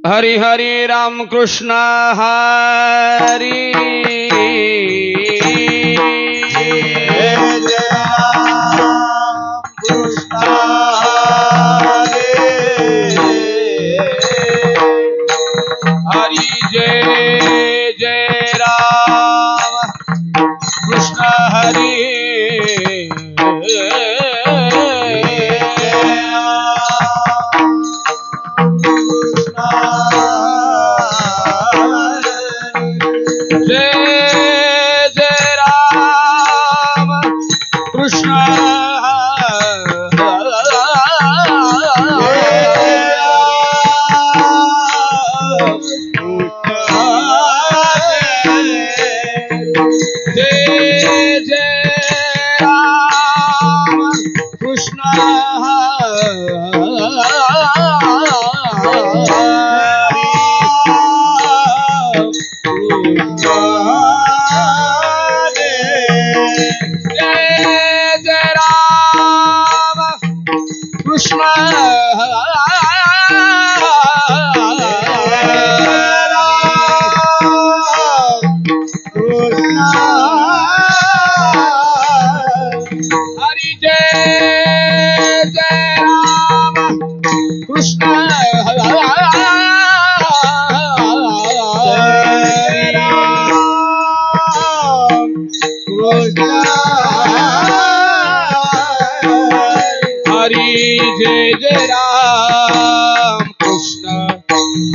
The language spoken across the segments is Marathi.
हरि हरि राम कृष्ण हरि हरि जय जय राम कृष्ण हरि जय राम कृष्ण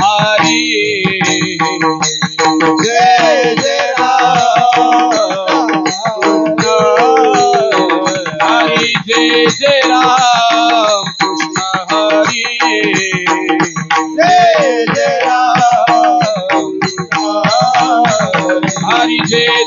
हरि जय राम हरि जय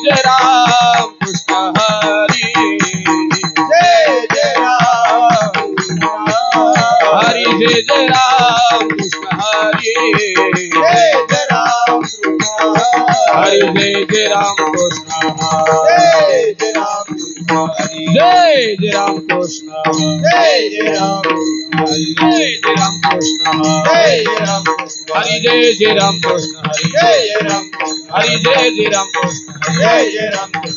जय राम कृष्ण जय जय राम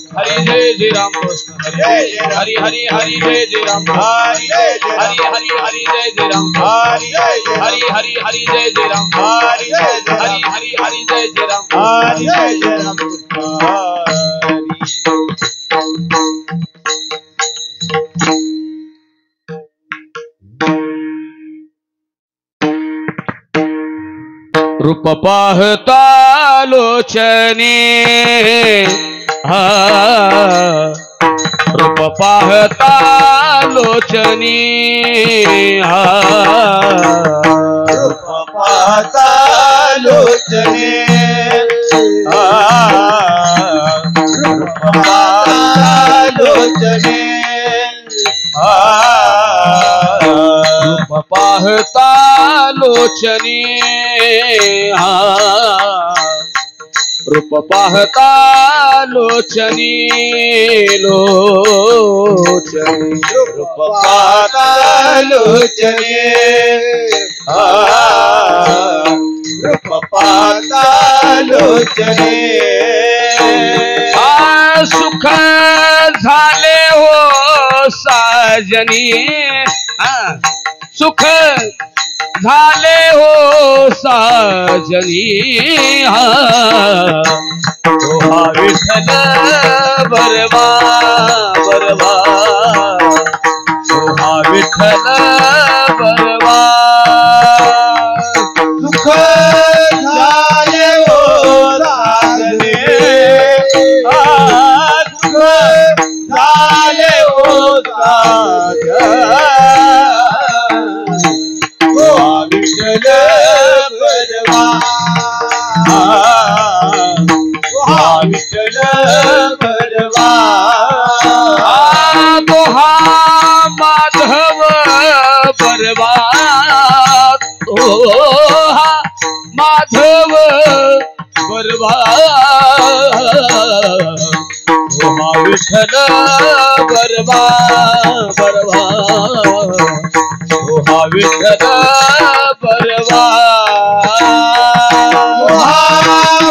हरि जय जय राम कृष्ण हरि हरि हरि हरि जय जय राम हरि हरि हरि हरि जय जय राम हरि हरि हरि हरि जय जय राम हरि हरि हरि हरि जय जय राम हरि जय जय राम रूप पाहता लोचने रूप पाहता लोचने रूप पाहता लोचने रूप पाहता लोचने रूप पाहता लोचने रूप पाहता लोचने लोचने रूप पाहता लोचने रूप पाहता लोचने सुख झाले हो साजनी सुख झाले हो साजनी हा विठ्ठल बरवा बरवा हा विठ्ठल बरवा सुख झाले हो साजने सुख झाले हो विठ्ठल बरवा विठ्ठल बरवा तो हा हा माधव बरवा हा विठ्ठल बरवा बरवा हा विठ्ठल बरवा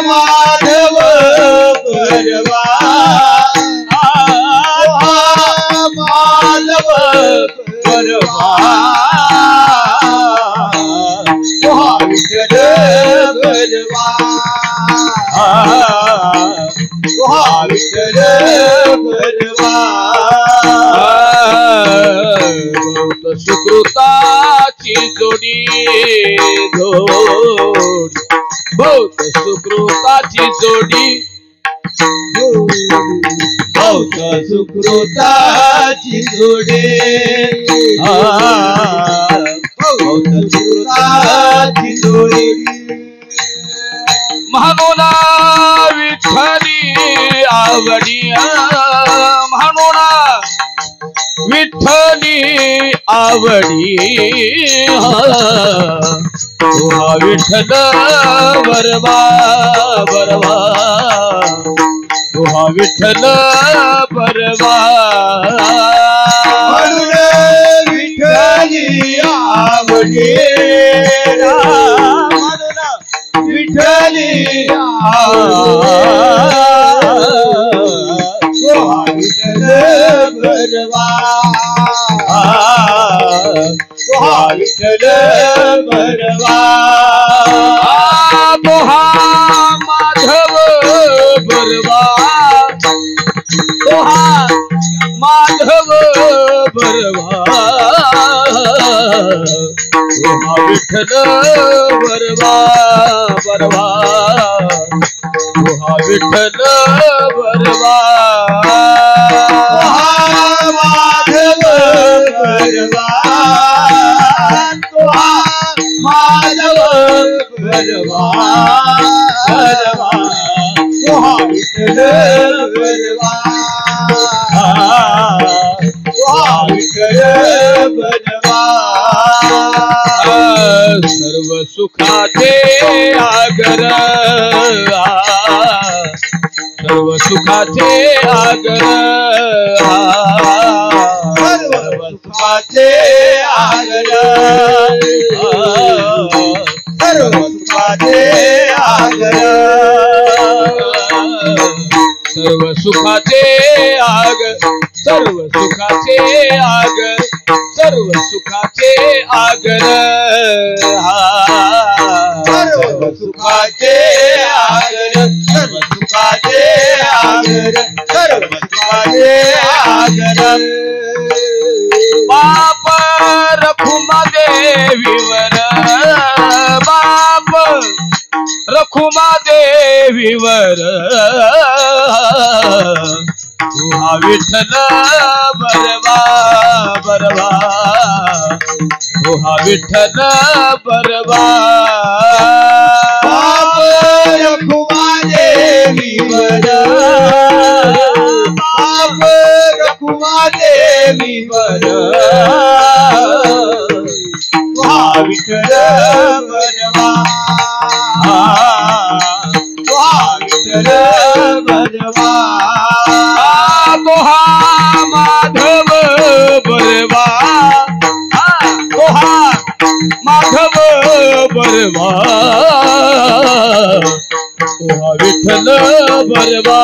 माधव बरवा माधव बरवा विठ्ठल बरवा विठ्ठल बरवा सुकृताची जोडी जोड बहुत सुकृताची जोडी बहुत सुकृताची जोडी बहुत सुकृताची जोडी म्हणून विठ्ठली आवडी म्हणून विठ्ठली आवडी हा विठ्ठल बरवा बरवा हा विठ्ठल बरवा म्हणून विठ्ठली आवडी म्हणून विठ्ठली विठ्ठल बरवा विठ्ठल बरवा हा माधव बरवा हा माधव बरवा हा विठ्ठल बरवा बरवा हा विठ्ठल बरवा माधव बरवा माधव बरवा बरवा विठ्ठल बरवा विठ्ठल बरवा सर्व सुखाचे आगर सर्व सुखाचे आगर सर्व सुखाचे आगर सर्व सुखाचे आगर सर्व सुखाचे आगर सर्व सुखाचे आगर सर्व सुखाचे आगर सर्व सुखाचे आगर सर्व सुखाचे आगर सर्व सुखाचे आगर बाप रखुमा देवीवर बाप रखुमा देवीवर हा विठ्ठल बरवा बरवा हा विठ्ठल बरवा बाप रखुमा देवीवर बाप रखुमा देवीवर विठ्ठल बरवा विठ्ठल बरवा हा माधव बरवा माधव बरवा विठ्ठल बरवा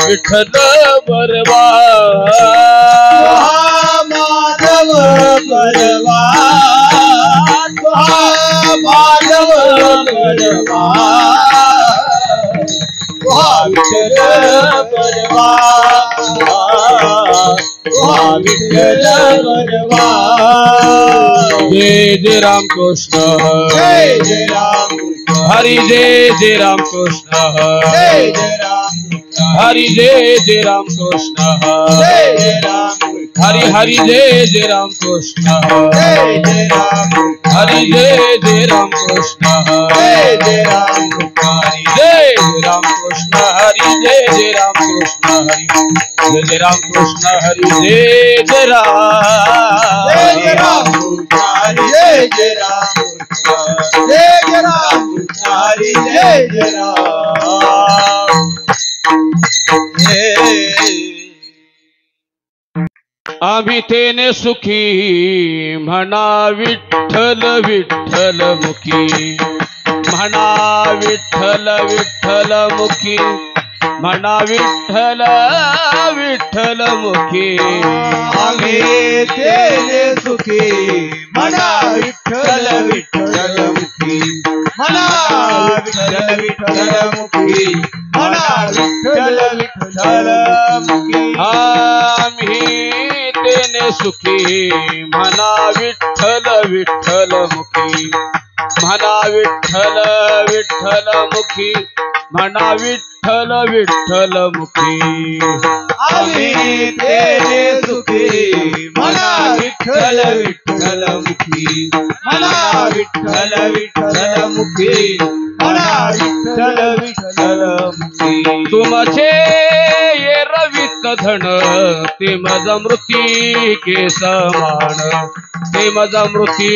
विठ्ठल बरवा माधव बरवा माधव बरवा विठ्ठल बरवा विठ्ठल बरवा जय जय राम कृष्ण जय राम हरि जय जय राम कृष्ण जय राम हरि जय राम कृष्ण जय राम हरि हरि जय राम कृष्ण जय राम हरि जय राम कृष्ण जय राम हरि जय राम कृष्ण हरि जय राम कृष्ण हरि जय राम कृष्ण हरि जय राम हरि जय राम जय राम हरि जय राम आम्ही तेने सुखी म्हणा विठ्ठल विठ्ठल मुखी म्हणा विठ्ठल विठ्ठल मुखी म्हणा विठ्ठल विठ्ठल मुखी आम्ही तेने सुखी म्हणा विठ्ठल विठ्ठल मुखी म्हणा विठ्ठल विठ्ठल मुखी म्हणा विठ्ठल विठ्ठल मुखी आम्ही तेने सुखी म्हणा विठ्ठल विठ्ठल मुखी म्हणा विठ्ठल विठ्ठल मुखी म्हणा विठ्ठल विठ्ठल मुखी आम्ही तेने सुखी म्हणा विठ्ठल विठ्ठल मुखी म्हणा विठ्ठल विठ्ठल मुखी म्हणा विठ्ठल विठ्ठल मुखी तुमचे ये रवित धन ते मज मृती के समान ते मज मृती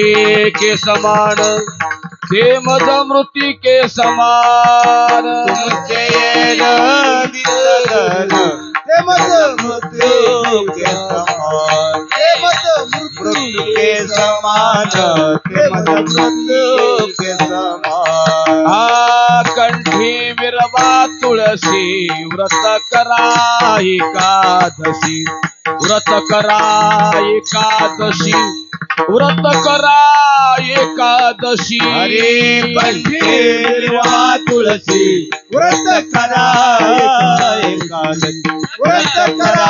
के समान ते मज मृती के समान तुमचे रवितधन ते मज मृत्यू के समान ते मज मृत्यू के समान ते मज मृत्यू के समान कंठी विरवा तुळसी व्रत करा एकादशी व्रत करा एकादशी व्रत करा एकादशी हरे कंठी विरवा तुळसी व्रत करा एकादशी व्रत करा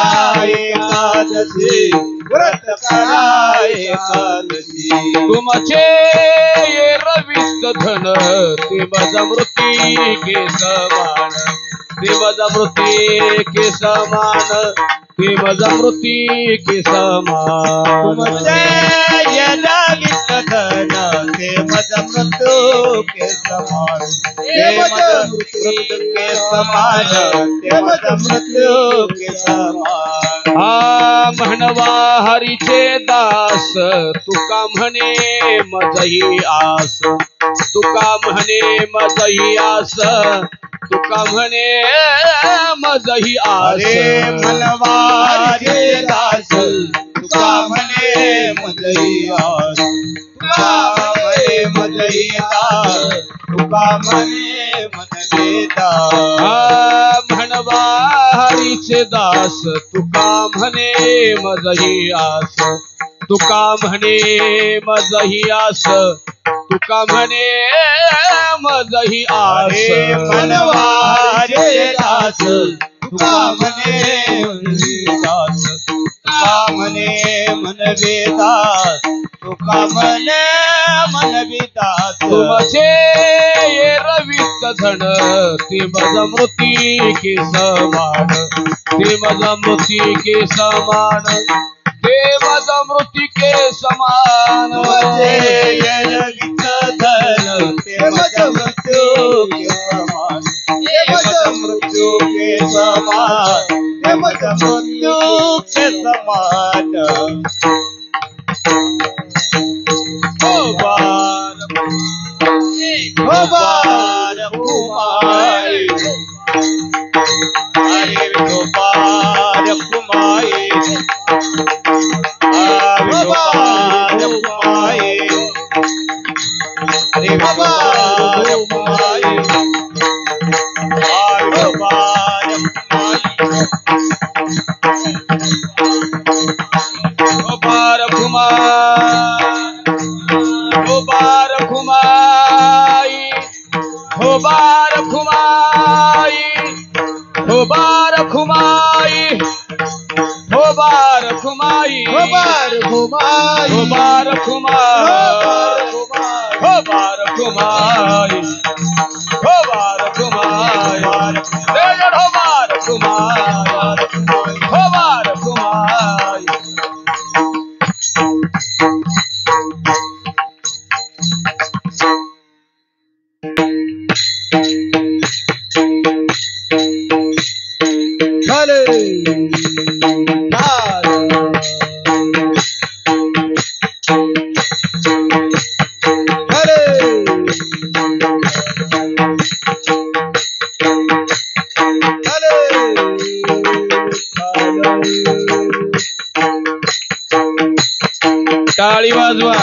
एकादशी व्रत करा एकादशी तुमचे ये रवित धन ते मज मृती के समान ते मज मृती के समान ते मज मृती के समान तुमचे ये रवित धन ते मज मृत्यू के समान ते मज मृत्यू के समान ते मज मृत्यू के समान म्हणवा हरीचे दास तुका म्हणे मजही आस तुका म्हणे मजही आस तुका म्हणे मजही आस म्हणवा हरीचे दास तुका म्हणे मजही आस तुका म्हणे मजही आस तुका म्हणे मजही दास म्हणवा हरीचे दास तुका म्हणे मजही आस तुका म्हणे मजही आस तुका म्हणे मजही आस म्हणवा हरीचे दास तुका म्हणे मनवे दास तुका म्हणे मनवे दास तुका म्हणे मनवे दास तुमचे ये रवित धन ते मज मृती के समान ते मज मृती के समान ते मज मृती के समान तुमचे ये रवित धन ते मज मृत्यू के समान ते मज मृत्यू के समान ते मज मृत्यू के समान हो बार कुमारी हरे गोपाल कुमारी गोपाल कुमारी हरे गोपाल कुमारी गोपाल गोपाल कुमारी हो बार खुमाई हो बार खुमाई हो बार खुमाई हो बार घुमाई हो बार खुमाई हो बार खुमाई हो बार खुमाई हो बार खुमाई टाळी वाजवा.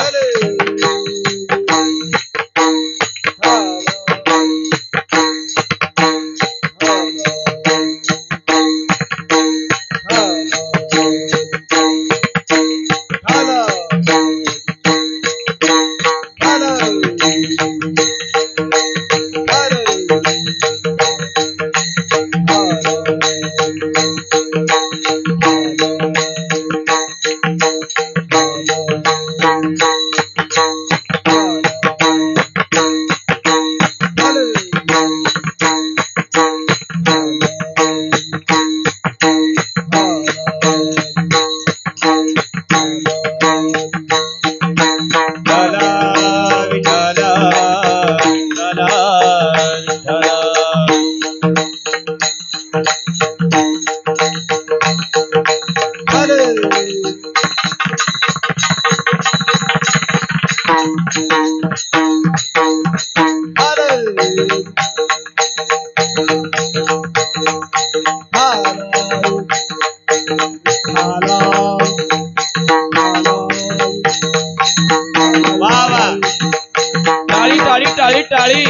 टाळी टाळी टाळी टाळी.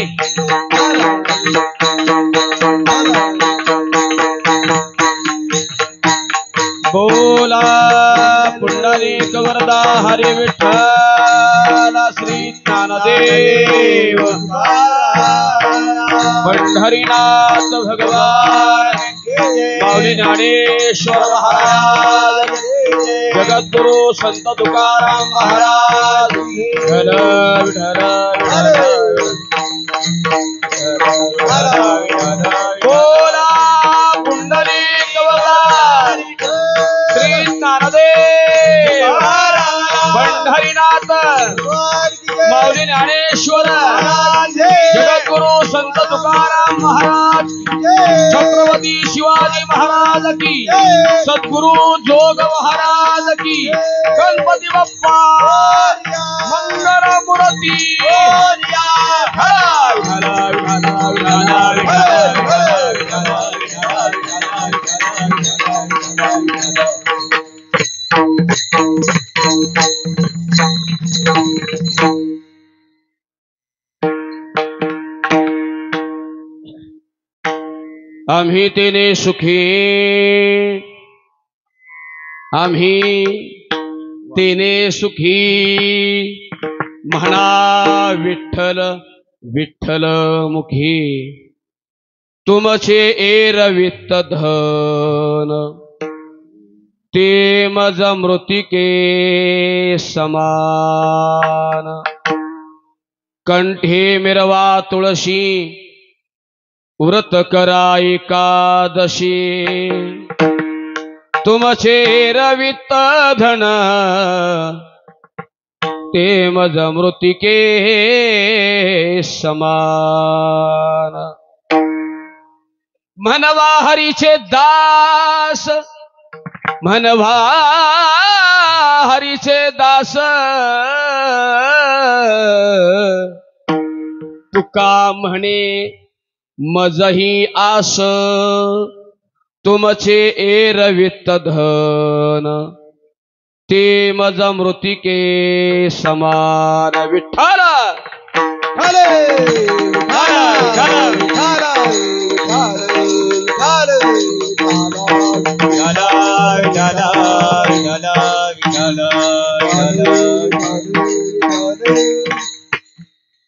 बोला पुंडलिक वरदा हरी विठ्ठल श्री ज्ञानदेव पंढरीनाथ भगवान माऊली ज्ञानेश्वर महाराज जगद्गुरु संत तुकाराम महाराज विठ्ठल विठ्ठल. बोला पुंडलिक वरदा श्री ज्ञानदेव पंढरीनाथ माऊली ज्ञानेश्वर जगद्गुरु संत तुकाराम महाराज छत्रपती शिवाजी महाराज की सद्गुरु जोग महाराज की गणपती बाप्पा मंगल मूर्ती. आम्ही तेने सुखी आम्ही तेने सुखी म्हणा विठ्ठल विठ्ठल मुखी तुमचे एरवित धन ते मज मृतिके समान कंठे मिरवा तुळशी व्रत करा एकादशी तुमचे रवित धन ते मज मृतिके समान म्हणवा हरीचे दास म्हणवा हरीचे दास तुका म्हणे मजही आस तुमचे एरवित धन ते मज मृतिके समान विठ्ठल.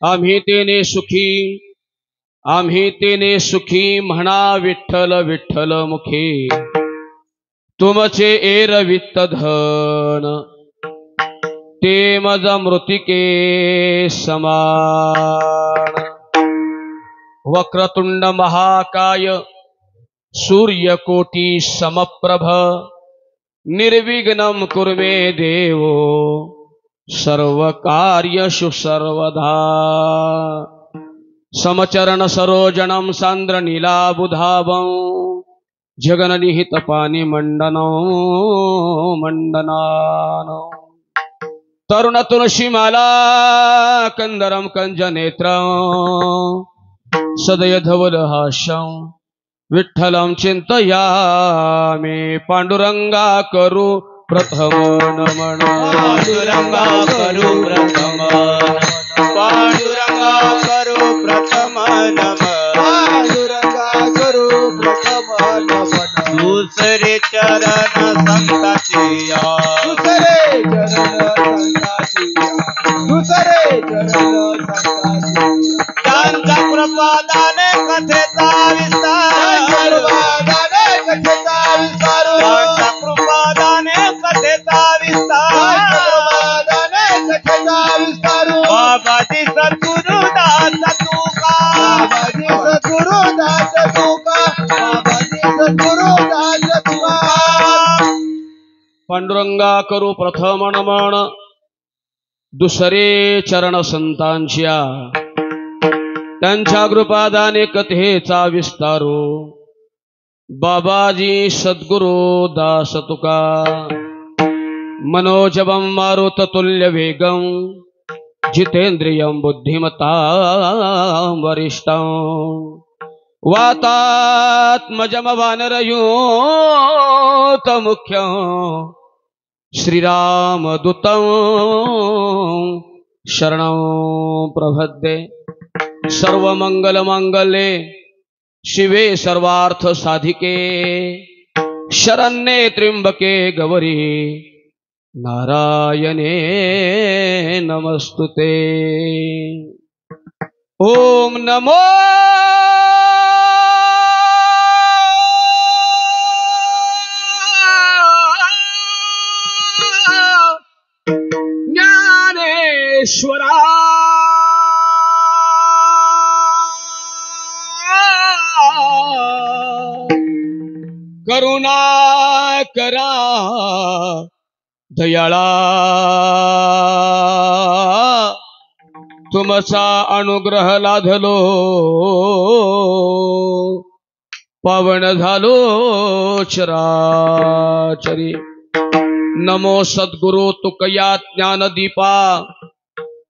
आम्ही तेने सुखी आम्ही तेने सुखी म्हणा विठ्ठल विठ्ठल मुखी तुमचे एरवित धन ते मज मृतिके समान वक्रतुंड महाकाय सूर्यकोटी समप्रभ निर्विघ्नं कुरु मे देवो सर्व कार्येषु सर्वदा समचरण सरोजनं सांद्र नीलाबुधावं जगन्निहित पानि मंडनानो तरुण तुलसीमाला कंदरं कंज नेत्रं सदय धवल हास्यं विठ्ठलं चिंतयामि पांडुरंगा करू प्रथम नमन पांडुरंगा करू प्रथम पांडुरंगा करू प्रथम नमन पांडुरंगा करू प्रथम नमन दुसरे चरण संताची दुसरे चरण संताची दुसरे चरण संताची त्यांच्या कृपादाने कथेचा विस्तार कृपादाने कथेचा विस्तार त्यांच्या कृपादाने कथेचा विस्तार कृपादाने कथेचा विस्तार बाबाजी सद्गुरुदास तुका बाबाजी सद्गुरुदास तुका बाबाजी सद्गुरुदास तुका पांडुरंगा करू प्रथम नमन दुसरे चरण संतांच्या त्यांच्या कृपादाने कथेचा विस्तारो बाबाजी सद्गुरु दास तुका मनोजवं मारुततुल्य वेगं जितेंद्रियं बुद्धिमतां वरिष्ठं वातात्मजं वानरयूत मुख्यं श्रीरामदूतं शरणं प्रपद्ये सर्वमंगलमांगल्ये शिवे सर्वार्थ साधिके शरण्ये त्र्यंबके गौरी नारायणे नमस्तुते ओम नमो ज्ञानेश्वरा करुणा करा दयाळा तुमचा अनुग्रह लाधलो पावन झालो चराचरी नमो सद्गुरु तुकया ज्ञानदीपा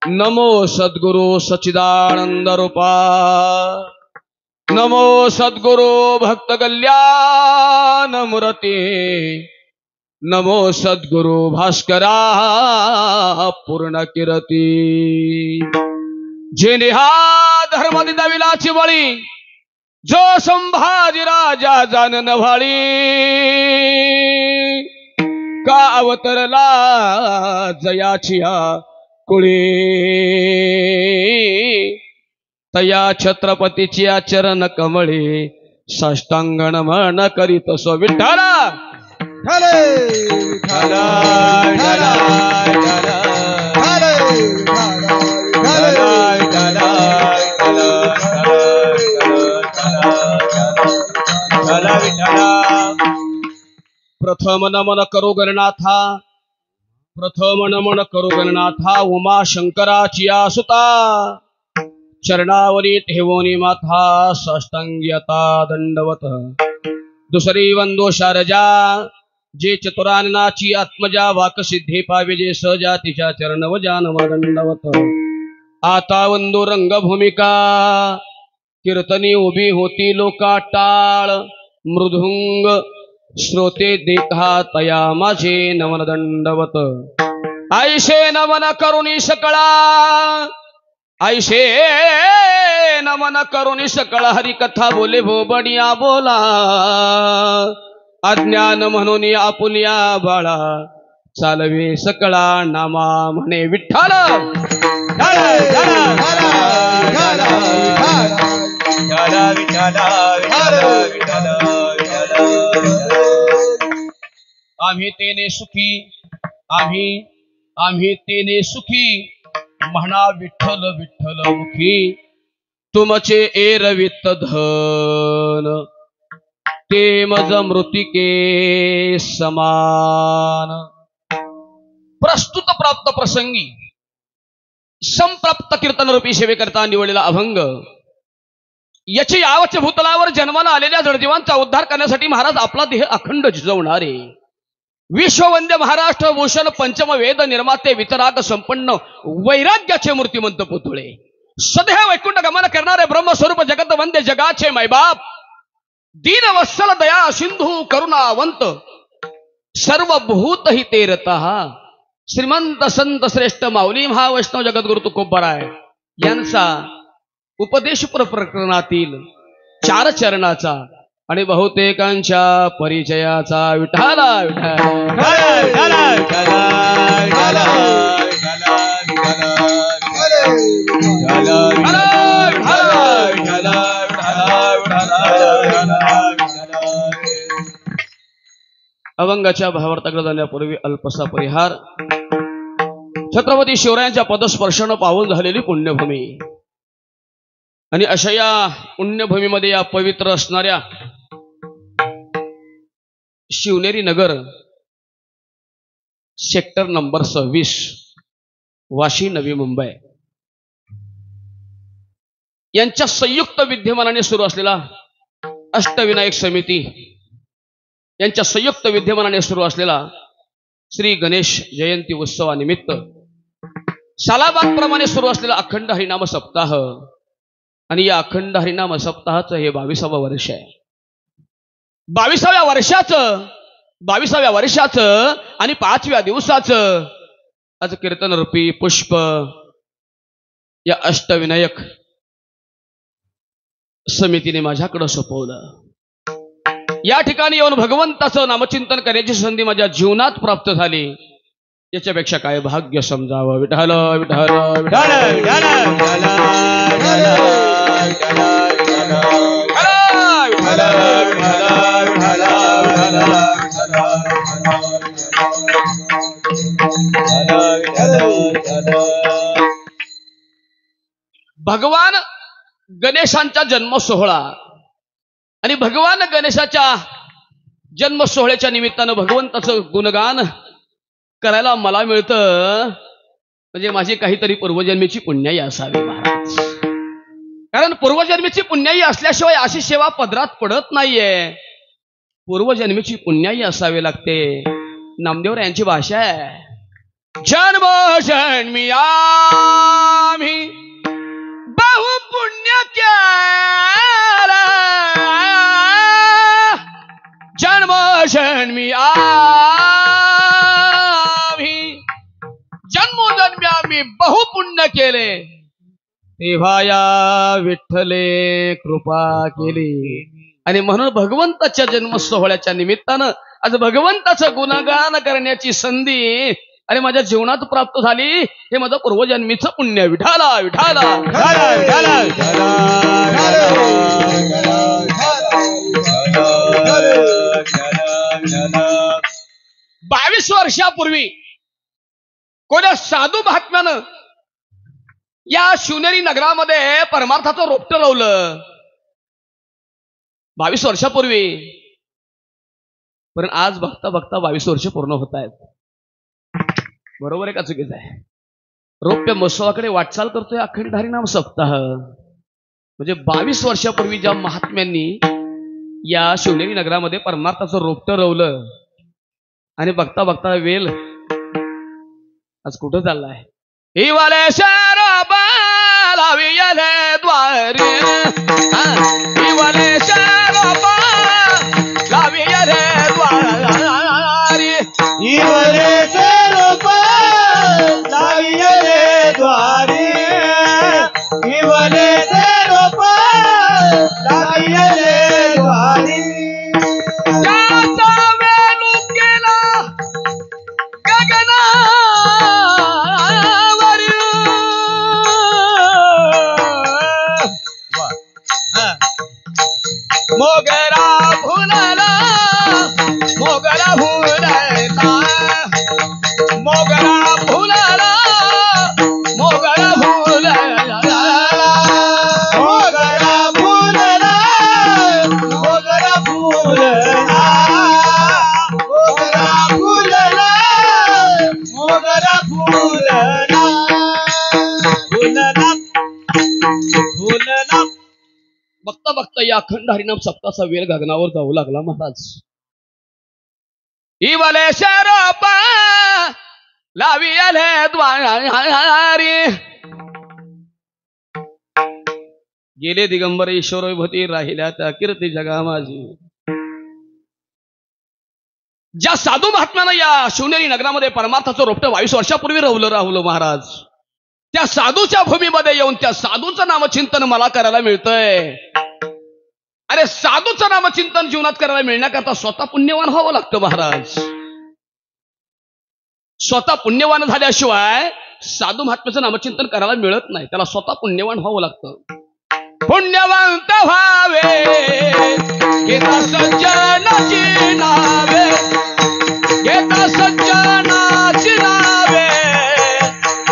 नमो सद्गुरु सच्चिदानंद रूपा नमो सद्गुरु भक्त कल्याण मूर्ती नमो सद्गुरु भास्करा पूर्ण कीर्ती जेने हा धर्म दिला विलाची बळी जो संभाजी राजा जानन व्हाळी का अवतरला जयाची कुळी तया छत्रपतीची चरण कमळे साष्टांग नमन करीत सो विठ्ठला प्रथम नमन करू गणनाथा प्रथम नमन करू गणनाथा उमा शंकराची सुता चरणावरी ठेवोनी माथा साष्टांग्यता दंडवत दुसरी वंदो शारजा जे चतुराननाची आत्मजा वाकसिद्धे पावे जे सजातीच्या चरण वजानम दंडवत आता वंदो रंगभूमिका कीर्तनी उभी होती लोका टाळ मृदुंग श्रोते देखा तया माझे नमन दंडवत आईशे नमन करुणी सकळा ऐशे नमन करुणी सकळ हरिकथा बोले भो बडिया बोला अज्ञान म्हणून आपुलिया बाळा चालवे सकळा नामा म्हणे विठ्ठल आम्ही तेने सुखी आम्ही तेने सुखी म्हणा विठ्ठल विठ्ठल मुखी तुमचे एरवित धन ते मज मृतिके समान प्रस्तुत प्राप्त प्रसंगी संप्राप्त कीर्तन रूपी सेवेकरता निवडलेला अभंग याची यावच भूतलावर जन्माला आलेल्या जडजीवांचा उद्धार करण्यासाठी महाराज आपला देह अखंड झिजवणारे विश्ववंद्य महाराष्ट्र भूषण पंचम वेद निर्माते वितराग संपन्न वैराग्याचे मूर्तिमंत पुतळे सदैव वैकुंठ गमन करणारे ब्रह्मस्वरूप जगत वंद्य जगाचे मैबाप दीनवत्सल दया सिंधू करुणावंत सर्व भूत हि तेरतः श्रीमंत संत श्रेष्ठ माऊली महावैष्णव जगद्गुरु तुकोबाराय यांचा उपदेशपर प्रकरणातील 4 चरणाचा आणि बहुतेकांच्या परिचयाचा विठाला अभंगाच्या भावार्थाकडे जाण्यापूर्वी अल्पसा परिहार. छत्रपती शिवरायांच्या पदस्पर्शानं पावन झालेली पुण्यभूमी आणि अशा या पुण्यभूमीमध्ये या पवित्र असणाऱ्या शिवनेरी नगर सेक्टर नंबर 26 वाशी नवी मुंबई यांच्या संयुक्त विद्यमानाने सुरू असलेला अष्टविनायक समिती यांच्या संयुक्त विद्यमानाने सुरू असलेला श्री गणेश जयंती उत्सवानिमित्त सालाबादप्रमाणे सुरू असलेला अखंड हरिनाम सप्ताह आणि या अखंड हरिनाम सप्ताहाचं हे 22वं वर्ष आहे. 22व्या वर्षाचं आणि 5व्या दिवसाचं आज कीर्तन रूपी पुष्प या अष्टविनायक समितीने माझ्याकडे सोपवलं. या ठिकाणी येऊन भगवंताचं नामचिंतन करण्याची संधी माझ्या जीवनात प्राप्त झाली. याच्यापेक्षा काय भाग्य समजावं. विठ्ठल विठ्ठल विठ्ठल भगवान गणेशांचा जन्म सोहळा आणि भगवान गणेशाच्या जन्म सोहळ्याच्या निमित्तानं भगवंताचं गुणगान करायला मला मिळतं म्हणजे माझी काहीतरी पूर्वजन्मीची पुण्याई असावी महाराज. कारण पूर्वजन्मीची पुण्याई असल्याशिवाय अशी सेवा पदरात पडत नाहीये. पूर्वजन्मीची पुण्याई असावी लागते. नामदेव यांची भाषा आहे. जन्म जन्मी आम्ही बहु पुण्य केला जन्म जन्मी आम्ही जन्मोजन्मी आम्ही बहुपुण्य केले तेव्हा या विठ्ठले कृपा केली. आणि म्हणून भगवंताच्या जन्म सोहळ्याच्या निमित्तानं आज भगवंताचं गुणगान करण्याची संधी आणि माझ्या जीवनात प्राप्त झाली. हे माझं पूर्वजन्मीचं पुण्य. विठाला विठाला 22 वर्षापूर्वी कोण्या साधू महात्म्यानं या शिवनेरी नगरामध्ये परमार्थाचं रोपटं लावलं 22 वर्षापूर्वी. पण आज बघता बघता 22 वर्ष पूर्ण होत आहेत. बरोबर आहे का चुकीचं आहे? रौप्य महोत्सवाकडे वाटचाल करतोय अखंड हरिनाम सप्ताह. म्हणजे 22 वर्षापूर्वी ज्या महात्म्यांनी या शिवनेरी नगरामध्ये परमार्थाचं रोपटं रोवलं आणि बघता बघता वेल आज कुठं चाललाय? हिवाले शरोबा लावियले द्वारी हिवाले शरोबा लावियले द्वारी हिवाले शरोबा लावियले द्वारी हिवाले शरोबा लावियले द्वारी मोगरा फुलला मोगरा फुलला मोगरा फुलला मोगरा फुलला मोगरा फुलला मोगरा फुलला मोगरा फुलला मोगरा फुलला फुलला फुलला. बघता बघता या अखंड हरिनाम सप्ताहाचा वेळ गगनावर जाऊ लागला महाराज. हिवाले शरोबा लावियले द्वारी गेले दिगंबर ईश्वरोभती राहिल्या त्या कीर्ती जगा माझी. ज्या साधू महात्म्यानं या शिवनेरी नगरामध्ये परमार्थाचं रोपटं 22 वर्षापूर्वी राहुलं राहुलं महाराज, त्या साधूच्या भूमीमध्ये येऊन त्या साधूचं नामचिंतन मला करायला मिळतंय. अरे साधूचं नामचिंतन जीवनात करायला मिळण्याकरता स्वतः पुण्यवान व्हावं लागतं महाराज. स्वतः पुण्यवान झाल्याशिवाय साधू महात्म्याचं नामचिंतन करायला मिळत नाही. त्याला स्वतः पुण्यवान व्हावं लागतं. पुण्यवंत व्हावे घेता सज्जनाची नावे, घेता सज्जनाची नावे,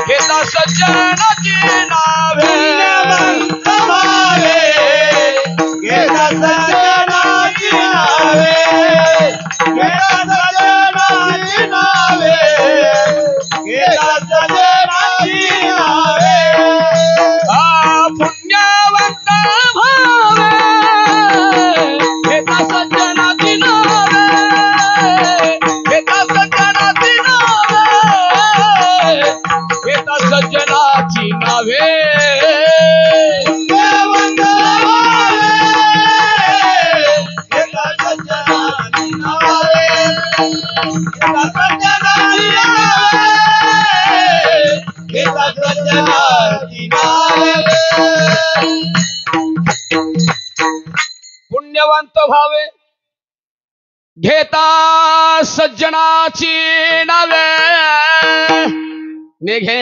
घेता सज्जनाची नावे. पुण्यवंत व्हावे घेता सज्जनाची नावे, घेता सज्जनाची नावे, घेता सज्जनाची नावे. पुण्यवंत व्हावे घेता सज्जनाची नावे, घेता सज्जनाची नावे, घेता सज्जनाची नावे. पुण्यवंत व्हावे घेता सज्जनाची नावे, घेता सज्जनाची नावे, घेता सज्जनाची नावे. पुण्यवंत व्हावे घेता सज्जनाची नावे, निघे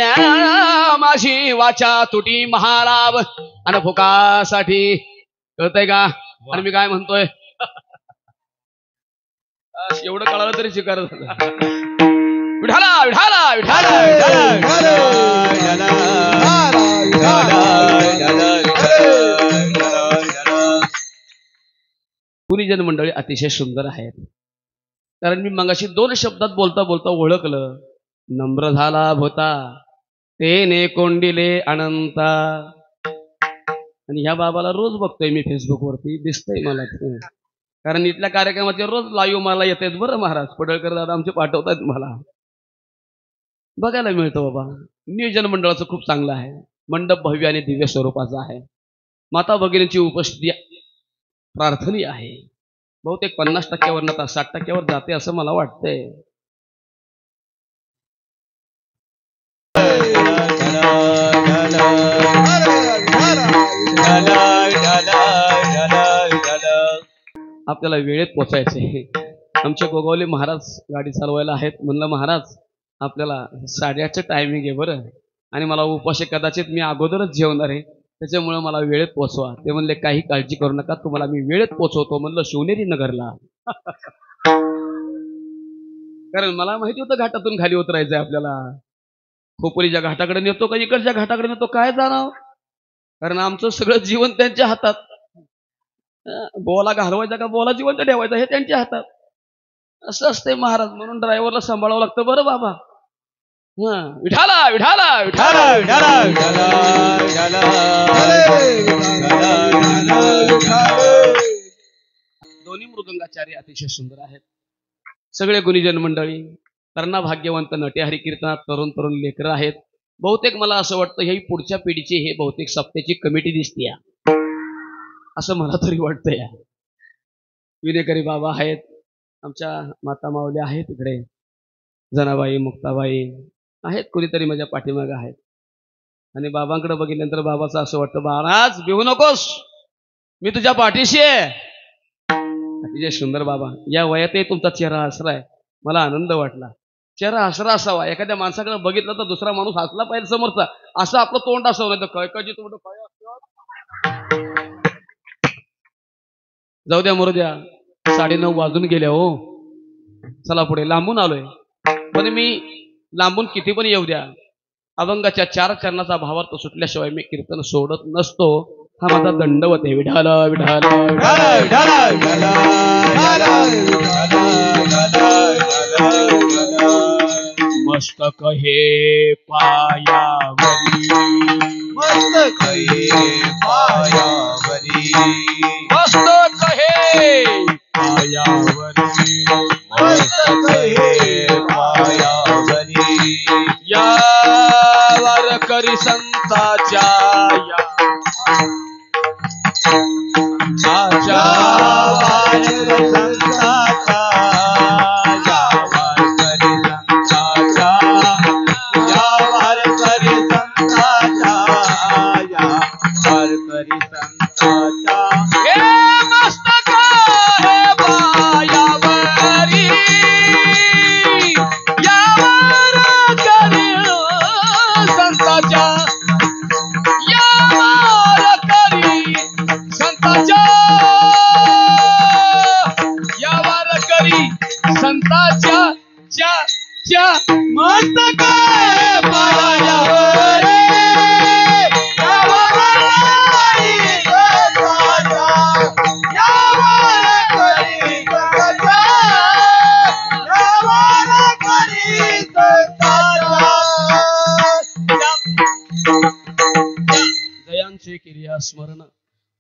माझी वाचा तुटी महाराव आणि फुकासाठी. कळतंय का? आणि मी काय म्हणतोय एवढं कळालं तरी स्वीकार झाला. विठाला विठाला विठाला गुरुजन मंडळी अतिशय सुंदर आहेत. कारण मी मगाशी 2 शब्दात बोलता बोलता ओळखलं. नम्र झाला भोता तेने कोंडिले अनंता. आणि ह्या बाबाला रोज बघतोय मी फेसबुकवरती, दिसतंय मला. कारण इथल्या कार्यक्रमाचे रोज लाईव्ह मला येत आहेत बरं महाराज. पडळकर दादा आमचे पाठवतात मला, बघायला मिळतं. बाबा नियोजन मंडळाचं खूप चांगलं आहे. मंडप भव्य आणि दिव्य स्वरूपाचा आहे. माता भगिनींची उपस्थिती प्रार्थनीय आहे. बहुतेक 50% नंतर 60% जाते असं मला वाटतंय. आपल्याला वेळेत पोचायचंय. आमचे गोगावले महाराज गाडी चालवायला आहेत. म्हणलं महाराज आपल्याला 8:30चं टायमिंग आहे बरं, आणि मला उपाशी कदाचित मी अगोदरच जेवणार आहे, त्याच्यामुळे मला वेळेत पोचवा. ते म्हणले काही काळजी करू नका, तुम्हाला मी वेळेत पोचवतो. म्हणलं शिवनेरी नगरला. कारण मला माहिती होतं घाटातून खाली उतरायचंय आपल्याला. खोपोलीच्या घाटाकडे नेतो का इकडच्या घाटाकडे नेतो काय जाणार. कारण आमचं सगळं जीवन त्यांच्या हातात. बोला घालवायचा का बोला जिवंत ठेवायचा हे त्यांच्या हातात. असं असते महाराज. म्हणून ड्रायव्हरला सांभाळावं लागतं बरं बाबा. विठाला विठाला विठाला विठाला. दोन्ही मृदंगाचार्य अतिशय सुंदर आहेत. सगळे गुणीजन मंडळी, तरणा भाग्यवंत नटे हरिकीर्तनात तरुण तरुण लेकरं आहेत. बहुतेक मला असं वाटतं ही पुढच्या पिढीची हे बहुतेक सप्त्याची कमिटी दिसते असं मला तरी वाटतंय. विनेकरी बाबा आहेत, आमच्या माता माऊली आहेत, इकडे जनाबाई मुक्ताबाई आहेत, कुणीतरी माझ्या पाठीमागे आहेत. आणि बाबांकडे बघितल्यानंतर बाबाचं असं वाटतं महाराज भिवू नकोस, मी तुझ्या पाठीशी आहे. अतिशय सुंदर बाबा. या वयातही तुमचा चेहरा हसराय, मला आनंद वाटला. चेहरा हसरा असावा. एखाद्या माणसाकडे बघितलं तर दुसरा माणूस हसला पाहिजे समोरचा, असं आपलं तोंड असावं. नाही तर कळकळची तोंड काय असतं. जाऊ द्या मरू द्या, 9:30 वाजून गेल्या हो. चला पुढे. लांबून आलोय पण मी लांबून किती पण येऊ द्या, अभंगाच्या 4 चरणाचा भावार्थ सुटल्याशिवाय मी कीर्तन सोडत नसतो. हा माझा दंडवत आहे. विठाला विठाला मस्तक हे पायावरी, मस्तक हे पायावरी, मस्तक हे पायावरी, मस्तक हे पायावरी. या वारकरी संताच्या च्या च्या मस्तक पायावर जयांचे क्रिया स्मरण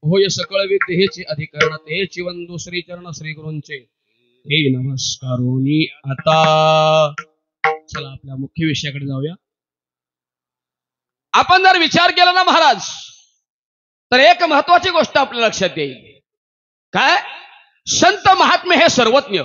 होय सकळ विद्येचे अधिकरण ते चिवंदू श्री चरण श्री गुरूंचे हे नमस्कारोनी. आता चला आपल्या मुख्य विषयाकडे जाऊया. आपण जर विचार केला ना महाराज तर एक महत्वाची गोष्ट आपल्या लक्षात येईल. काय? संत महात्मे हे सर्वज्ञ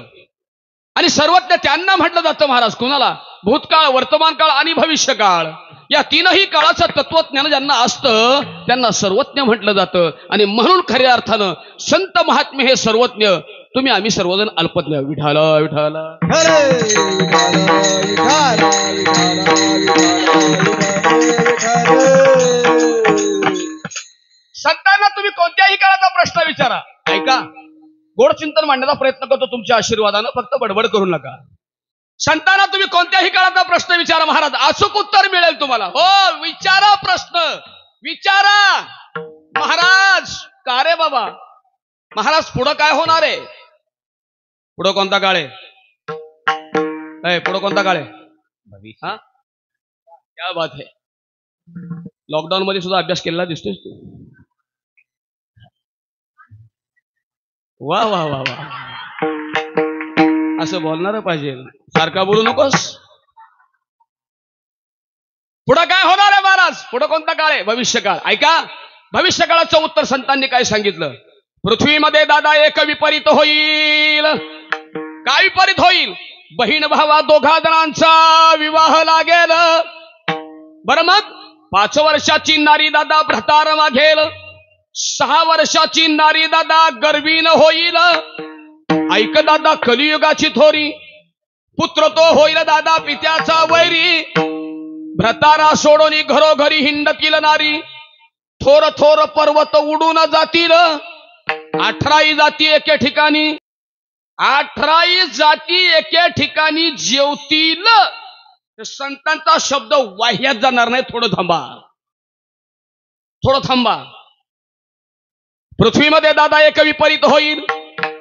आणि सर्वज्ञ त्यांना म्हटलं जातं महाराज. कुणाला? भूतकाळ, वर्तमान काळ आणि भविष्य काळ या तीनही काळाचं तत्वज्ञान ज्यांना असतं त्यांना सर्वज्ञ म्हटलं जातं. आणि म्हणून खऱ्या अर्थानं संत महात्मे हे सर्वज्ञ, तुम्ही आम्ही सर्वजण अल्पज्ञ. विठाल विठाल संतांना तुम्ही कोणत्याही काळाचा प्रश्न विचारा. ऐका, गोड चिंतन मांडण्याचा प्रयत्न करतो तुमच्या आशीर्वादानं, फक्त बडबड करू नका. संतांना तुम्ही कोणत्याही काळाचा प्रश्न विचारा महाराज, अचूक उत्तर मिळेल तुम्हाला. हो, विचारा प्रश्न, विचारा महाराज. का रे बाबा महाराज, पुढं काय होणार आहे? पुढं कोणता काळ आहे? पुढं कोणता काळ आहे? हा, क्या बात है. लॉकडाऊन मध्ये सुद्धा अभ्यास केलेला दिसतोय तू. वा वा वा वा, असं बोलणार पाहिजे, सारखा बोलू नकोस. पुढं काय होणार आहे महाराज? पुढं कोणता काळ आहे? भविष्यकाळ. ऐका, भविष्यकाळाचं उत्तर संतांनी काय सांगितलं? पृथ्वीमध्ये दादा एक विपरीत होईल. काय विपरीत होईल? बहीण भावा दोघा जणांचा विवाह लागेल. बरं, मग 5 वर्षाची नारी दादा भ्रतार मागेल. 6 वर्षाची नारी दादा गर्वीन होईल. ऐक दादा कलियुगाची थोरी, पुत्र तो होईल दादा पित्याचा वैरी. भ्रतारा सोडून घरोघरी हिंडतील नारी, थोर थोर पर्वत उडून जातील. 18 जाती एके ठिकाणी, 18 जाती एके ठिकाणी जेवतील. संतांचा शब्द वाह्यात जाणार नाही. थोडं थांबा, थोडं थांबा. पृथ्वीमध्ये दादा एक विपरीत होईल.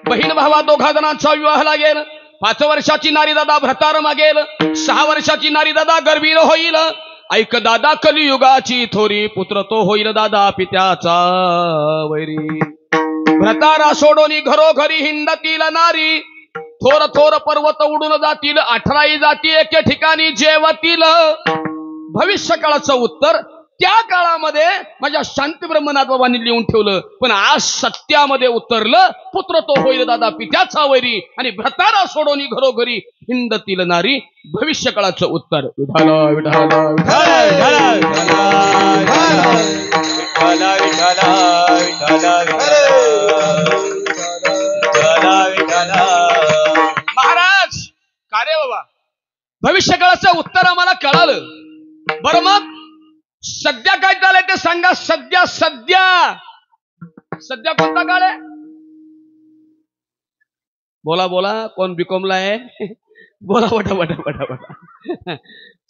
बहीण भावा दोघा जणांचा विवाह लागेल. 5 वर्षाची नारी दादा भ्रतार मागेल. 6 वर्षाची नारी दादा गर्भीण होईल. ऐक दादा कलियुगाची थोरी, पुत्र तो होईल दादा पित्याचा वैरी. भ्रतारा सोडून घरोघरी हिंडतील नारी, थोर थोर पर्वत उडून जातील. 18 जाती एके ठिकाणी जेवतील. भविष्य काळाचं उत्तर त्या काळामध्ये माझ्या शांती ब्रह्मनाथ बाबांनी लिहून ठेवलं, पण आज सत्यामध्ये उतरलं. पुत्र तो होईल दादा पित्याचा वैरी आणि भ्रतारा सोडून घरोघरी हिंडतील नारी. भविष्य काळाचं उत्तर. विठाल विठाल महाराज. का रे बाबा, भविष्य काळाचं उत्तर आम्हाला कळालं. बरं, मग सध्या काय चाललंय ते सांगा. सध्या सध्या सध्या कोणता काळ आहे? बोला बोला, कोण बिकॉमला आहे? बोला बटा बटा बटा बटा.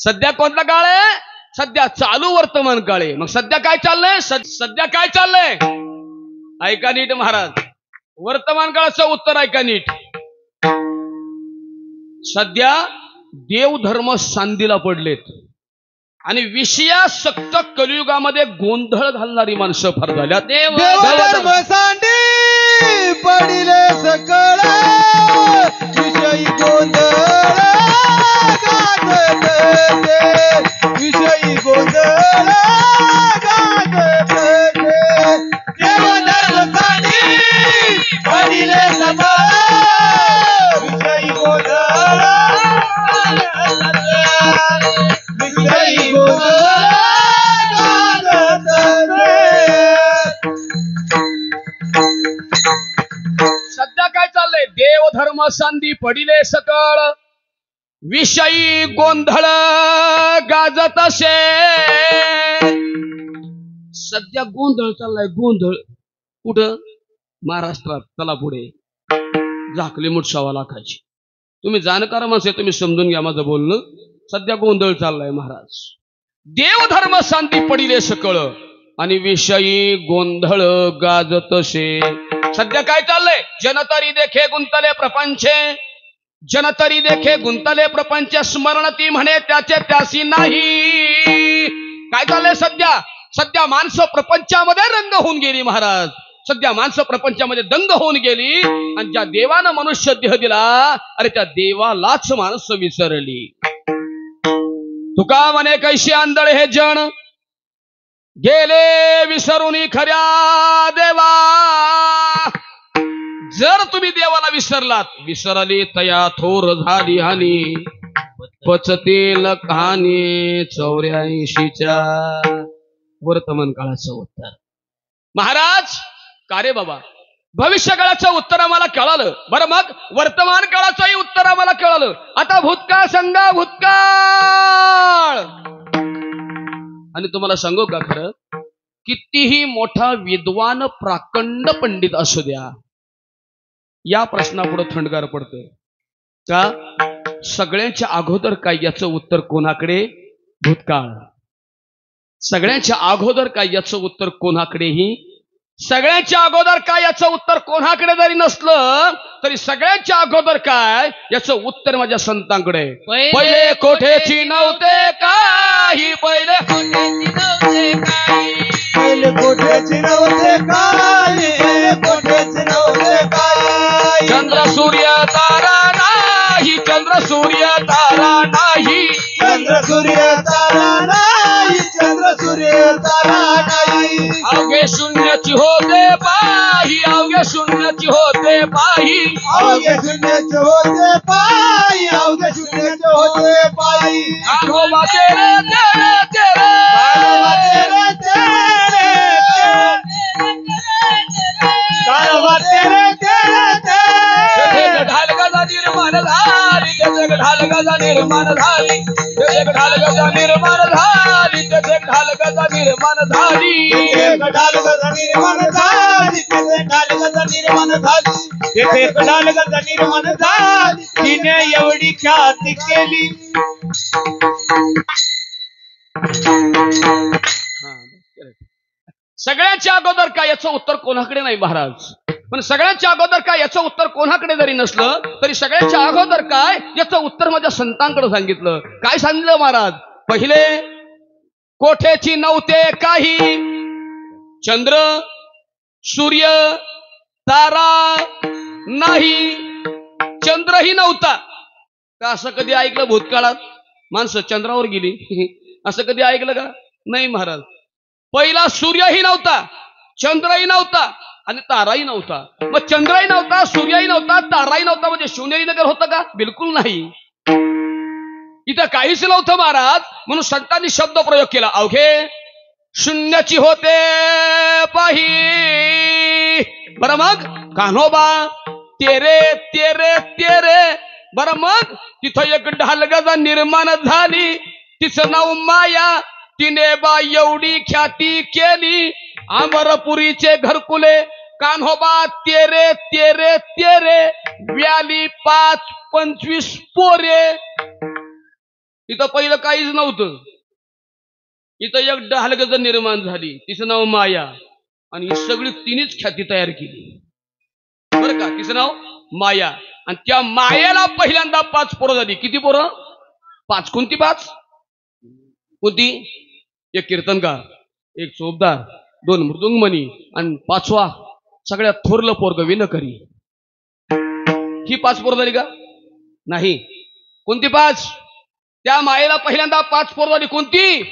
सध्या कोणता काळ आहे? सध्या चालू वर्तमान काळ आहे. मग सध्या काय चाललंय? सध्या काय चाललंय? ऐका नीट महाराज, वर्तमान काळाचं उत्तर ऐका नीट. सध्या देवधर्म सांदीला पडलेत आणि विषयासक्त कलियुगामध्ये गोंधळ घालणारी माणसं फार झाल्यात. देवधर्म सांडी पडिले सकळ, विषयी गोंधळ गाजते, विषयी गोंधळ गाजते. देवधर्म सांडी पडिले सकळ, विषयी गोंधळ विषयी गोंधळ गाजते. सध्या काय चाललंय? देवधर्म सांदी पडिले सकळ, विषयी गोंधळ गाजत असे. सध्या गोंधळ चाललाय. गोंधळ कुठं? महाराष्ट्रात. चला पुढे. झाकली 6.25 लाखाची. तुम्ही जाणकार माणसे, तुम्ही समजून घ्या माझं बोलणं. सध्या गोंधळ चाललाय महाराज. देवधर्म शांती पडिले सकळ आणि विषयी गोंधळ गाजतसे. सध्या काय चाललंय? जनतरी देखे गुंतले प्रपंचे, जनतरी देखे गुंतले प्रपंच, स्मरण ती म्हणे त्याचे त्यासी नाही. काय चाललंय सध्या? सध्या माणसं प्रपंचामध्ये रंग होऊन गेली महाराज. सध्या माणसं प्रपंचामध्ये दंग होऊन गेली आणि ज्या देवानं मनुष्य देह दिला, अरे त्या देवालाच माणसं विसरली. तुका म्हणे कैशी आंधळे हे जण, गेले विसरून खऱ्या देवा. जर तुम्ही देवाला विसरलात, विसरली तया थोर झाली हानी, पचतील कहाणी 84च्या वर्तमान काळाचं उत्तर. महाराज का रे बाबा, भविष्य काळाचं उत्तर आम्हाला कळालं, बरं मग वर्तमान काळाचंही उत्तर आम्हाला कळालं. आता भूतकाळ सांगा, भूतकाळ. आणि तुम्हाला सांगू का, खरं कितीही मोठा विद्वान प्राकंड पंडित असू द्या, या प्रश्नापुढे थंडगार पडतं का? सगळ्यांच्या अगोदर काय याचं उत्तर कोणाकडे? भूतकाळ. सगळ्यांच्या अगोदर काय याचं उत्तर कोणाकडेही? सगळ्यांच्या अगोदर काय याचं उत्तर कोणाकडे जरी नसलं तरी सगळ्यांच्या अगोदर काय याचं उत्तर माझ्या संतांकडे. पहिले कोठेची नव्हते काही, पहिले कोठेची नव्हते काही, पहिले कोठेची नव्हते काही, पहिले कोठेची नव्हते काही. चंद्र सूर्य तारा नाही, चंद्र सूर्य तारा नाही, चंद्र सूर्य तारा नाही, चंद्र सूर्य तारा नाही. अवघे शून्याची होते पाही, अवघे शून्याची होते पाही, अवघे शून्याचे होते पायी, अवघे शून्याचे होते पायी. कान्होबा तेरे तेरे तेरे, कान्होबा तेरे तेरे कान्होबा तेरे तेरे तेरे. ढाल गजा निर्माण झाली, त्याचे ढाल गजा निर्माण झाली, त्याचे ढाल गजा निर्माण झाली, त्याचे ढाल गजा निर्माण झाली. तेथे ढाल गजा निर्माण झाली, तेथे ढाल गजा निर्माण झाली, तेथे ढाल गजा निर्माण झाली. तिने एवढी ख्याती केली. सगळ्यांच्या अगोदर काय याचं उत्तर कोणाकडे नाही महाराज. पण सगळ्यांच्या अगोदर काय याचं उत्तर कोणाकडे जरी नसलं तरी सगळ्यांच्या अगोदर काय याचं उत्तर माझ्या संतांकडे सांगितलं. काय सांगितलं महाराज? पहिले कोठेची नव्हते काही, चंद्र सूर्य तारा नाही, चंद्रही नव्हता. का असं कधी ऐकलं भूतकाळात? माणसं चंद्रावर गेली असं कधी ऐकलं का? नाही महाराज. पहिला सूर्यही नव्हता, चंद्रही नव्हता आणि ताराही नव्हता. मग चंद्रही नव्हता, सूर्यही नव्हता, ताराही नव्हता म्हणजे शून्यही नगर होतं का? बिलकुल नाही. इथं काहीच नव्हतं महाराज. म्हणून संतांनी शब्द प्रयोग केला, अवघे शून्याची होते पाही. बरं मग कान्होबा तेरे तेरे तेरे. बरं मग तिथं एक ढालगजा निर्माण झाली, तिचं नाव माया. तिने बा एवढी ख्याती केली, अमरपुरीचे घरकुले. कान्होबा तेरे तेरे तेरे, व्याली 5-25 पोरे. इथं पहिलं काहीच नव्हतं. इथं एक ढालगज निर्माण झाली, तिचं नाव माया. आणि ही सगळी तिनेच ख्याती तयार केली बरं का. तिचं नाव माया. आणि त्या मायेला पहिल्यांदा 5 पोरं झाली. किती पोरं? 5. कोणती 5? कोणती? एक कीर्तनकार, एक चोपदार, 2 मृदुंगमणी आणि 5वा सगळ्यात थोरलं पोरग विनकरी. ही 5 पोरं झाली का? नाही. कोणती 5? त्या मायेला पहिल्यांदा 5 पोरं झाली. कोणती?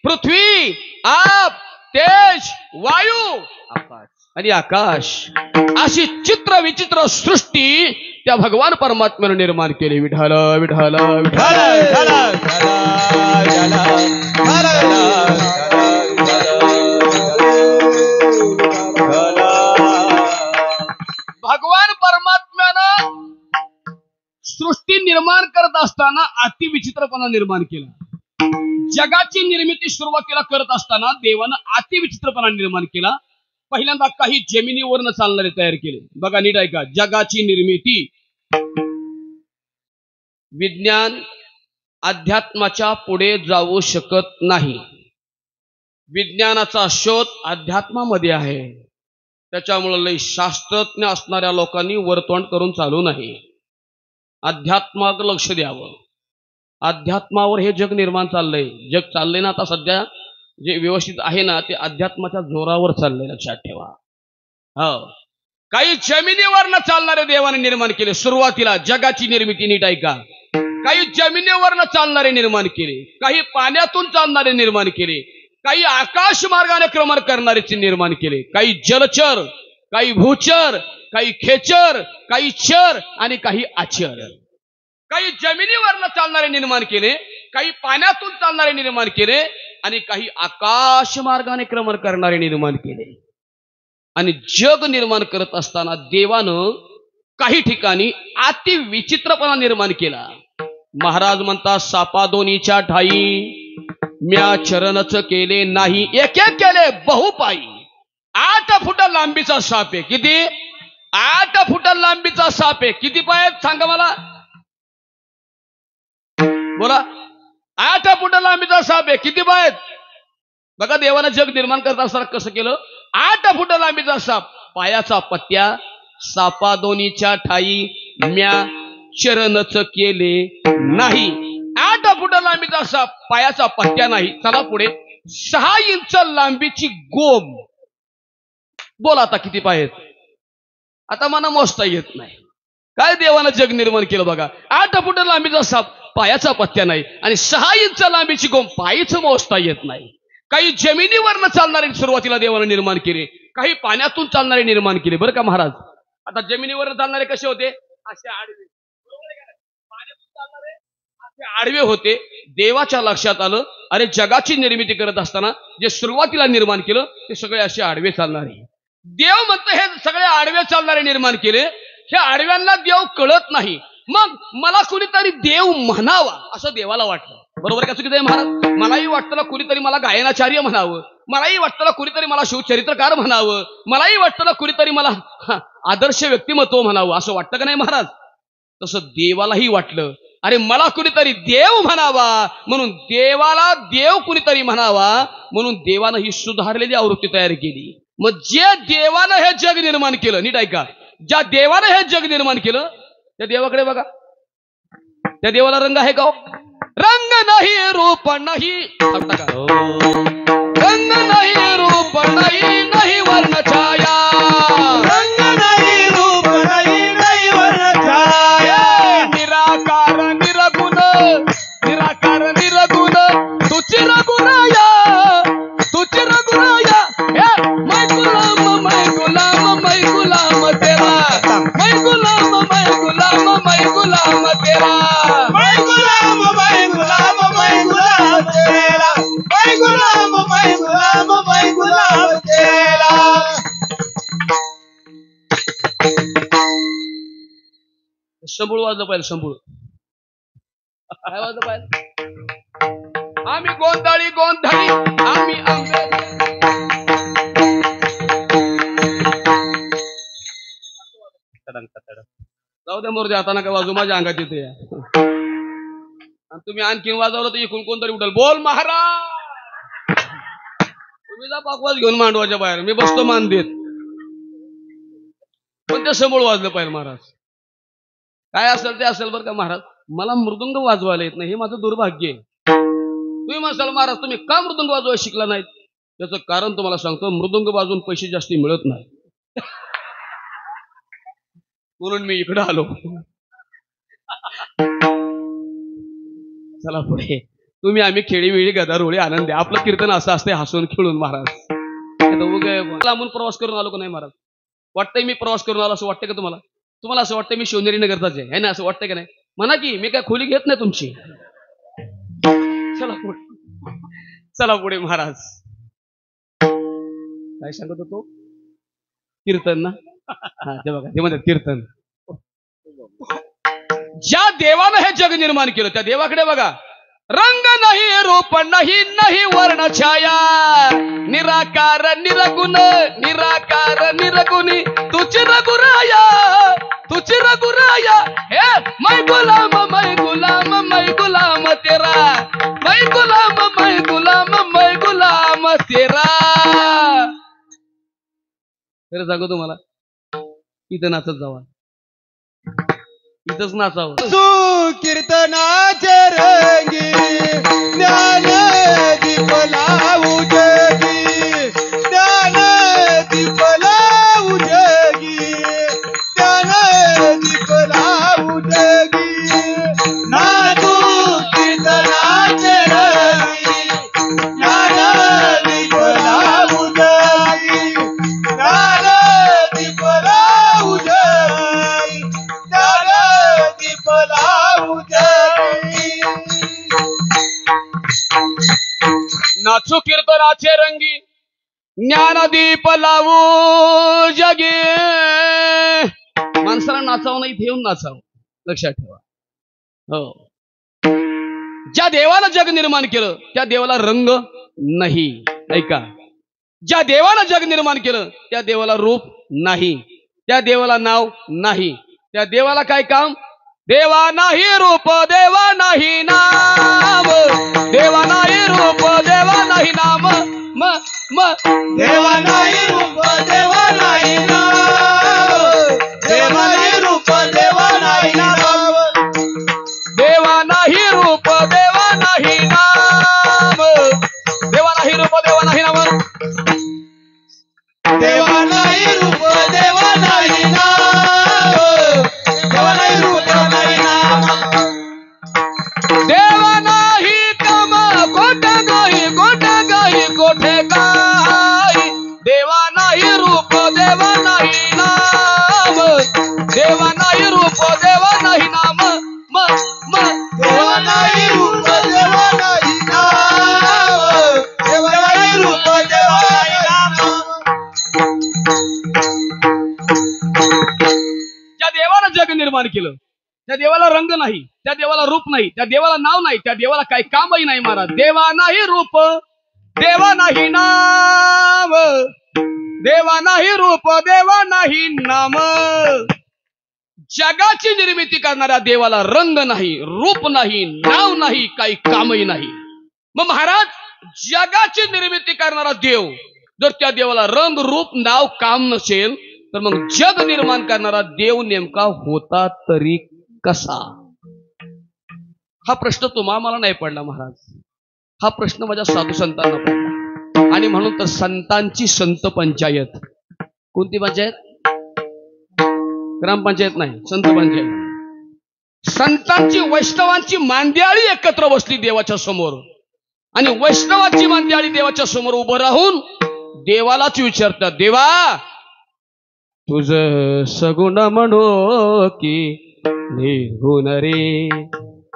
पृथ्वी, आप, तेज, वायू आणि आकाश. अशी चित्र विचित्र सृष्टी त्या भगवान परमात्म्याने निर्माण केली. विठाल विठाल विठाल. भगवान परमात्म्यानं सृष्टी निर्माण करत असताना अतिविचित्रपणा निर्माण केला. जगाची निर्मिती सुरुवातीला करत असताना देवानं अतिविचित्रपणा निर्माण केला. पहिल्यांदा काही जमिनीवरनं चालणारे तयार केले. बघा नीट ऐका. जगाची निर्मिती विज्ञान अध्यात्माच्या पुढे जाऊ शकत नाही. विज्ञानाचा शोध अध्यात्मामध्ये आहे. त्याच्यामुळे लय शास्त्रज्ञ असणाऱ्या लोकांनी वरतोंड करून चालू नाही. अध्यात्माकडे लक्ष द्यावं. अध्यात्मावर हे जग निर्माण चाललंय. जग चाललंय ना आता सध्या जे व्यवस्थित आहे ना ते अध्यात्माच्या जोरावर चाललंय, लक्षात ठेवा. हो, काही जमिनीवरनं चालणारे देवाने निर्माण केले. सुरुवातीला जगाची निर्मिती नीट ऐका. काही जमिनीवरनं चालणारे निर्माण केले, काही पाण्यातून चालणारे निर्माण केले, काही आकाश मार्गाने क्रमण करणारे निर्माण केले, काही जलचर, काही भूचर, काही खेचर, काही चर आणि काही आचर. काही जमिनीवरनं चालणारे निर्माण केले, काही पाण्यातून चालणारे निर्माण केले आणि काही आकाश मार्गाने क्रमण करणारे निर्माण केले. आणि जग निर्माण करत असताना देवानं काही ठिकाणी अति विचित्रपणा निर्माण केला. महाराज म्हणतात सापादोनीच्या ठाई म्या चरणच केले नाही, एक एक केले बहुपाई. 8 फूट लांबीचा साप आहे. किती? 8 फूट लांबीचा साप आहे. किती पाय आहेत सांगा मला, बोला. 8 फूट लांबीचा साप आहे. किती पाय आहेत? बघा देवानं जग निर्माण करत असताना कसं केलं. 8 फूट लांबीचा साप, पायाचा पत्त्या, सापादोनीच्या ठाई म्या चरणच केले नाही. 8 फूट लांबीचा साप, पायाचा पत्त्या नाही. चला पुढे. 6 इंच लांबीची गोम. बोला आता किती पाय आहेत? आता मला मोजता येत नाही. काय देवानं जग निर्माण केलं बघा. 8 फूट लांबीचा साप, पायाचा पत्त्या नाही आणि 6 इंच लांबीची गोम, पायच मोजता येत नाही. काही जमिनीवरनं चालणारे सुरुवातीला देवानं निर्माण केले, काही पाण्यातून चालणारे निर्माण केले. बरं का महाराज. आता जमिनीवरनं चालणारे कसे होते? असे आडवे. पाण्यातून चालणारे असे आडवे होते. देवाच्या लक्षात आलं, अरे जगाची निर्मिती करत असताना जे सुरुवातीला निर्माण केलं ते सगळे असे आडवे चालणारे. देव म्हणतो हे सगळे आडवे चालणारे निर्माण केले. हे आडव्यांना देव कळत नाही. मग मला कुणीतरी देव म्हणावा असं देवाला वाटलं. बरोबर का चुकीचं आहे महाराज? मलाही वाटतं ना कुणीतरी मला गायनाचार्य म्हणावं, मलाही वाटतं ना कुणीतरी मला शिवचरित्रकार म्हणावं, मलाही वाटतं ना कुणीतरी मला आदर्श व्यक्तिमत्व म्हणावं, असं वाटतं का नाही महाराज? तसं देवालाही वाटलं, अरे मला कुणीतरी देव म्हणावा, म्हणून देवाला देव कुणीतरी म्हणावा, म्हणून देवानं ही सुधारलेली आवृत्ती तयार केली. मग जे देवानं हे जग निर्माण केलं, नीट ऐका, ज्या देवानं हे जग निर्माण केलं त्या देवाकडे बघा. त्या देवाला रंग आहे का? रंग नाही, रूप नाही. रंग नाही, रूप नाही, नाही वर्ण छाया. रंग नाही, रूप नाही, नाही वर्ण छाया. निराकार निरगुण, निराकार निरगुण, तुझी रघुराया, तुझी रघुराया. मैं गुलाम, मैं गुलाम, मैं गुलाम तेरा. मैं गुलाम, मैं गुलाम, मैं गुलाम तेरा. मैं गुलाम, मैं गुलाम, मैं गुलाम तेरा. मैं गुलाम, मैं गुलाम, मैं गुलाम तेरा. शंभूळ वाजलं पाहिजे. शंभूळ काय वाजलं पाहिजे? आम्ही गोंधळी गोंधळी, आम्ही आंबे. जाऊ द्या मोरदे, आता नका वाजू, माझ्या अंगात येते. तुम्ही आणखीन वाजवलं तर इकडून कोणतरी उठल. बोल महाराज. तुम्ही जा पाकवाज घेऊन मांडवाच्या बाहेर, मी बसतो मान देत. पण ते समोर वाजलं पाहिजे महाराज. काय असेल ते असेल बरं का महाराज. मला मृदुंग वाजवायला येत नाही, हे माझं दुर्भाग्य आहे. तुम्ही म्हणाल महाराज तुम्ही का मृदुंग वाजवायला शिकला नाहीत? त्याचं कारण तुम्हाला सांगतो, मृदुंग वाजवून पैसे जास्ती मिळत नाही, म्हणून मी इकडे आलो. चला पुढे. तुम्ही आम्ही खेळीवेळी गदारोळी आनंद आहे. आपलं कीर्तन असं असते, हसून खेळून महाराज. लांबून प्रवास करून आलो का नाही महाराज? वाटतंय मी प्रवास करून आलो असं वाटतंय का तुम्हाला? तुम्हाला असं वाटतं मी शिवनेरी नगरचाच आहे ना, असं वाटतंय का नाही? म्हणा की मी काय खोली घेत नाही तुमची. चला पुढे, चला पुढे महाराज. काय सांगत होतो? कीर्तन ना. हा ते बघा, ते म्हणतात कीर्तन. ज्या देवानं हे जग निर्माण केलं त्या देवाकडे बघा. रंग नाही रूप नाही नाही वर्ण छाया निराकार निरगुण निराकार निर्गुणी तुझी रघुराया तुझी रघुराया हे मैं गुलाम तेरा मैं गुलाम तेरा. खरं सांगू तुम्हाला इथं नाचत जावा इथंच नाचावं. कीर्तनाचे रंगी ज्ञान दीप लावू जगी ज्ञान दीप लावू जगी ज्ञान दीप लावू जगी नाचू कीर्तनाचे रंगी ज्ञान दीप लावू जगी ज्ञान दीप लावू जगी ज्ञान दीप लावू जगी. नाचू कीर्तनाचे रंगी ज्ञानदीप लावू जगी. माणसाला नाचावं नाही इथे येऊन नाचावं लक्षात ठेवा. हो ज्या देवाला जग निर्माण केलं त्या देवाला रंग नाही. ऐका ज्या देवाला जग निर्माण केलं त्या देवाला रूप नाही त्या देवाला नाव नाही त्या देवाला काय काम. देवा नाही रूप देवा नाही नाम देवा नाही रूप देवा नाही नाम म देवा नाही रूप देवा नाही नाम देवा नाही रूप देवा नाही नाम देवा नाही रूप देवा नाही नाम देवा नाही रूप देवा नाही नाम देवा नाही रूप देवा नाही नाम देवा नाही रूप नाही नाम देवा नाही काम कोठे गाई कोठे गाई देवा नाही रूप देवा नाही नाम देवा नाही रूप देवा नाही नाम म देवा नाही रूप देवा नाही नाम देवा नाही रूप देवा नाही नाम. ज्या देवाला जग निर्माण केलं त्या देवाला रंग नाही त्या देवाला रूप नाही त्या देवाला नाव नाही त्या देवाला काही कामही नाही महाराज. देवा नाही रूप देवा नाही नाम देवा नाही रूप देवा नाही नाम. जगाची निर्मिती करणाऱ्या देवाला रंग नाही रूप नाही नाव नाही काही कामही नाही. मग महाराज जगाची निर्मिती करणारा देव जर त्या देवाला रंग रूप नाव काम नसेल तर मग जग निर्माण करणारा देव नेमका होता तरी कसा. हा प्रश्न तुम्हा मला नाही पडला महाराज. हा प्रश्न माझ्या साधू संतांना पडला आणि म्हणून तर संतांची संत पंचायत. कोणती पंचायत. ग्रामपंचायत नाही संत पंचायत. संतांची वैष्णवांची मांदियाळी एकत्र बसली देवाच्या समोर आणि वैष्णवाची मांदियाळी देवाच्या समोर उभं राहून देवालाच विचारतात. देवा तुझ सगुण म्हणो की निर्गुण रे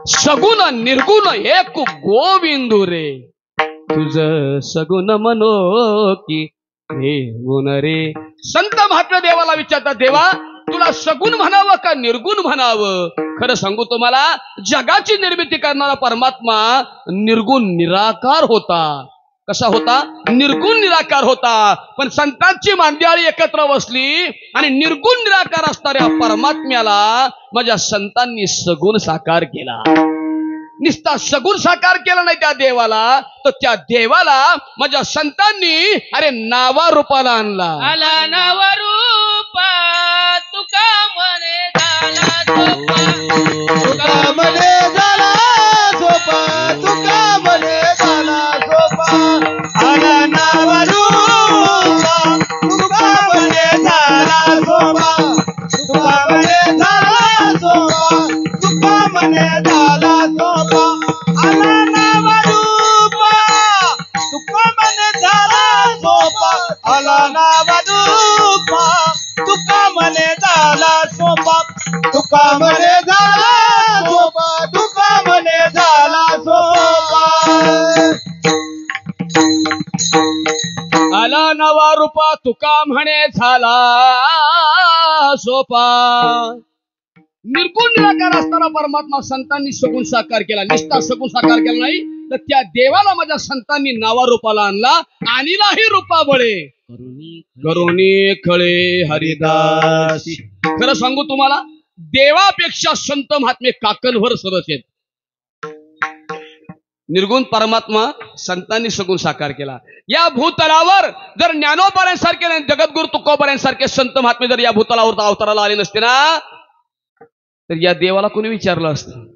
सगुण निर्गुण एक गोविंदू रे तुझ सगुण म्हणो की निर्गुण रे. संत महात्मा देवाला विचारतात देवा तुला सगुण म्हणावं का निर्गुण म्हणावं. खरं सांगू तुम्हाला जगाची निर्मिती करणारा परमात्मा निर्गुण निराकार होता. कसा होता. निर्गुण निराकार होता. पण संतांची मांदियाळी एकत्र बसली आणि निर्गुण निराकार असणाऱ्या परमात्म्याला माझ्या संतांनी सगुण साकार केला. निस्ता सगुण साकार केला नाही त्या देवाला तर त्या देवाला माझ्या संतांनी अरे नावा रूपाला आणला. आला नावा रूपा तुका म्हणे झाला तुका म्हणे झाला झोपा तुका म्हणे झाला झोपा आला नावा रूपा तुका म्हणे झाला झोपा तुका म्हणे झाला झोपा तुका म्हणे झाला झोपा आला नावा रूपा तुका म्हणे झाला झोपा आला नावा रूपा तुका म्हणे झाला झोपा तुका म्हणे झाला झोपा तुका म्हणे झाला झोपा. आला नवा रूपा तुका म्हणे झाला सोपा. निर्गुण निराकार असताना परमात्मा संतांनी सगुण साकार केला. निष्ठा सगुण साकार केला नाही तर त्या देवाला माझ्या संतांनी नावारूपाला आणला. आणिलाही रूपा बळे करुणी खळे हरिदासी. खरं सांगू तुम्हाला, देवापेक्षा संत महात्मे काकणभर सरस आहेत. निर्गुण परमात्मा संतांनी सगुण साकार केला. या भूतलावर जर ज्ञानोबाऱ्यांसारखे जगद्गुरु तुकोबाऱ्यांसारखे संत महात्मे जर या भूतलावर अवताराला आले नसते ना, तर या देवाला कोणी विचारलं असतं.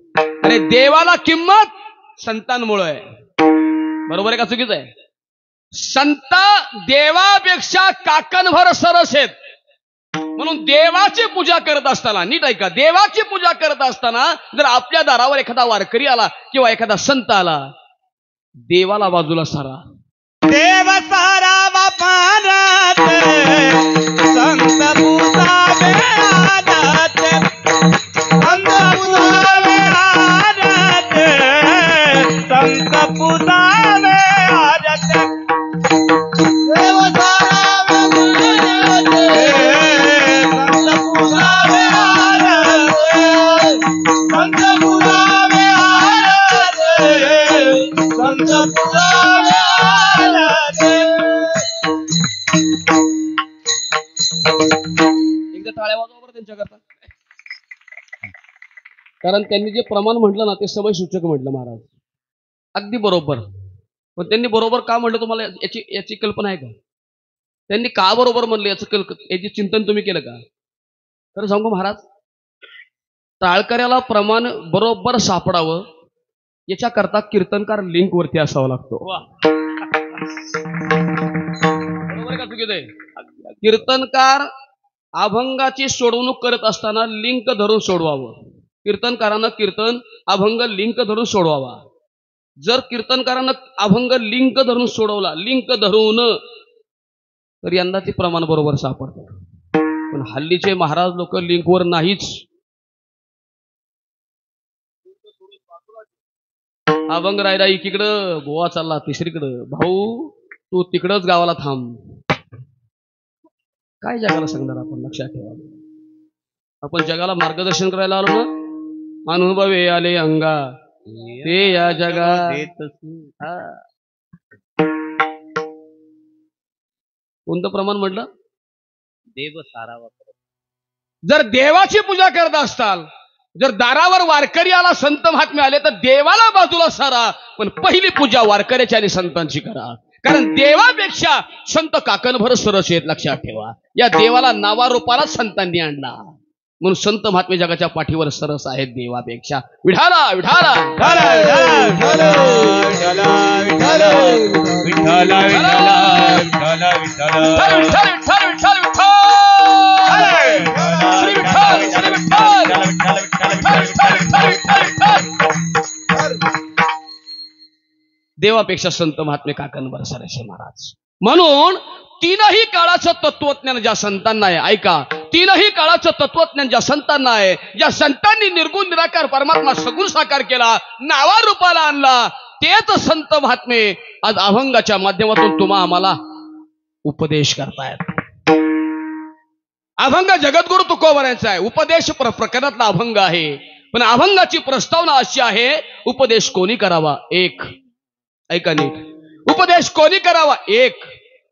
अरे देवाला किंमत संतांमुळे आहे. बरोबर आहे का चुकीचं आहे? संत देवापेक्षा काकणभर सरस आहेत. म्हणून देवाची पूजा करत असताना, नीट ऐका, देवाची पूजा करत असताना जर आपल्या दारावर एखादा वारकरी आला किंवा एखादा संत आला, देवाला बाजूला सारा. देव सारा पारात संत पूजावे आदत, संत पूजावे आदत, संत पूजावे आदत. देव सारा संत पूजावे आदत, संत पूजावे आदत, संत पूजावे आदत. एकदा टाळ्या वाजवा त्यांच्याकरता. कारण त्यांनी जे प्रमाण म्हटलं ना ते समय सूचक म्हटलं महाराज. अगदी बरोबर. पण त्यांनी बरोबर का म्हटलं तुम्हाला याची कल्पना आहे का? त्यांनी का बरोबर म्हणलं याची चिंतन तुम्ही केलं का? तर सांगू महाराज, टाळकऱ्याला प्रमाण बरोबर सापडावं याच्याकरता कीर्तनकार लिंक वरती असावा लागतो. बरोबर का चुकीचं आहे? कीर्तनकार अभंगाची सोडवणूक करत असताना लिंक धरून सोडवावं. कीर्तनकारानं कीर्तन अभंग लिंक धरून सोडवावा. जर कीर्तनकारानं अभंग लिंक धरून सोडवला, लिंक धरून, तर यंदाचे प्रमाण बरोबर सापडतं. पण हल्लीचे महाराज लोक लिंकवर नाहीच. अभंग रायला एकीकडं, गोवा चालला तिसरीकडं. भाऊ तू तिकडच गावाला थांब. काय जगाला सांगणार आपण? लक्षात ठेवा. आपण जगाला मार्गदर्शन करायला आलो ना. अनुभवे आले अंगा ते या जगात. कोणतं प्रमाण म्हटलं? देव सारावा. जर देवाची पूजा करत असताल, जर दारावर वारकरी आला, संत महात्मे आले, तर देवाला बाजूला सारा. पण पहिली पूजा वारकऱ्याची आणि संतांची करा. कारण देवापेक्षा संत काकणभर सरस आहेत. लक्षात ठेवा. या देवाला नावारूपाला संतांनी आणला. म्हणून संत महात्मे जगाच्या पाठीवर सरस आहेत देवापेक्षा. विठाला विठाला देवापेक्षा संत महात्मे काकणभर सरसे महाराज. म्हणून तीनही काळाचं तत्वज्ञान ज्या संतांना आहे, ऐका, तीनही काळाचं तत्वज्ञान ज्या संतांना आहे, ज्या संतांनी निर्गुण निराकार परमात्मा सगुण साकार केला, नावारूपाला आणला, तेच संत महात्मे आज अभंगाच्या माध्यमातून तुम्हा आम्हाला उपदेश करतायत. अभंग जगद्गुरु तुकोबाऱ्यांचा आहे. उपदेश प्रकरणातला अभंग आहे. पण अभंगाची प्रस्तावना अशी आहे, उपदेश कोणी करावा? एक. ऐका नीट. उपदेश कोणी करावा? एक.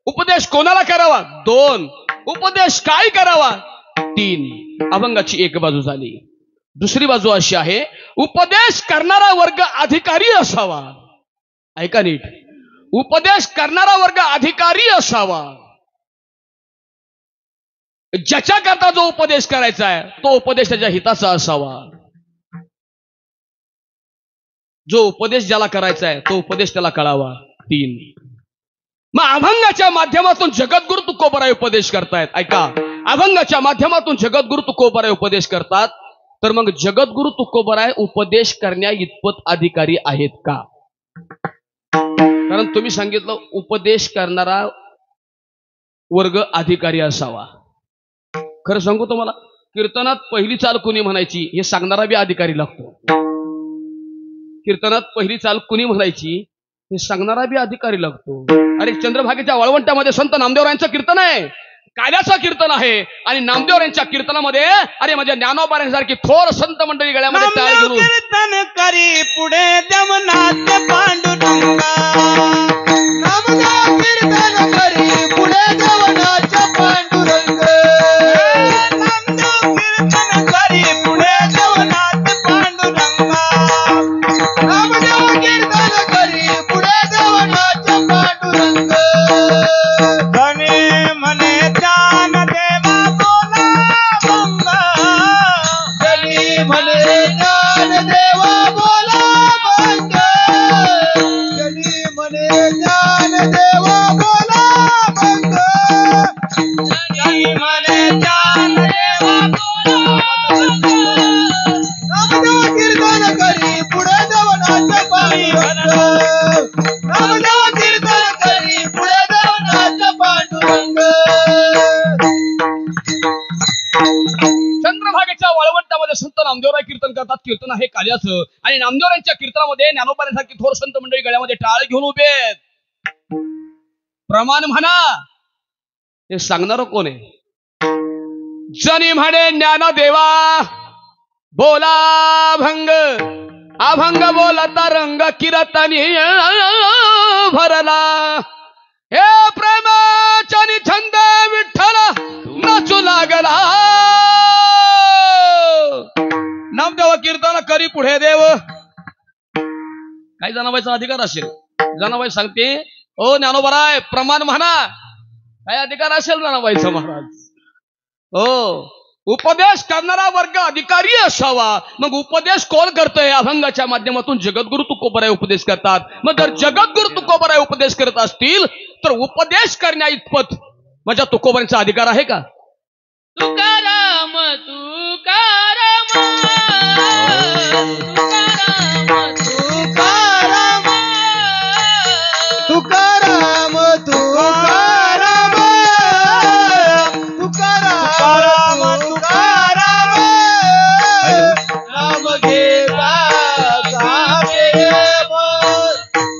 उपदेश कोणाला करावा? दोन. उपदेश काय करावा? तीन. अभंगाची एक बाजू झाली. दुसरी बाजू अशी आहे, उपदेश करणारा वर्ग अधिकारी असावा. ऐका नीट. उपदेश करणारा वर्ग अधिकारी असावा. ज्याच्याकरता जो उपदेश करायचा आहे तो उपदेश त्याच्या हिताचा असावा. जो उपदेश ज्याला करायचा आहे तो उपदेश त्याला कळावा. तीन. मग अभंगाच्या माध्यमातून जगद्गुरु तुकोबाराय उपदेश करतायत. ऐका, अभंगाच्या माध्यमातून जगद्गुरु तुकोबाराय उपदेश करतात. तर मग जगद्गुरु तुकोबाराय उपदेश करण्या इतपत अधिकारी आहेत का? कारण तुम्ही सांगितलं उपदेश करणारा वर्ग अधिकारी असावा. खरं सांगू तुम्हाला, कीर्तनात पहिली चाल कुणी म्हणायची हे सांगणारा बी अधिकारी लागतो. कीर्तनात पहिली चाल कुणी म्हणायची हे सांगणारा बी अधिकारी लागतो. अरे चंद्रभागेच्या वाळवंटामध्ये संत नामदेवरायांचं कीर्तन आहे. काल्याचं कीर्तन आहे आणि नामदेव यांच्या कीर्तनामध्ये अरे माझ्या ज्ञानोबाऱ्यांसारखी थोर संत मंडळी गळ्यामध्ये टाळ नामदेव घेऊन कीर्तन करी पुढे देवनाथ पांडुरंगा नामदेव कीर्तन करी पुढे देवनाथ पांडुरंग नामदेव कीर्तन करी पुढे देवनाथ पांडुरंगा नामदेव कीर्तन करी पुढे देवनाथ पांडुरंग धने मने ज्ञान देवा बोला मंगा जनी मने ज्ञान देवा बोला मंगा जनी मने ज्ञान देवा बोला मंगा जनी मने ज्ञान देवा बोला नामदेव कीर्तन करी पुढे देवनाथ पांडुरंग नामदेव कीर्तन करी पुढे देवनाथ पांडुरंग चंद्रभागेच्या वाळवंटामध्ये संत नामदेवराय कीर्तन करतात. कीर्तन आहे काल्याचं आणि नामदेवरायांच्या कीर्तनामध्ये ज्ञानोबाऱ्यांसारखी थोर संत मंडळी गळ्यामध्ये टाळ घेऊन उभे आहेत. प्रमाण म्हणा हे सांगणार कोण आहे? जनी म्हणे ज्ञानदेवा बोला भंग अभंग बोलता रंग कीर्तनी भरला हे प्रेमाच्या छंद विठ्ठल नाचू लागला. नामदेव कीर्तन करी पुढे देव. काही जनाबाईचा अधिकार असेल. जनाबाई सांगते ओ ज्ञानोबराय प्रमाण म्हणा. काय अधिकार असेल जनाबाईचा महाराज? हो उपदेश करणारा वर्ग अधिकारी असावा. मग उपदेश कोण करतोय? अभंगाच्या माध्यमातून जगद्गुरु तुकोबराय उपदेश करतात. मग जर जगद्गुरु तुकोबराय उपदेश करत असतील तर उपदेश करण्या इतपत माझ्या तुकोबरांचा अधिकार आहे का? तुकाराम तुकाराम तुकाराम तुकाराम तुकाराम तुकाराम तुकाराम तुकाराम नाम घेता का प्रेम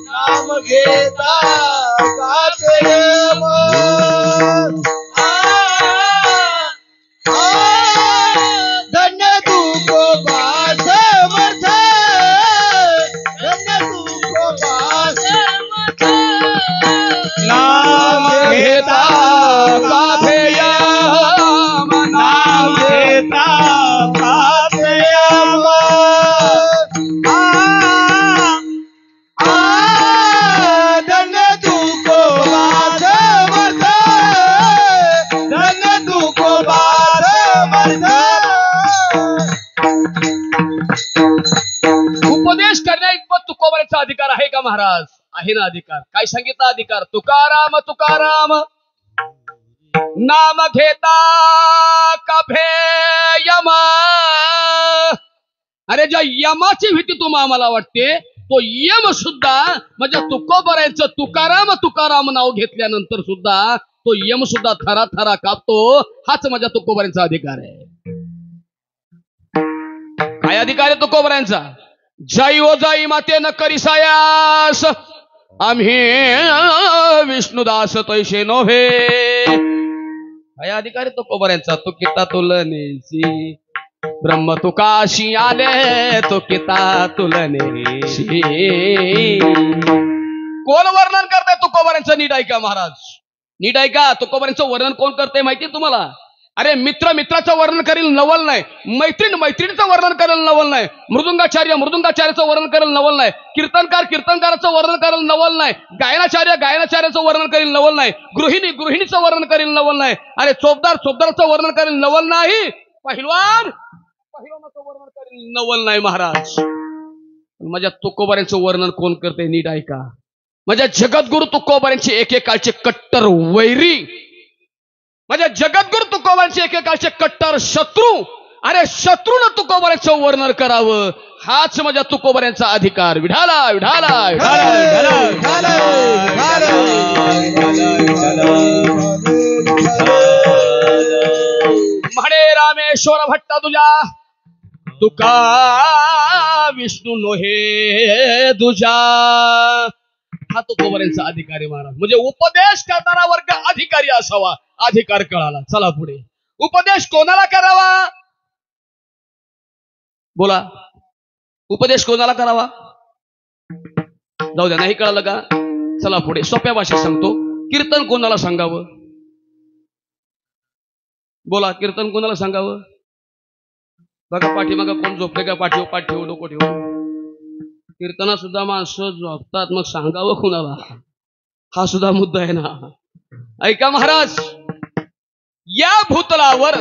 नाम घेता का प्रेम धन्य तुकोबा समर्थ धन्य तुकोबा समर्थ नाम घेता का प्रेम नाम घेता का प्रेम धन्य तुकोबा समर्थ धन्य तुकोबा समर्थ उपदेश करण्या इतपत तुकोबराचा अधिकार आहे का महाराज? आहे ना अधिकार. काय सांगितलं अधिकार? तुकाराम तुकाराम नाम घेता का भेयम. अरे ज्या यमाची भीती तुम्हाला आम्हाला वाटते तो यम सुद्धा म्हणजे तुकोबरायचं तुकाराम तुकाराम नाव घेतल्यानंतर सुद्धा तो यम सुद्धा थरा थरा कापतो. हाच माझ्या तुकोबरांचा अधिकार आहे. काय अधिकार आहे तुकोबरांचा? जय ओ जय माते न करी सायास आम्ही विष्णुदास तैसे नव्हे. काय अधिकार आहे तुकोबरांचा? तू किता तुलनेशी ब्रह्म तुकाशी आले तो किता तुलनेशी. कोण वर्णन करताय तुकोबरांचं? नीट ऐका महाराज, नीट ऐका. तुकोबरांचं वर्णन कोण करते माहिती तुम्हाला? अरे मित्र मित्राचं वर्णन करेल नवल नाही. मैत्रीण मैत्रिणीचं वर्णन करेल नवल नाही. मृदुंगाचार्य मृदुंगाचार्याचं वर्णन करेल नवल नाही. कीर्तनकार कीर्तनकाराचं वर्णन करेल नवल नाही. गायनाचार्य गायनाचार्याचं वर्णन करेल नवल नाही. गृहिणी गृहिणीचं वर्णन करेल नवल नाही. अरे चोपदार चोपदाराचं वर्णन करेल नवल नाही. पहिलवान पहिलवानाचं वर्णन करेल नवल नाही महाराज. माझ्या तुकोबरांचं वर्णन कोण करते? नीट ऐका. माझ्या जगद्गुरु तुकोबरांचे एकेकाळचे कट्टर वैरी, माझ्या जगद्गुरु तुकोबरांचे एकेकाळचे कट्टर शत्रू. अरे शत्रूनं तुकोबरांचं वर्णन करावं हाच माझ्या तुकोबरांचा अधिकार. विढाला विढाला म्हणे रामेश्वर भट्ट तुझ्या तुका विष्णू नोहे तुझा हा तुकोबारांचा अधिकारी महाराज. म्हणजे उपदेश करणारा वर्ग अधिकारी असावा. अधिकार कळाला. चला पुढे. उपदेश कोणाला करावा? बोला. उपदेश कोणाला करावा? जाऊ द्या, नाही कळालं का? चला पुढे. सोप्या भाषेत सांगतो. कीर्तन कोणाला सांगावं? बोला. कीर्तन कोणाला सांगावं? बघा पाठीमागा कोण झोपले का? पाठ ठेवू नको ठेवू. कीर्तना सुद्धा माणसं झोपतात, मग सांगावं कुणाला? हा सुद्धा मुद्दा आहे ना. ऐका महाराज, या भूतलावर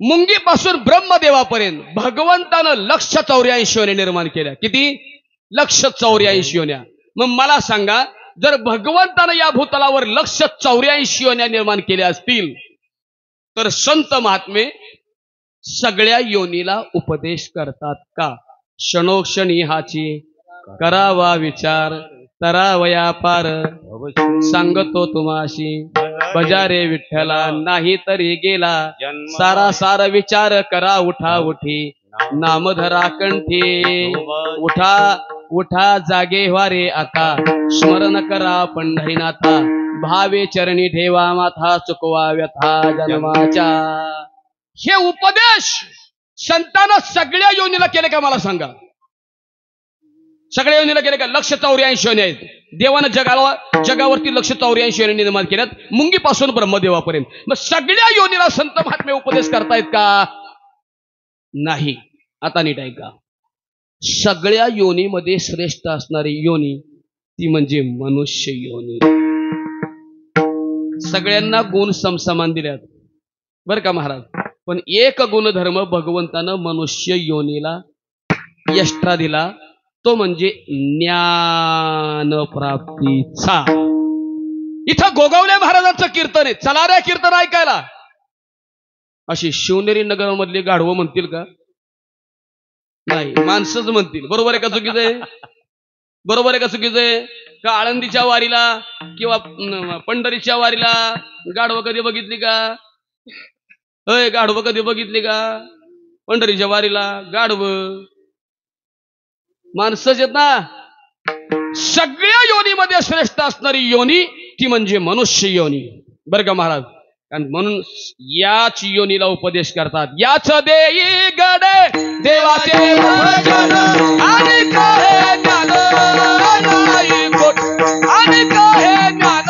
मुंगीपासून ब्रह्मदेवापर्यंत भगवंतानं 184 योन्या निर्माण केल्या. किती? 184 योन्या. मग मला सांगा, जर भगवंतानं या भूतलावर 184 योन्या निर्माण केल्या असतील, तर संत महात्मे सगळ्या योनीला उपदेश करतात का? क्षणोक्षणी हाची करावा विचार, तरावया पार सांगतो तुम्हाशी, बजारे विठ्ठला नाही तरी गेला, सारा सार विचार करा उठा उठी, नामधरा कंठी, उठा उठा जागे वारे आता, स्मरण करा पंढरीनाथा, भावे चरणी ठेवा माथा, चुकवा व्यथा जन्माच्या. हे उपदेश संतांना सगळ्या योनीला केले का? मला सांगा. सगळ्या योनीला केले का? 184 योनी आहेत. देवानं जगावरती 184 योनी निर्माण केल्यात, मुंगीपासून ब्रह्मदेवापर्यंत. मग सगळ्या योनीला संत महात्मे उपदेश करतायत का? नाही. आता नीट ऐका. सगळ्या योनीमध्ये श्रेष्ठ असणारी योनी ती म्हणजे मनुष्य योनी. सगळ्यांना गुण समसमान दिल्यात बर का महाराज. पण एक गुणधर्म भगवंतानं मनुष्य योनीला एक्स्ट्रा दिला, तो म्हणजे ज्ञान प्राप्तीचा. इथं गोगावले महाराजांचं कीर्तन आहे. चला रे कीर्तन ऐकायला. अशी शिवनेरी नगर मधली गाढवं म्हणतील का? नाही, माणसंच म्हणतील. बरोबर आहे का चुकीचं आहे? बरोबर आहे का चुकीचं आहे? का आळंदीच्या वारीला किंवा पंढरीच्या वारीला गाढवं कधी बघितली का? अय, गाढवं कधी बघितली का? पंढरीच्या वारीला गाढवं माणसंच आहेत ना. सगळ्या योनीमध्ये श्रेष्ठ असणारी योनी ती म्हणजे मनुष्य योनी बरं का महाराज. आणि म्हणून याच योनीला उपदेश करतात. याच देई गडे देवाचे भजन, आणि काहे ज्ञान नाही कोठे, आणि काहे ज्ञान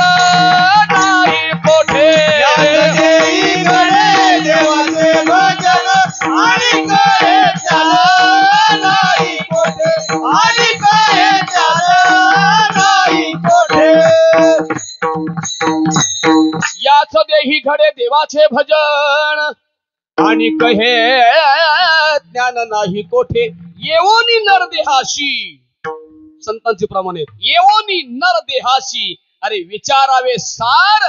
नाही कोठे. याच देई गडे देवाचे भजन, आणि काहे ज्ञान नाही कोठे, आणि काहे ज्ञान नाही कोठे. याच देही घडे देवाचे भजन, आणि कहे ज्ञान नाही कोठे. येवोनी नरदेहाशी, संतांचे प्रमाण आहेत. येवोनी नरदेहाशी, अरे विचारावे सार,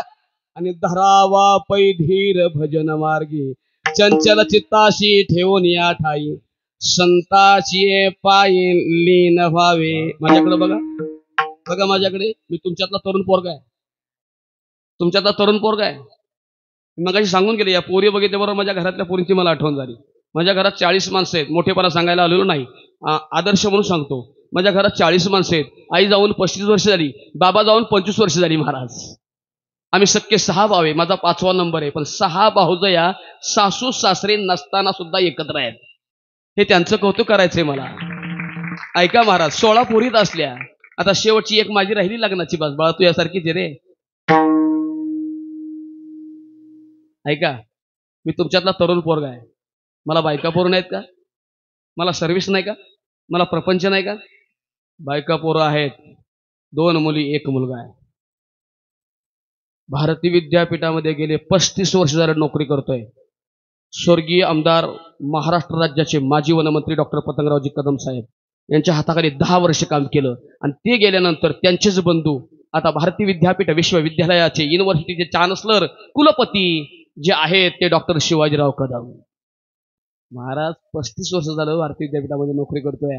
आणि धरावा पैधीर भजन मार्गी. चंचल चित्ताशी ठेवून या ठाई, संताची पायी लीन व्हावे. माझ्याकडे बघा, बघा माझ्याकडे. मी तुमच्यातला तरुण पोरगा आहे. तुमच्यातला तरुण पोरगा आहे. मग अशी सांगून गेले. या पोरी बघितल्याबरोबर माझ्या घरातल्या पोरींची मला आठवण झाली. माझ्या घरात 40 माणसं आहेत. मोठेपणा सांगायला आलेलो नाही, आदर्श म्हणून सांगतो. माझ्या घरात 40 माणसं आहेत. आई जाऊन 35 वर्ष झाली, बाबा जाऊन 25 वर्ष झाली महाराज. आम्ही सख्खे 6 भाव आहे. माझा 5वा नंबर आहे. पण 6 भाऊजया सासू सासरे नसताना सुद्धा एकत्र आहेत. हे त्यांचं कौतुक करायचंय मला. ऐका महाराज, 16 पोरीत असल्या. आता शेवटची एक माझी राहिली लग्नाची बाज. बाळा तू यासारखीच आहे रे. ऐका, मी तुमच्यातला तरुण पोरगा आहे. मला बायका पोरं नाहीत का? मला सर्व्हिस नाही का? मला प्रपंच नाही का? बायका पोरं आहेत. 2 मुली 1 मुलगा आहे. भारती विद्यापीठामध्ये गेले 35 वर्ष झाले नोकरी करतोय. स्वर्गीय आमदार, महाराष्ट्र राज्याचे माजी वनमंत्री डॉक्टर पतंगरावजी कदम साहेब यांच्या हाताखाली 10 वर्ष काम केलं. आणि ते गेल्यानंतर त्यांचेच बंधू आता भारती विद्यापीठ विश्वविद्यालयाचे युनिव्हर्सिटीचे चान्सलर, कुलपती जे आहेत ते डॉक्टर शिवाजीराव कदम. महाराज 35 वर्ष झालं भारती विद्यापीठामध्ये नोकरी करतोय.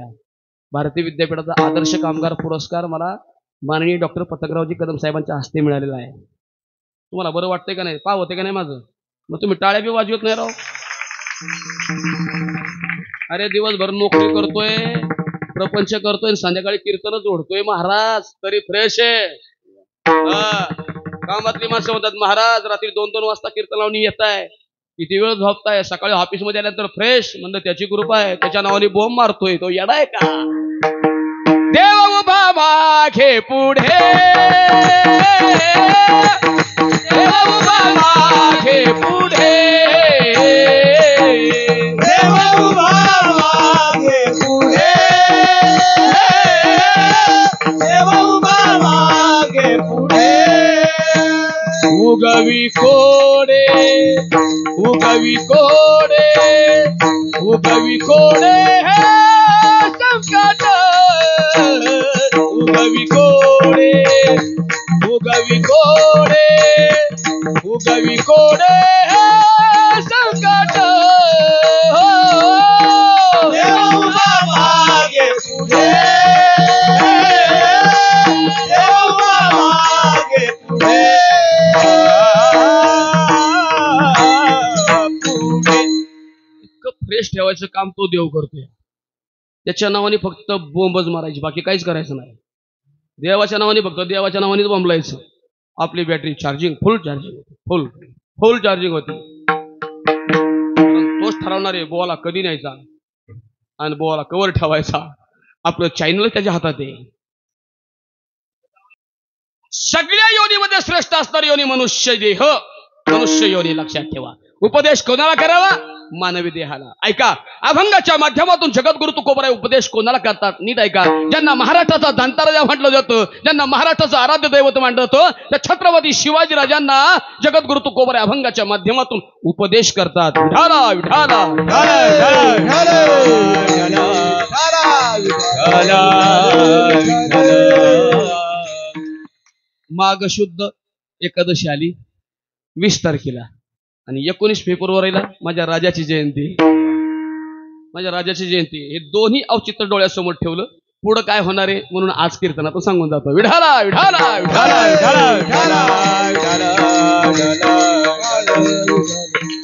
भारती विद्यापीठाचा आदर्श कामगार पुरस्कार मला माननीय डॉक्टर पतंगरावजी कदम साहेबांच्या हस्ते मिळालेला आहे. तुम्हाला बरं वाटतंय का नाही? पाव होते का नाही माझं? मग तुम्ही टाळ्या बी वाजवत नाही राव. अरे दिवसभर नोकरी करतोय, प्रपंच करतोय आणि संध्याकाळी कीर्तन जोडतोय महाराज तरी फ्रेश आहे. कामातली माणसं म्हणतात महाराज रात्री 2-2 वाजता कीर्तन लावून येत आहे, किती वेळ झोपताय, सकाळी ऑफिसमध्ये आल्यानंतर फ्रेश. म्हणलं त्याची कृपा आहे, त्याच्या नावाने बोंब मारतोय तो येडा आहे का. देव उभा मागे पुढे, देव उभा मागे पुढे, देव उभा मागे पुढे, देव उभा मागे पुढे. उगवी कोडे, उगवी कोडे, उगवी कोडे हे संकट, उगवी कोडे, उगवी कोडे, उगवी कोडे हे संकट. देव उभा मागे पुढे, देव उभा मागे पुढे. इतकं फ्रेश ठेवायचं काम तो देव करतोय. त्याच्या नावाने फक्त बोंबच मारायची, बाकी काहीच करायचं नाही. देवाच्या नावाने फक्त देवाच्या नावानेच बोंबलायचं. आपली बॅटरी चार्जिंग फुल चार्जिंग, फुल फुल चार्जिंग होती. तोच ठरवणार आहे बोवाला कधी न्यायचा आणि बोवाला कवर ठेवायचा. आपलं चॅनल त्याच्या हातात आहे. सगळ्या योनीमध्ये श्रेष्ठ असणारी योनी मनुष्य देह, मनुष्य योनी लक्षात ठेवा. उपदेश कोणाला करावा? मानवी देहाला. ऐका, अभंगाच्या माध्यमातून जगद्गुरु तुकोबाराय उपदेश कोणाला करतात? नीट ऐका. ज्यांना महाराष्ट्राचा दांताराजा म्हटलं जातं, ज्यांना महाराष्ट्राचं आराध्य दैवत मानलं जातं, त्या छत्रपती शिवाजी राजांना जगद्गुरु तुकोबाराय अभंगाच्या माध्यमातून उपदेश करतात. विठाला विठाला माघ शुद्ध एकादशी आली 20 तारखेला आणि 19 फेब्रुवारीला माझ्या राजाची जयंती. माझ्या राजाची जयंती हे दोन्ही औचित्य डोळ्यासमोर ठेवलं. पुढं काय होणार आहे म्हणून आज कीर्तनातून सांगून जातो. विठाला विठाला विठाला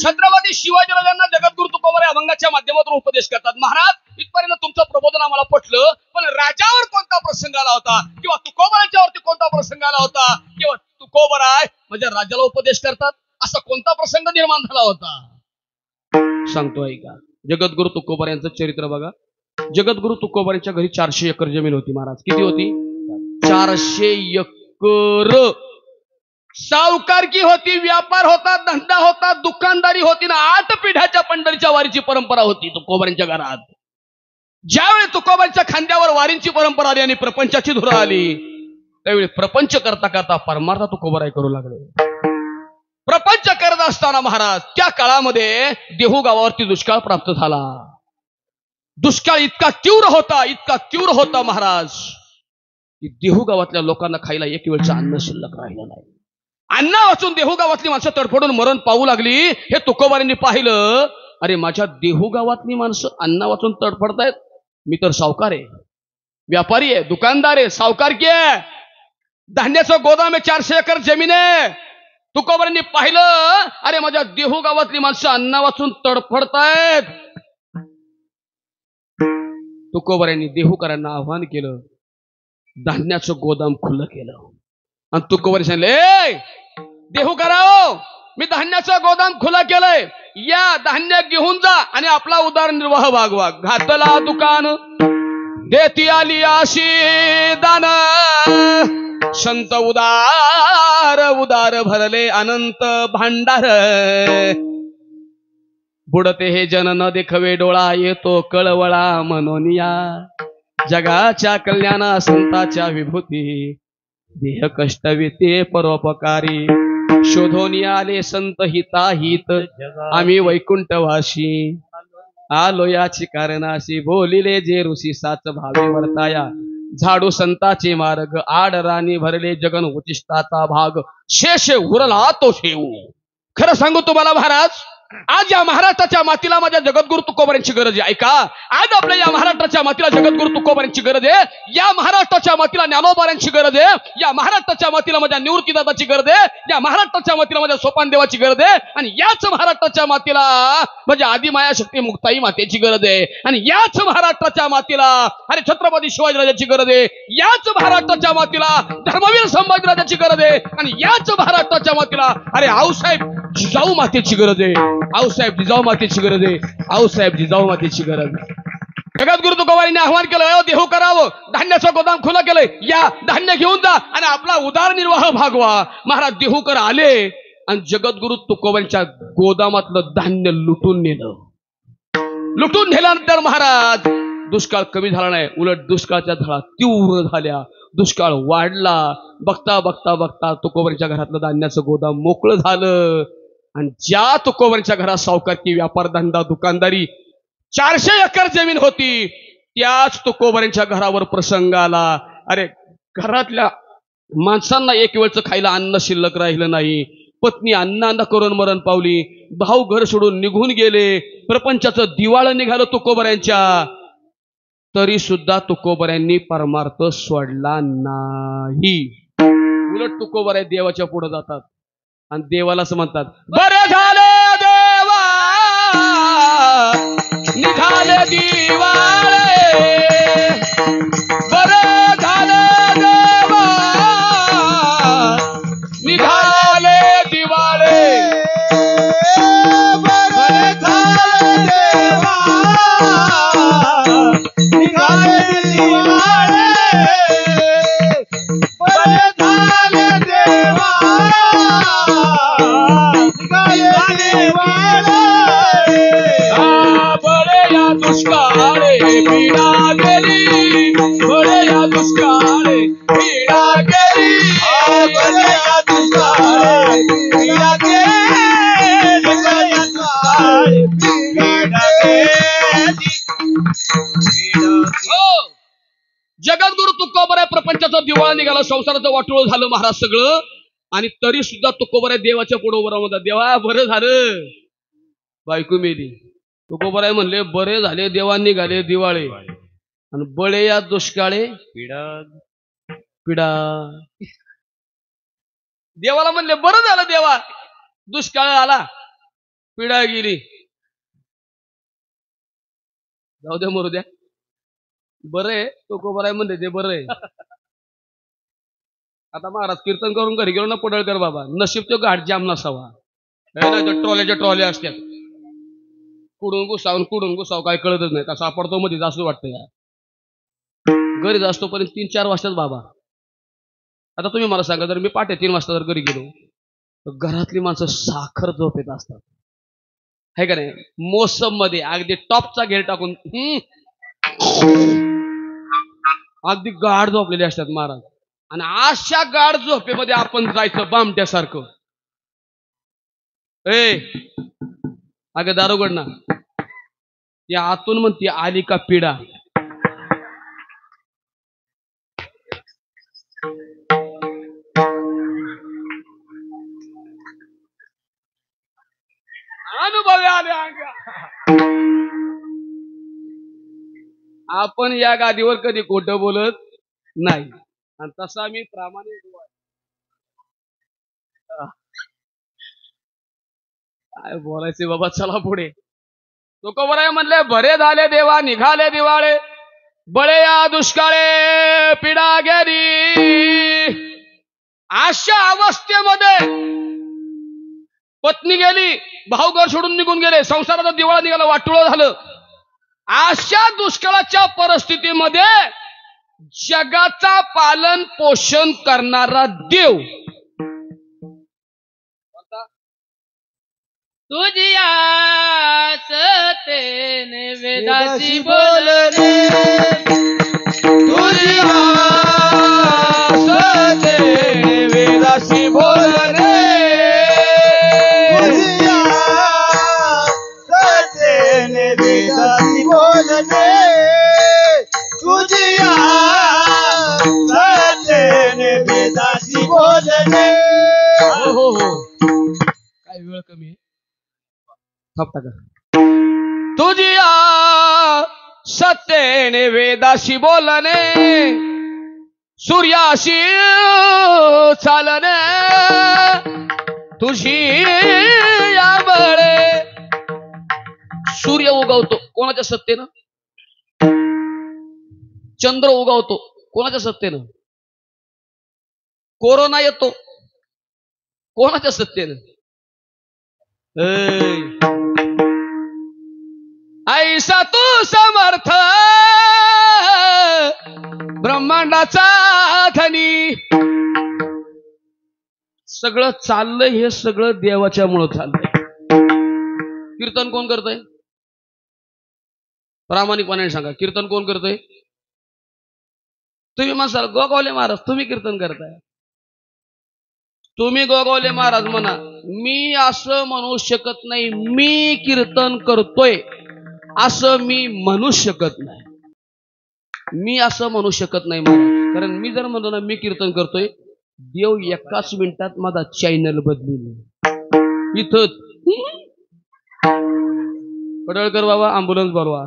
छत्रपती शिवाजी राजांना जगद्गुरु तुकोबाराय अभंगाच्या माध्यमातून उपदेश करतात. महाराज, इथपर्यंत तुमचं प्रबोधन आम्हाला पटलं, पण राजावर कोणता प्रसंग आला होता किंवा तुकोबारायच्यावरती कोणता प्रसंग आला होता किंवा तुकोबाराय म्हणजे राजाला उपदेश करतात असा कोणता प्रसंग निर्माण झाला होता सांगतो. ऐका, जगद्गुरु तुकोबारायांचं चरित्र बघा. जगद्गुरु तुकोबारायांच्या घरी 400 एकर जमीन होती. महाराज किती होती? 400 एकर. सावकारकी होती, व्यापार होता, धंदा होता, दुकानदारी होती ना 8 पिढ्याच्या पंढरीच्या वारीची परंपरा होती तुकोबारायांच्या घरात. ज्यावेळी तुकोबारायांच्या खांद्यावर वारींची परंपरा आली आणि प्रपंचाची धुरा आली, त्यावेळी प्रपंच करता करता परमार्थ तुकोबाराय करू लागले. प्रपंच करत असताना महाराज त्या काळामध्ये देहू गावावरती दुष्काळ प्राप्त झाला. दुष्काळ इतका तीव्र होता महाराज की देहू गावातल्या लोकांना खायला एक वेळचं अन्न शिल्लक राहिलं नाही. अन्न वाचून देहू गावातली माणसं तडफडून मरण पाहू लागली. हे तुकोबारायांनी पाहिलं, अरे माझ्या देहू गावातली माणसं अन्न वाचून तडफडतायत, मी तर सावकार आहे, व्यापारी आहे, दुकानदार आहे, सावकारकी आहे, धान्याचं गोदाम आहे, 400 एकर जमीन आहे. तुकोबारायांनी पाहिलं, अरे माझ्या देहू गावातली माणसं अन्न वाचून तडफडतायत. तुकोबारायांनी देहूकरांना आव्हान केलं, धान्याचं गोदाम खुलं केलं आणि तुकोबाराय सांगले, देहूकराओ, मी धान्याचं गोदाम खुलं केलंय, या धान्य घेऊन जा आणि आपला उदरनिर्वाह भागवा. घातला दुकान देती आली अशी दान, संत उदार उदार भरले अनंत भांडार. बुडते हे जन न देखवे डोळा, येतो कळवळा मनोनिया. जगाच्या कल्याणा संताच्या विभूती, देह कष्टविते परोपकारी. शोधोनी आले संत हिताहित, आम्ही वैकुंठवासी. आलो याची कारणाशी, बोलिले जे ऋषी साच भावे वर्ताया. झाडू संताचे मार्ग, आड राणी भरले जगन उचिष्टाचा भाग. शेष उरला तो शेऊ. खरं सांगू तुम्हाला महाराज, आज या महाराष्ट्राच्या मातीला माझ्या जगद्गुरु तुकोबारांची गरज आहे. ऐका, आज आपल्या या महाराष्ट्राच्या मातीला जगद्गुरु तुकोबारांची गरज आहे. या महाराष्ट्राच्या मातीला ज्ञानोबारांची गरज आहे. या महाराष्ट्राच्या मातीला माझ्या निवृत्तीदादाची गरज आहे. या महाराष्ट्राच्या मातीला माझ्या सोपान देवाची गरज आहे. आणि याच महाराष्ट्राच्या मातीला म्हणजे आदिमाया शक्ती मुक्ताई मातेची गरज आहे. आणि याच महाराष्ट्राच्या मातीला अरे छत्रपती शिवाजीराजाची गरज आहे. याच महाराष्ट्राच्या मातीला धर्मवीर संभाजीराजाची गरज आहे. आणि याच महाराष्ट्राच्या मातीला अरे आऊसाहेब जिजाऊ मातेची गरज आहे. आऊसाहेब जिजाऊ मातेची गरज आहे. आऊसाहेब जिजाऊ मातेची गरज आहे. जगद्गुरु तुकोबारांनी आव्हान केलं, देहू करावं, धान्याचं गोदाम खुलं केलंय, या धान्य घेऊन जा आणि आपला उदरनिर्वाह भागवा. महाराज देहूकर आले आणि जगद्गुरु तुकोबांच्या गोदामातलं धान्य लुटून नेलं. लुटून नेल्यानंतर महाराज दुष्काळ कमी झाला नाही, उलट दुष्काळाच्या झळा तीव्र झाल्या. दुष्काळ वाढला. बघता बघता बघता तुकोबांच्या घरातलं धान्याचं गोदाम मोकळं झालं. आणि ज्या तुकोबांच्या घरात सावकारकी, व्यापार धंदा, दुकानदारी 400 एकर जमीन होती, त्याच तुकोबांच्या घरावर प्रसंग आला. अरे घरातल्या माणसांना एक वेळचं खायला अन्न शिल्लक राहिलं नाही. पत्नी अन्नांना करून मरण पावली. भाऊ घर सोडून निघून गेले. प्रपंचाचं दिवाळं निघालं तुकोबांच्या. तरी सुद्धा तुकोबांनी परमार्थ सोडला नाही. उलट तुकोबाराय देवाच्या पुढे जातात आणि देवाला असं म्हणतात, बरे झाले देवा निघाले दिवाळे, बरे झाले देवा निघाले दिवाळे, बरे झाले देवा निघाले दिवाळे, बरे झाले देवा निघाले दिवाळे. बळे या दुष्काळे पीडा गेली, बळे या दुष्काळे पीडा गेली, बरे या दुष्काळे पीडा गेली, बरे या दुष्काळे पीडा गेली. जगद्गुरु तुकोबाराय प्रपंचाचा दिवाळा निघाला, संसाराचं वाटोळ झालं महाराज सगळं. आणि तरी सुद्धा तुकोबाराय देवाच्या पुढे उभं राहून म्हणतात, देवा बरं झालं बायको मेली. तुकोबाराय म्हणले, बरे झाले देवा निघाले दिवाळे, आणि बळे या दुष्काळे पीडा पिडा. देवाला म्हणले, बरं झालं देवा दुष्काळ आला, पिढा गेली. जाऊ द्या मरू द्या, बरं आहे. तुकोबाराय म्हणले ते बरं आहे. आता महाराज कीर्तन करून घरी गेलो ना, पडळकर बाबा, नशीब तो घाट जाम नसावा. ट्रॉल्याच्या ट्रॉल्या असतात, कुडून घुसाव काय कळतच नाही. का सापडतो मध्ये जास्त वाटतं या. घरी जास्तो पर्यंत 3-4 वाजताच बाबा. आता तुम्ही मला सांगा, जर मी पहाटे 3 वाजता जर घरी गेलो तर घरातली माणसं साखर झोपेत असतात, है का नाही. मोसम मध्ये अगदी टॉपचा घेर टाकून अगदी गाढ झोपलेले असतात महाराज. आणि अशा गाढ झोपेमध्ये आपण जायचं बामट्यासारखं. अगं दारोगड ना, त्या आतून म्हणते आली का पिढा. अनुभव आले अंगा. आपण या गादीवर कधी खोटं बोलत नाही, आणि तसा मी प्रामाणिक. काय बोलायचे बाबा, चला पुढे. तुकोबाराय म्हणले, बरे झाले देवा निघाले दिवाळे, बळे या दुष्काळे पिढा गेली. अशा अवस्थेमध्ये पत्नी गेली, भाऊ घर सोडून निघून गेले, संसाराचा दिवाळा निघाला, वाटोळं झालं. अशा दुष्काळाच्या परिस्थितीमध्ये जगाचा पालन पोषण करणारा देव तुझी आस तेने वेदासी बोलणे, तुझी आस तेने वेदासी बोलणे, तुझी आस तेने वेदासी बोलणे, तुझी आस तेने वेदासी बोलणे. हो काय वेळ कमी आहे. थांबता का? तुझिया सत्तेने वेदाशी बोलणे, सूर्याशी चालणे, तुझी याबळे. सूर्य उगवतो कोणाच्या सत्तेनं? चंद्र उगवतो कोणाच्या सत्तेनं? कोरोना येतो कोणाच्या सत्तेनं? ऐसा तू समर्थ ब्रह्मांडाचा धनी. सगळं चाललंय हे सगळं देवाच्या मुळे चाललंय. कीर्तन कोण करतंय? प्रामाणिकपणे सांगा, कीर्तन कोण करतंय? तुम्ही म्हणसाल गोगावले महाराज तुम्ही कीर्तन करताय. तुम्ही गोगावले महाराज म्हणा, मी असं म्हणू शकत नाही मी कीर्तन करतोय असं मी म्हणू शकत नाही. मी असं म्हणू शकत नाही महाराज, कारण मी जर म्हणतो ना मी कीर्तन करतोय, देव एकाच मिनिटात माझा चॅनल बदलील. इथं पडळकर बाबा अँब्युलन्स बोलवा,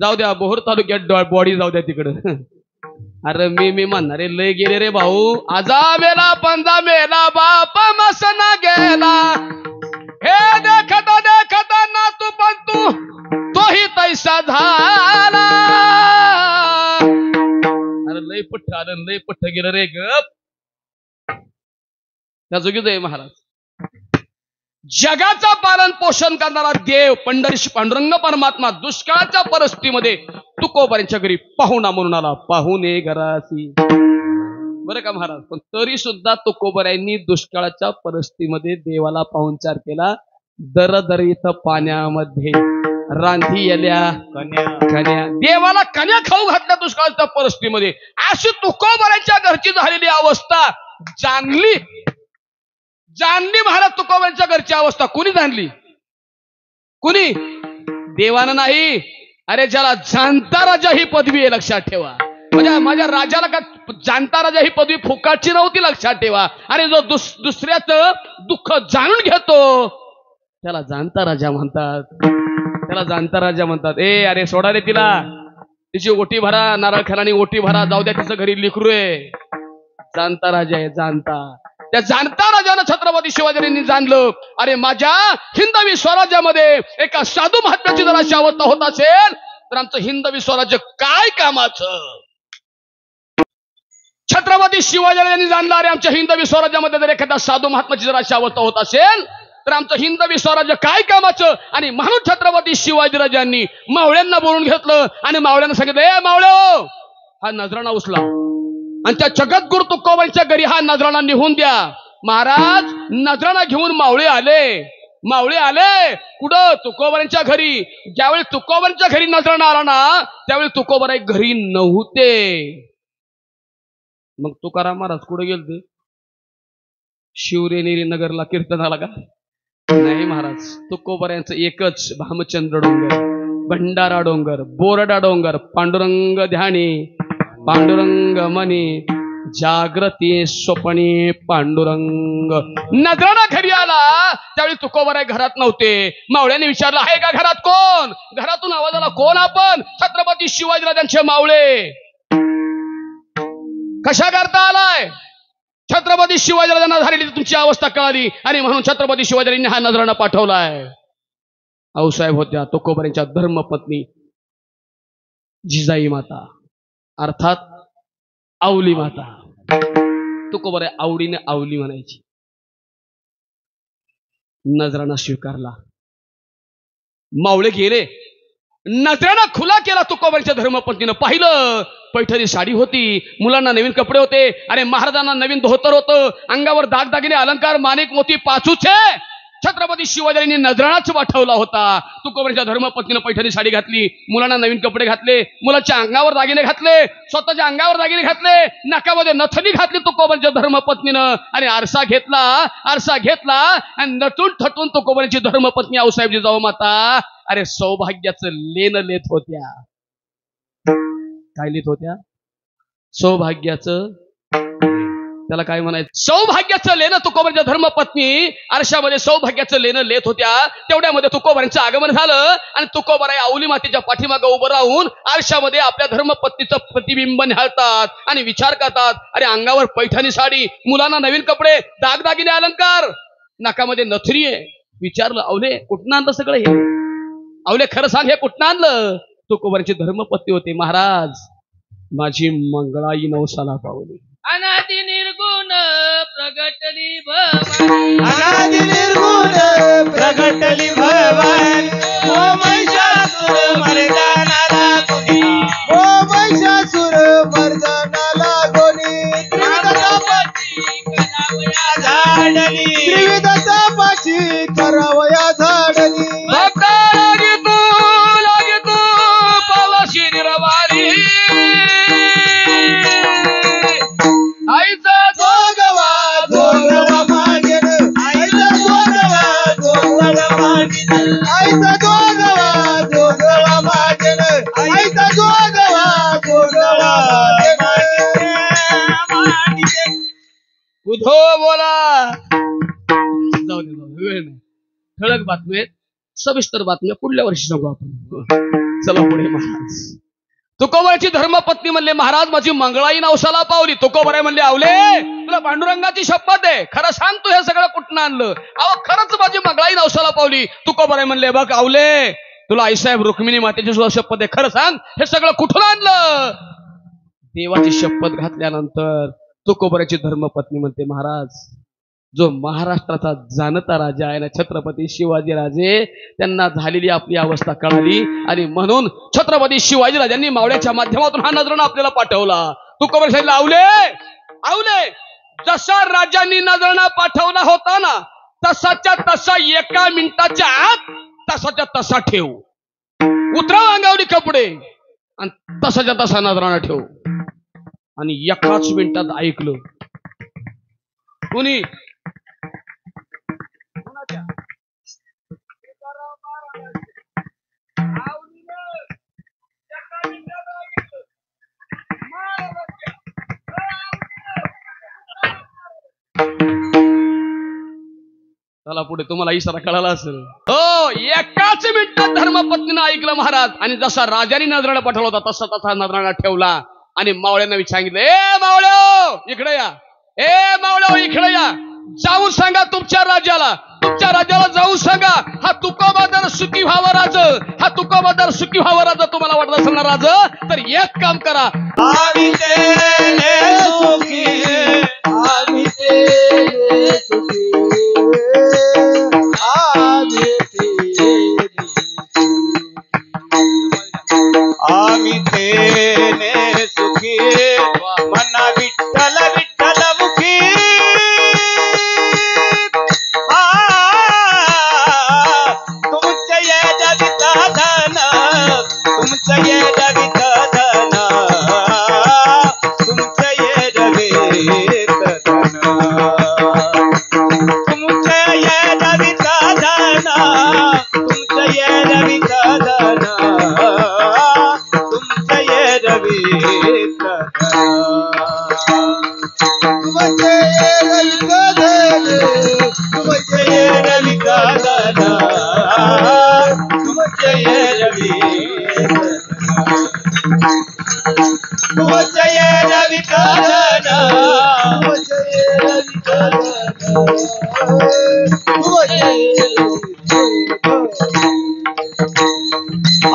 जाऊ द्या बोहर तालुक्यात बॉडी जाऊ द्या तिकडं. अरे मी म्हणणारे लय गेले रे भाऊ. आजा मेला पंजा मेला बाप मसना गेला, हे देखता देखता ना तू पण तोही तैसा झाला. अरे लय पठ्ठ आलं, लय पठ्ठ गेलं रे. गप त्या जोगीच आहे महाराज. जगाचा पालन पोषण करणारा देव पांडुरंग परमात्मा दुष्काळाच्या परिस्थितीमध्ये तुकोबारांच्या घरी पाहुणा म्हणून आला. पाहुणे घरासी. बरं का महाराज, पण तरी सुद्धा तुकोबारांनी दुष्काळाच्या परिस्थितीमध्ये देवाला पाहुणचार केला. दरदरीत पाण्यामध्ये रांधी येल्या कन्या, देवाला कन्या खाऊ घातल्या दुष्काळाच्या परिस्थितीमध्ये. अशी तुकोबारांच्या घरची झालेली अवस्था जाणली महाराज. तुकोबारांच्या घरची अवस्था कुणी जाणली? कुणी? देवानं नाही. अरे ज्याला जाणता राजा ही पदवी आहे लक्षात ठेवा. माझ्या राजाला का जाणता राजा ही पदवी फुकाटची नव्हती लक्षात ठेवा. अरे जो दुसऱ्याचं दुःख जाणून घेतो त्याला जाणता राजा म्हणतात. त्याला जाणता राजा म्हणतात. अरे सोडा रे तिला, तिची ओटी भरा, नारळ खानाने ओटी भरा, जाऊ द्या, तिचं घरी लेकरू आहे. जाणता राजा आहे, जाणता. त्या जाणता राजानं छत्रपती शिवाजींनी जाणलं, अरे माझ्या हिंदवी स्वराज्यामध्ये एका साधू महात्म्याची जर अशी अवस्था होत असेल तर आमचं हिंदवी स्वराज्य काय कामाचं. छत्रपती शिवाजींनी जाणलं, अरे आमच्या हिंदवी स्वराज्यामध्ये जर एखाद्या साधू महात्म्याची जर अशी अवस्था होत असेल तर आमचं हिंदवी स्वराज्य काय कामाचं. आणि म्हणून छत्रपती शिवाजीराजांनी मावळ्यांना बोलून घेतलं आणि मावळ्यांना सांगितलं, ए मावळ्यो, हा नजराणा उचला आणि त्या जगद्गुरु तुकोबांच्या घरी हा नजराणा निघून द्या. महाराज नजराणा घेऊन मावळे आले कुठं? तुकोबांच्या घरी. ज्यावेळी तुकोबांच्या घरी नजराणा आला ना त्यावेळी तुकोबाराय घरी नव्हते. मग तुकाराम महाराज कुठे गेलते? शिवरेनेरी नगरला कीर्तनाला का? नाही महाराज, तुकोबारायांचं एकच भामचंद्र डोंगर, भंडारा डोंगर, बोरडा डोंगर, पांडुरंग ध्यानी, पांडुरंग मनी, जागृती स्वप्नी पांडुरंग. नजराणा घरी आला त्यावेळी तुकोबाराय घरात नव्हते. मावळ्याने विचारलं, आहे का घरात कोण? घरातून आवाज आला, कोण आपण? छत्रपती शिवाजीराजांचे मावळे. कशा करता आलाय? छत्रपती शिवाजीराजांना झालेली तुमची अवस्था कळाली आणि म्हणून छत्रपती शिवाजीराजांनी हा नजराणा पाठवलाय. आऊसाहेब होत्या तुकोबारांच्या धर्मपत्नी जिजाई माता, अर्थात आवली माता. तुकोबाराय आवडीने आवली म्हणायची. नजराणा स्वीकारला, मावळे गेले, नजराणा खुला केला. तुकोबारांच्या धर्मपत्नीनं पाहिलं, पैठणी साडी होती, मुलांना नवीन कपडे होते, अरे महाराजांना नवीन धोतर होतं, अंगावर दागदागिने अलंकार माणिक मोती पाचूचे. छत्रपती शिवाजींनी नजराणाच पाठवला होता. तुकोबारांच्या धर्मपत्नीनं पैठणी साडी घातली, मुलांना नवीन कपडे घातले, मुलाच्या अंगावर दागिने घातले, स्वतःच्या अंगावर दागिने घातले, नाकामध्ये नथनी घातली तुकोबारांच्या धर्मपत्नीनं आणि आरसा घेतला आणि नटून थटून तुकोबारांची धर्मपत्नी आऊसाहेब जिजाऊ माता अरे सौभाग्याचं लेन लेत होत्या. काय लिहित होत्या? सौभाग्याचं. त्याला काय म्हणायचं, सौभाग्याचं लेणं तुकोबांच्या धर्मपत्नी आरशामध्ये सौभाग्याचं लेणं लेत होत्या. तेवढ्यामध्ये तुकोबांचं आगमन झालं आणि तुकोबाराय आवली मातेच्या पाठीमागं उभं राहून आरशामध्ये आपल्या धर्मपत्नीचं प्रतिबिंब निहाळतात आणि विचार करतात. अरे अंगावर पैठणी साडी, मुलांना नवीन कपडे, दागदागिने अलंकार, नाकामध्ये नथरी आहे. विचारलं, आवले कुठनं आणलं सगळं हे? आवले खरं सांग, हे कुठनं आणलं? तुकोबांची धर्मपत्नी होते, महाराज माझी मंगळाई नवसाला पावली. अनादि निर्गुण प्रगटली भवानी, अनादि निर्गुण प्रगटली भवानी, ओ महिषासुर मर्दनाला कोणी, ओ महिषासुर मर्दनाला कोणी, त्रिविध तापाची करावया झाडली, लागे तू पावाशी निरवारी, आईचा जोगवा जोगवा मागेन, आईचा जोगवा जोगवा मागेन, आईचा जोगवा जोगवा मागेन, आईचा जोगवा जोगवा मागेन. उधो बोला. जाऊ दे, वेळ नाही. ठळक बातमी, सविस्तर बातम्या पुढल्या वर्षी सांगू आपण. चला पुढे. महाराज तुकोबाची धर्मपत्नी म्हणले, महाराज माझी मंगळाई नवसाला पावली. तुकोबाराय म्हणले, आवले तुला पांडुरंगाची शपथ आहे, खरं सांग तू हे सगळं कुठनं आणलं? अहो खरंच माझी मंगळाई नवसाला पावली. तुकोबाराय म्हणले, बघ आवले तुला आईसाहेब रुक्मिणी मातेची सुद्धा शपथ आहे, खरं सांग हे सगळं कुठून आणलं? देवाची शपथ घातल्यानंतर तुकोबाराची धर्मपत्नी म्हणते, महाराज जो महाराष्ट्राचा जाणता राजा आहे ना, छत्रपती शिवाजीराजे, त्यांना झालेली आपली अवस्था कळाली आणि म्हणून छत्रपती शिवाजीराजांनी मावळ्याच्या माध्यमातून हा नजराणा आपल्याला पाठवला. तुकोबाराय सांगितलं, आवले आवले जसा राजांनी नजराणा पाठवला होता ना, तसाच्या तसा 1 मिनिटाच्या आत तसाच्या तसा ठेव. उतराव अंगावरी कपडे आणि तसाच्या तसा नजराणा ठेव. आणि 1 मिनिटात ऐकलं. कुणी? चला पुढे, तुम्हाला इशारा कळाला असेल. हो, 1 मिनिटात धर्मपत्नीनं ऐकलं महाराज. आणि जसा राजाने नजराणा पाठवला होता तसा तसा नजराणा ठेवला आणि मावळ्यांना सांगितलं, ए मावळ्यो इकडे या, ए मावळ्यो इकडे या, जाऊन सांगा तुमच्या राजाला जाऊन सांगा, हा तुकोबादर सुखी व्हावं राज, हा तुकोबादर सुखी व्हावं राज. तुम्हाला वाटत असेल ना राज, तर एक काम करा, आम्ही तेने सुखी, आम्ही तेने सुखी, आम्ही तेने सुखी, मना विठ्ठल विठ्ठल मुखी, तुमचं ये जविता धन, तुमचं ये जविता धन, तुमचं ये जविता धन, तुमचं ये जविता धन, तुमचं ये जविता धन, तुमचं ये जविता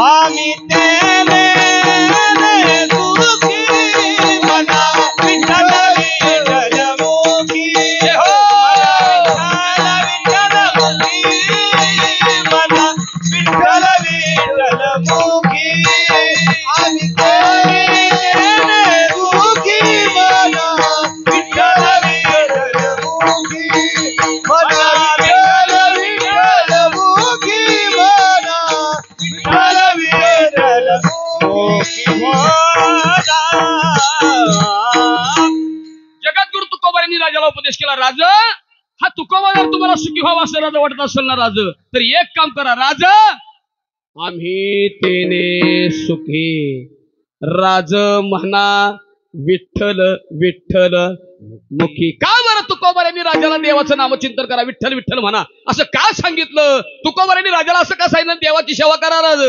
आम्ही तेने सुखी, मना विठ्ठल विठ्ठल मुखी, मना विठ्ठल विठ्ठल मुखी, आम्ही तेने सुखी, मना विठ्ठल विठ्ठल मुखी, मना विठ्ठल विठ्ठल मुखी, मना विठ्ठल विठ्ठल मुखी. जगद्गुरु तुकोबारायांनी राजाला उपदेश केला, राज हा तुकोबा जर तुम्हाला सुखी व्हावा असं राजा वाटत असेल ना राज, तर एक काम करा, राज आम्ही तेने सुखी, राज म्हणा विठ्ठल विठ्ठल मुखी. का बरं तुकोबाऱ्यांनी राजाला देवाचं नामचिंतन करा, विठ्ठल विठ्ठल म्हणा असं का सांगितलं? तुकोबाऱ्यांनी राजाला असं का सांगितलं देवाची सेवा करा राज,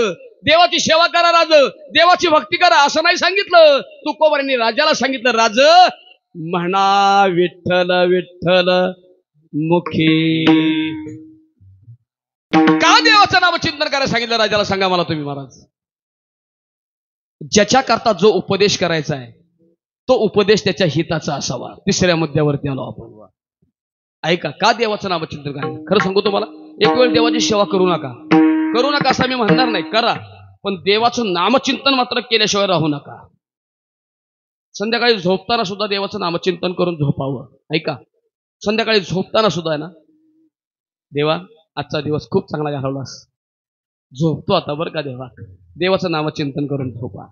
देवाची सेवा करा राज, देवाची भक्ती करा असं नाही सांगितलं. तुकोबाऱ्यांनी राजाला सांगितलं राज म्हणा विठ्ठल विठ्ठल मुखी. का देवाचं नामचिंतन करायला सांगितलं राजाला सांगा मला तुम्ही महाराज. ज्याच्या करता जो उपदेश करायचा आहे तो उपदेश त्याच्या हिताचा असावा. तिसऱ्या मुद्द्यावरती आलो आपण. ऐका का देवाचं नामचिंतन करायचं. खरं सांगू तुम्हाला, एक वेळ देवाची सेवा करू नका असं मी म्हणणार नाही, करा, पण देवाचं नामचिंतन मात्र केल्याशिवाय राहू नका. संध्याकाळी झोपताना सुद्धा देवाचं नामचिंतन करून झोपावं. ऐका, संध्याकाळी झोपताना सुद्धा आहे ना, देवा आजचा दिवस खूप चांगला घालवलास, झोपतो आता बरं का देवा, देवाचं नामचिंतन करून झोपा.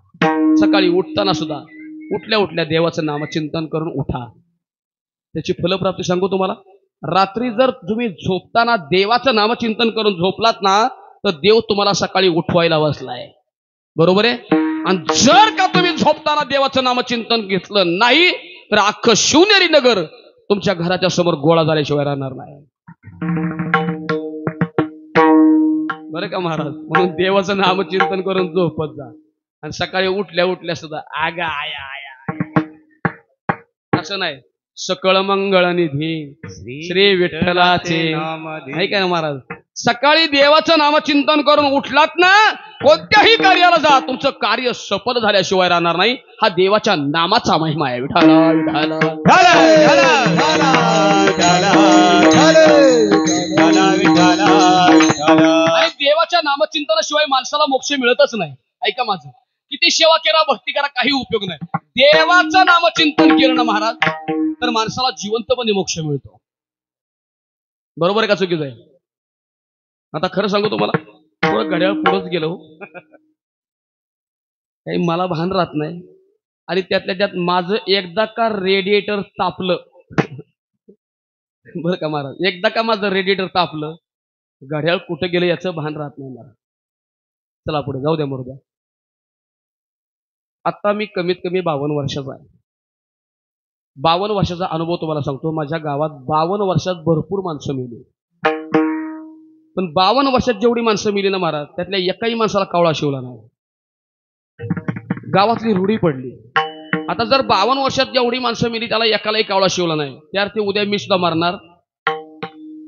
सकाळी उठताना सुद्धा उठल्या उठल्या देवाचं नामचिंतन करून उठा. त्याची फलप्राप्ती सांगू तुम्हाला. रात्री जर तुम्ही झोपताना देवाचं नामचिंतन करून झोपलात ना तर देव तुम्हाला सकाळी उठवायला बसलाय. बरोबर आहे. आणि जर का तुम्ही झोपताना देवाचं नामचिंतन घेतलं नाही तर अख्खं शिवनेरी नगर तुमच्या घराच्या समोर गोळा झाल्याशिवाय राहणार नाही. बरं का महाराज. म्हणून देवाचं नामचिंतन करून झोपत जा. आणि सकाळी उठल्या उठल्या सुद्धा आगा आया आया असं नाही. सकळ मंगळ निधी श्री विठ्ठलाचे नाही काय ना महाराज. सकाळी देवाचं नामचिंतन करून उठलात ना, कोणत्याही कार्याला जा, तुमचं कार्य सफल झाल्याशिवाय राहणार नाही. हा देवाच्या नामाचा महिमा आहे. विठाला विठाला आणि देवाच्या नामचिंतनाशिवाय माणसाला मोक्ष मिळतच नाही. ऐका माझं, किती सेवा करा, भक्ती करा, काही उपयोग नाही. देवाचं नामचिंतन केलं ना महाराज तर माणसाला जिवंतपणे मोक्ष मिळतो. बरोबर आहे का चुकीचं आहे? आता खरं सांगू तुम्हाला, थोडं घड्याळ पुढंच गेलो, काही मला भान राहत नाही. आणि त्यातल्या त्यात माझं एकदा का रेडिएटर तापलं बरं का महाराज, एकदा का माझं रेडिएटर तापलं, घड्याळ कुठं गेलं याचं भान राहत नाही मला. चला पुढे जाऊ द्या, मरू द्या. आता मी कमीत कमी 52 वर्षाचा आहे. 52 वर्षाचा अनुभव तुम्हाला सांगतो. माझ्या गावात 52 वर्षात भरपूर माणसं मिळली, पण 52 वर्षात जेवढी माणसं मिळली ना महाराज, त्यातल्या एकाही माणसाला कावळा शिवला नाही. गावातली रूढी पडली. आता जर 52 वर्षात जेवढी माणसं मिळली त्याला एकालाही कावळा शिवला नाही, त्यार ते उद्या मी सुद्धा मारणार.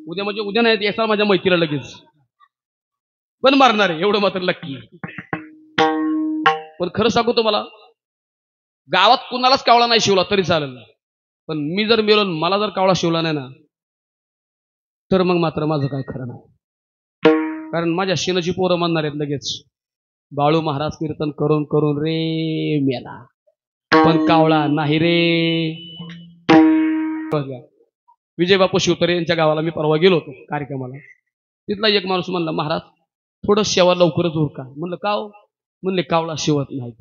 उद्या म्हणजे उद्या नाही, याचा माझ्या मैत्रीला लगेच पण मारणार आहे, एवढं मात्र नक्की. पण खरं सांगू तुम्हाला, गावात कुणालाच कावळा नाही शिवला तरी चालेल, पण मी जर मिळून मला जर कावळा शिवला नाही ना तर मग मात्र माझं काय खरं नाही. कारण माझ्या शेणाची पोरं म्हणणार आहेत लगेच, बाळू महाराज कीर्तन करून करून रे मेला, पण कावळा नाही रे. विजय बापू शिवतरे यांच्या गावाला मी परवा गेलो होतो कार्यक्रमाला. तिथला एक माणूस म्हणला, महाराज थोडं सेवा लवकरच उरका. म्हणलं का हो? म्हणले कावळा शिवत नाही.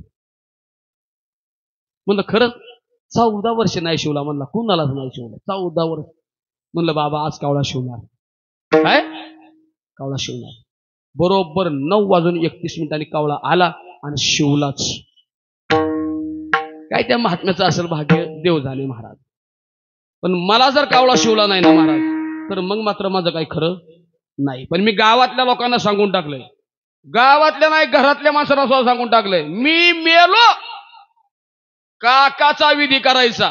म्हणलं खरंच? 14 वर्ष नाही शिवला. म्हणला कुणालाच नाही शिवला 14 वर्ष. म्हणलं बाबा आज कावळा शिवणार. काय कावळा शिवणार? बरोबर 9:31 कावळा आला आणि शिवलाच. काय त्या महात्म्याचं असेल भाग्य, देव जाणे महाराज. पण मला जर कावळा शिवला नाही ना महाराज तर मग मात्र माझं काही खरं नाही. पण मी गावातल्या लोकांना सांगून टाकलंय, गावातल्या नाही घरातल्या माणसांना सुद्धा सांगून टाकलंय, मी मेलो काकाचा विधी करायचा,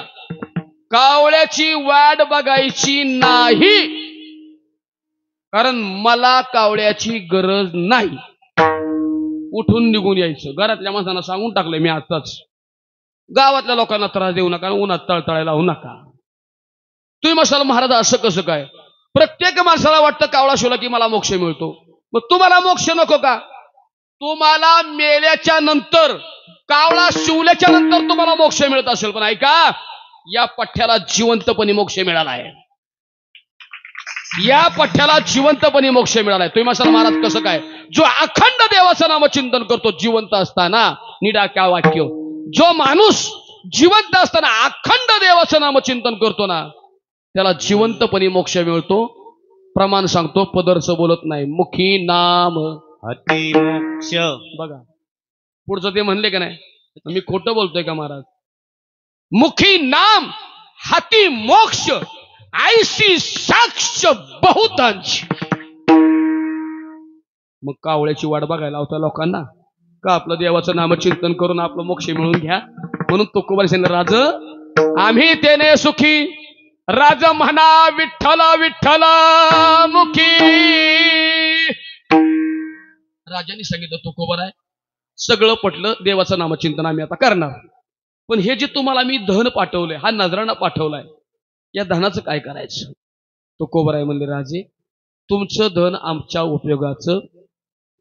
कावळ्याची वाट बघायची नाही. कारण मला कावळ्याची गरज नाही. उठून निघून यायचं. घरातल्या माणसांना सांगून टाकलंय मी आताच. गावातल्या लोकांना त्रास देऊ नका, उन्हात तळतळायला होऊ नका. तुम्ही म्हणाल महाराज असं कसं काय? प्रत्येक माणसाला वाटतं कावळा शिवला की मला मोक्ष मिळतो. मग तुम्हाला मोक्ष नको का? तुम्हाला मेल्याच्या नंतर, कावळा शिवल्याच्या नंतर तुम्हाला मोक्ष मिळत असेल, पण ऐका, या पठ्ठ्याला जिवंतपणे मोक्ष मिळाला आहे. या पठ्ठ्याला जिवंतपणे मोक्ष मिळालाय. तुम्ही म्हणाल महाराज कसं काय? जो अखंड देवाचं नामचिंतन करतो जिवंत असताना, निडा क्या वाक्य, जो माणूस जिवंत असताना अखंड देवाचं नामचिंतन करतो ना त्याला जिवंतपणे मोक्ष मिळतो. प्रमाण सांगतो, पदरचं बोलत नाही. मुखी नाम अति मोक्ष. बघा पुढचं ते म्हणले का नाही, मी खोटं बोलतोय का महाराज? मुखी नाम हाती मोक्ष ऐसी साक्ष बहुतांची. मग कावळ्याची वाट बघायला होता लोकांना का आपलं देवाचं नामचिंतन करून आपलं मोक्ष मिळवून घ्या. म्हणून तुकोबा सांगितलं राज आम्ही तेने सुखी. राज म्हणा विठ्ठल विठ्ठल मुखी. राजांनी सांगितलं तुकोबा आहे सगळं पटलं देवाचं नामचिंतन आम्ही आता करणार. पण हे जे तुम्हाला मी धन पाठवलंय हा नजराणा पाठवलाय या धनाचं काय करायचं. तुकोबा आहे म्हणले राजे तुमचं धन आमच्या उपयोगाचं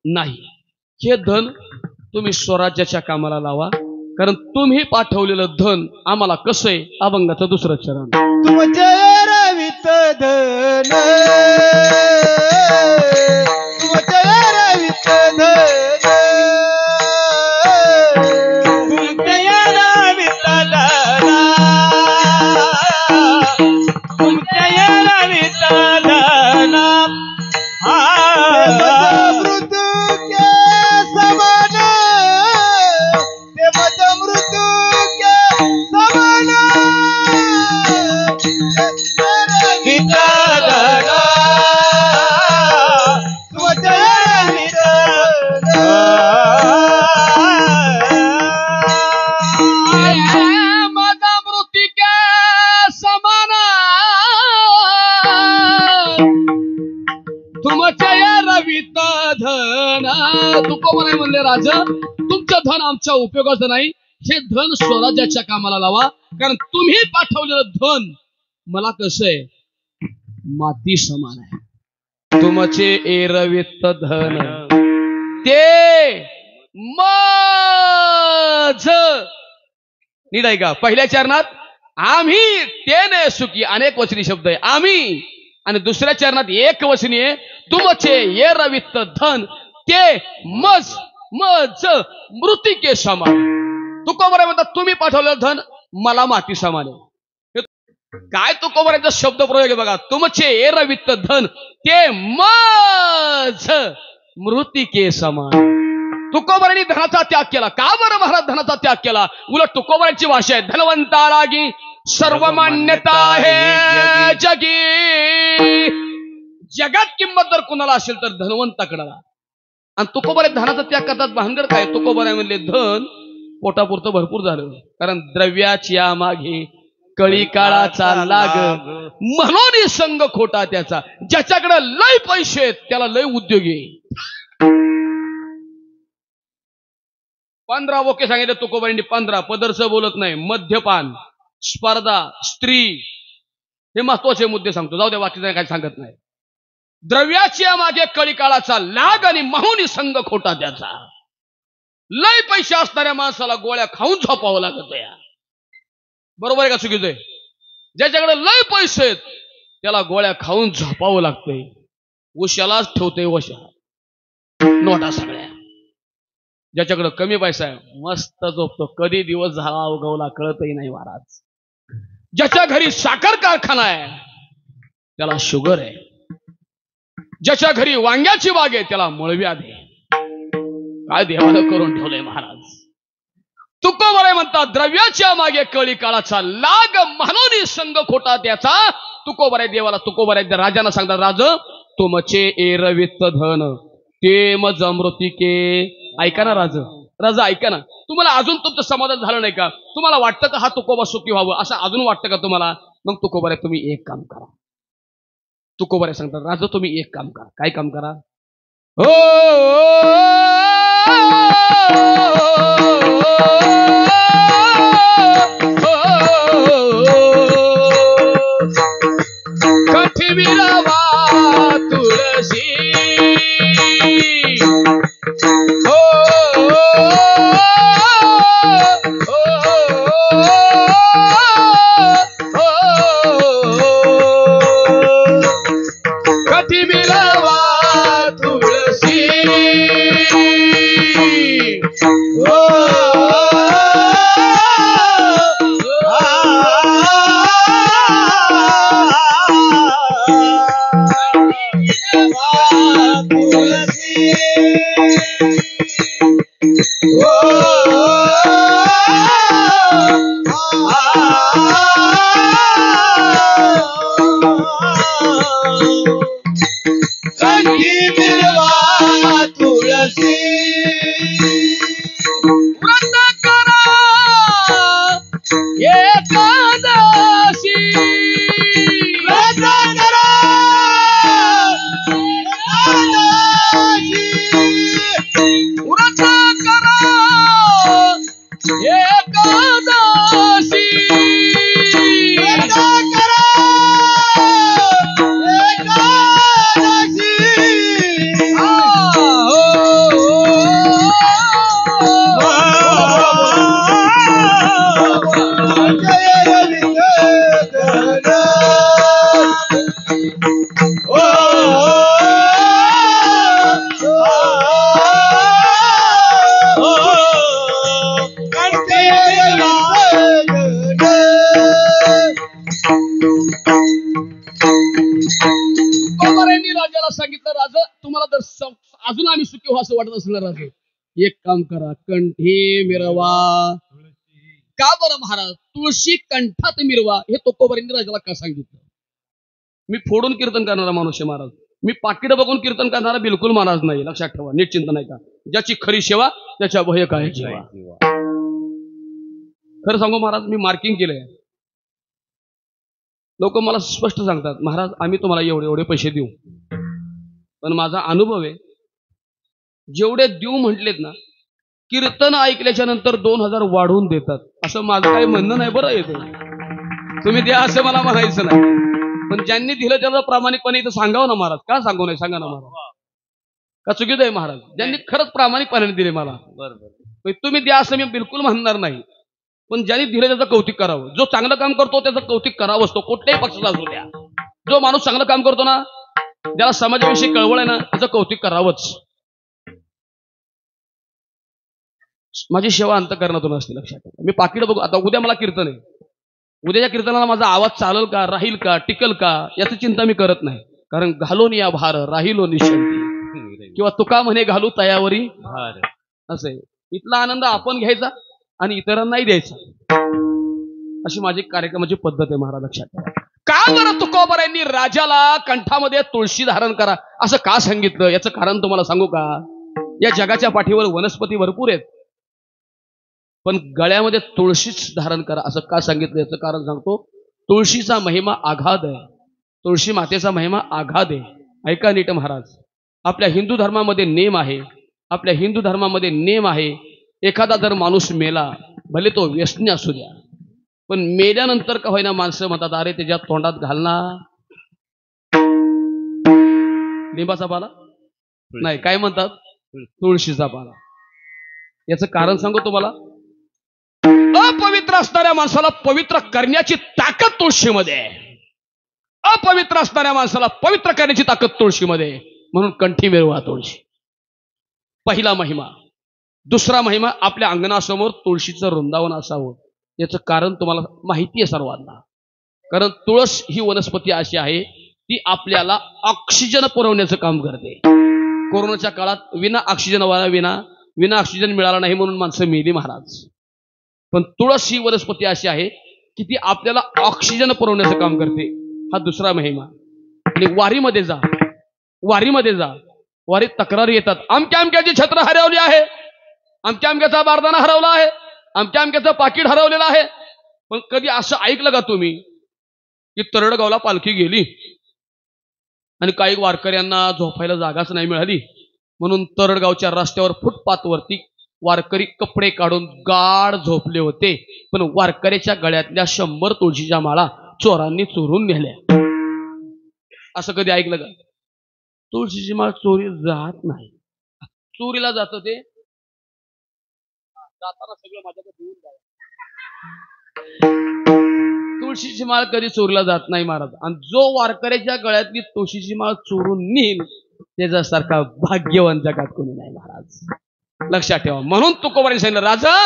नाही. हे धन तुम्ही स्वराज्याच्या कामाला लावा. कारण तुम्ही पाठवलेलं धन आम्हाला कसं आहे. अभंगाचं दुसरं चरण. तुमच्या रवित धन तुमच्या रवित धन तुमच्या रवित धन तुमच्या रवित धन मृत्यू के समान ते मृत्यू के समान तुकोबा आहे म्हणले राजा तुमचं धन आमच्या उपयोगाचं नाही. हे धन स्वराज्याच्या कामाला लावा. कारण तुम्ही पाठवलेलं धन मला कसं आहे माती समान आहे. तुमचे एरवित धन ते माझ. नीट आहे का. पहिल्या चरणात आम्ही तेने सुखी अनेक वचनी शब्द आहे आम्ही. आणि दुसऱ्या चरणात एक वचनी आहे तुमचे एरवित धन ते मज मज मृतिके समान. तुकोबा म्हणतात तुम्ही पाठवलेलं धन मला माती समान आहे. काय तुकोबाचा शब्द प्रयोग आहे बघा. तुमचे एरवित धन ते मज मृतिके समान. तुकोबांनी धनाचा त्याग केला. का बरं महाराज धनाचा त्याग केला. उलट तुकोबांची भाषा आहे धनवंता लागी सर्व मान्यता आहे जगी. जगात किंमत जर कुणाला असेल तर धनवंताकडे. आणि तुकोबा धनाचा त्याग करतात. भानगड काय. तुकोबा म्हणले धन पोटापुरतं भरपूर झालं. कारण द्रव्याच्या मागे कळी काळाचा लाग म्हणून संग खोटा त्याचा. ज्याच्याकडे लय पैसे त्याला लय उद्योगी. 15 ओके सांगितलं तुकोबांनी. 15 पदरचं बोलत नाही. मद्यपान स्पर्धा स्त्री हे महत्वाचे मुद्दे सांगतो. जाऊ द्या बाकीचं काय सांगत नाही. द्रव्याच्या मागे कळी काळाचा लाग आणि माहुनी संग खोटा त्याचा. लय पैसे असणाऱ्या माणसाला गोळ्या खाऊन झोपावं लागत या. बरोबर आहे का चुकीचं आहे. ज्याच्याकडे लय पैसे आहेत त्याला गोळ्या खाऊन झोपावं लागतंय. उशालाच ठेवतोय वशा नोटा सगळ्या. ज्याच्याकडे कमी पैसा आहे मस्त झोपतो. कधी दिवस झाला उगवला कळतही नाही महाराज. ज्याच्या घरी साखर कारखाना आहे त्याला शुगर आहे. ज्याच्या घरी वांग्याची बाग आहे त्याला मळव्याध आहे. काय देवानं करून ठेवलंय महाराज. तुकोबा म्हणतात द्रव्याच्या मागे कळी काळाचा लाग म्हणून संग खोटा त्याचा. तुकोबा देवाला तुकोबा राजांना सांगतात राज तुमचे एरवित धन ते मज मृतिके. ऐका ना राज. राजा ऐका ना. तुम्हाला अजून तुमचं समाधान झालं नाही का. तुम्हाला वाटतं का हा तुकोबा सुखी व्हावं असं अजून वाटतं का तुम्हाला. मग तुकोबा तुम्ही एक काम करा. तुकोबा सांगतात राजा तुम्ही एक काम करा. काय काम करा. कठी विरावा तुळशी कठी विरावा तुळशी सांगितलं राजा तुम्हाला जर अजून आम्ही सुखी हो असं वाटत असेल ना राजा एक काम करा कंठी मिरवा. का बरं महाराज तुळशी कंठात मिरवा हे तुकोबारांनी राजाला का सांगितलं. मी फोडून कीर्तन करणारा माणूस आहे महाराज. मी पाकिट बघून कीर्तन करणारा बिलकुल महाराज नाही. लक्षात ठेवा नीट चिंता नाही का. ज्याची खरी सेवा त्याच्या भय काय सेवा. खरं सांगू महाराज मी मार्किंग केलंय. लोक मला स्पष्ट सांगतात महाराज आम्ही तुम्हाला एवढे एवढे पैसे देऊ. पण माझा अनुभव आहे जेवढे देऊ म्हटलेत ना कीर्तन ऐकल्याच्या नंतर 2000 वाढवून देतात. असं माझं काही म्हणणं नाही बरं येतो. तुम्ही द्या असं मला म्हणायचं नाही. पण ज्यांनी दिलं त्याला प्रामाणिकपणे इथं सांगावं ना महाराज. का सांगू नाही सांगा ना महाराज. का चुकीचं आहे महाराज. ज्यांनी खरंच प्रामाणिकपणे दिले मला बरोबर तुम्ही द्या असं मी बिलकुल म्हणणार नाही. पण ज्यांनी दिलं त्याचं कौतुक करावं. जो चांगलं काम करतो त्याचं कौतुक करावं असतो कुठल्याही पक्षाचा असू द्या. जो माणूस चांगलं काम करतो ना ज्याला समाजाविषयी कळवळ आहे ना त्याचं कौतुक करावंच. माझी सेवा अंतःकरणातून असते. लक्षात ठेवा. मी पाकिट बघू आता उद्या मला कीर्तन आहे. उद्याच्या कीर्तनाला माझा आवाज चालेल का राहील का टिकल का याची चिंता मी करत नाही. कारण घालून या भार राहिलो निशांती किंवा तुका म्हणे घालू तयावरी भार असे. इथला आनंद आपण घ्यायचा आणि इतरांनाही द्यायचा अशी माझी कार्यक्रमाची पद्धत आहे महाराज. लक्षात ठेवा. का बरं तुकोबारांनी राजाला कंठामध्ये तुळशी धारण करा असं का सांगितलं याचं कारण तुम्हाला सांगू का. या जगाच्या पाठीवर वनस्पती भरपूर आहेत पण गळ्यामध्ये तुळशीच धारण करा असं का सांगितलं याचं कारण सांगतो. तुळशीचा महिमा आघाद आहे. तुळशी मातेचा महिमा आघाद आहे. ऐका नीट महाराज. आपल्या हिंदू धर्मामध्ये नेम आहे. आपल्या हिंदू धर्मामध्ये नेम आहे एखादा जर माणूस मेला भले तो व्यसनी असू द्या पण मेल्यानंतर का होईना माणसं म्हणतात अरे त्याच्या तोंडात घालणार लिंबाचा पाला नाही काय म्हणतात तुळशीचा पाला. याचं कारण सांगू तुम्हाला. अपवित्र असणाऱ्या माणसाला पवित्र करण्याची ताकद तुळशीमध्ये आहे. अपवित्र असणाऱ्या माणसाला पवित्र करण्याची ताकद तुळशीमध्ये आहे. म्हणून कंठी मिरवा तुळशी. पहिला महिमा. दुसरा महिमा आपल्या अंगणासमोर तुळशीचं वृंदावन असावं. याचं कारण तुम्हाला माहिती आहे सर्वांना. कारण तुळस ही वनस्पती अशी आहे ती आपल्याला ऑक्सिजन पुरवण्याचं काम करते. कोरोनाच्या काळात विना ऑक्सिजन विना ऑक्सिजन मिळाला नाही म्हणून माणसं मेली महाराज. पण तुळस ही वनस्पती अशी आहे की ती आपल्याला ऑक्सिजन पुरवण्याचं काम करते. हा दुसरा महिमा. आणि वारीमध्ये जा. वारीत तक्रारी येतात आमच्या आमक्याची छत्र हरवली आहे आमच्या आमक्याचा बारदाना हरवला आहे आमच्या आमक्याचं पाकिट हरवलेलं आहे. पण कधी असं ऐकलं का तुम्ही की तरडगावला पालखी गेली आणि काही वारकऱ्यांना झोपायला जागाच नाही मिळाली म्हणून तरडगावच्या रस्त्यावर फुटपाथवरती वारकरी कपडे काढून गाढ झोपले होते पण वारकऱ्याच्या गळ्यातल्या 100 तुळशीच्या माळा चोरांनी चोरून नेल्या. असं कधी ऐकलं का. तुळशीची माळ चोरी जात नाही. चोरीला जात ते जाताना सगळं माझ्याकडे देऊन जाय. तुळशीची माळ कधी चोरीला जात नाही महाराज. आणि जो वारकऱ्याच्या गळ्यातली तुळशीची माळ चोरून नेईल त्याच्यासारखा भाग्यवान जगात कोणी नाही महाराज. लक्षात ठेवा. म्हणून तुकोबारांनी सांगितलं राजा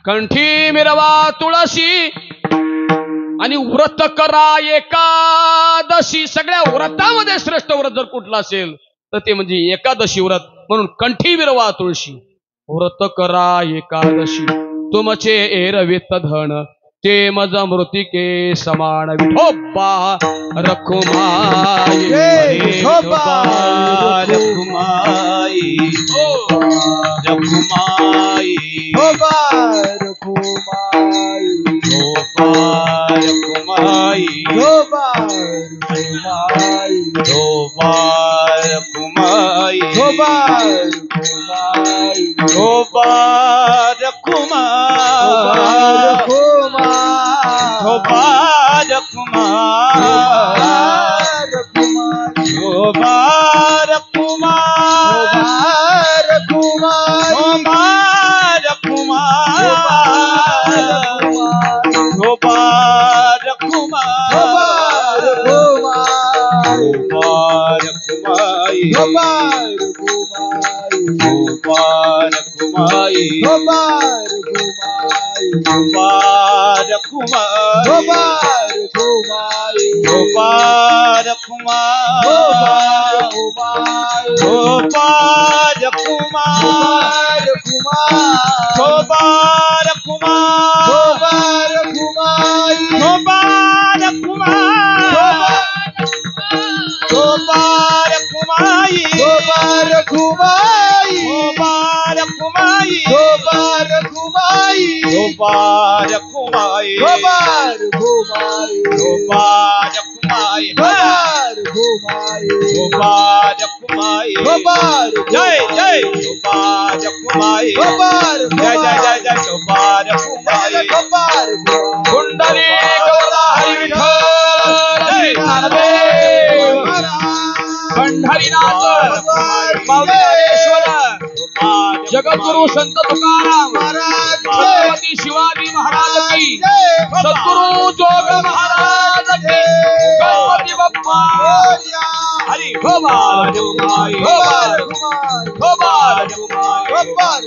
कंठी मिरवा तुळशी आणि व्रत करा एकादशी. सगळ्या व्रतामध्ये श्रेष्ठ व्रत जर कुठलं असेल तर ते म्हणजे एकादशी व्रत. म्हणून कंठी मिरवा तुळशी व्रत करा एकादशी तुमचे एरवित धन ते मज मृतिके समान. विठोबा रखुमाई विठोबा रखुमाई रखुमाई विठोबा रखुमाई विठोबा रखुमाई विठोबा रखुमाई विठोबा रखुमाई विठोबा रखुमाई विठोबा कुमार गोपाल कुमार गोपाल कुमार गोपाल कुमार गोपाल कुमाई गोपाल कुमाई गोपाल कुमाई गोपाल कुमाई गोपाल कुमाई गोपाल कुमाई गोपाल कुमाई गोपाल कुमाई गोपाल कुमाई गोपाल जय जय गोपाल कुमाई गोपाल जय जय जय जय गोपाल कुमाई गोपाल कुंडली गौरा हरि विठ्ठल जय ज्ञानदेव पंढरीनाथ माऊलीश्वर जगद्गुरु संत तुकाराम छत्रपती शिवाजी महाराज की सद्गुरु जोग महाराज की गणपती बाप्पा हरी गोपाल कुमाई गोपाल गोपाल गोपाल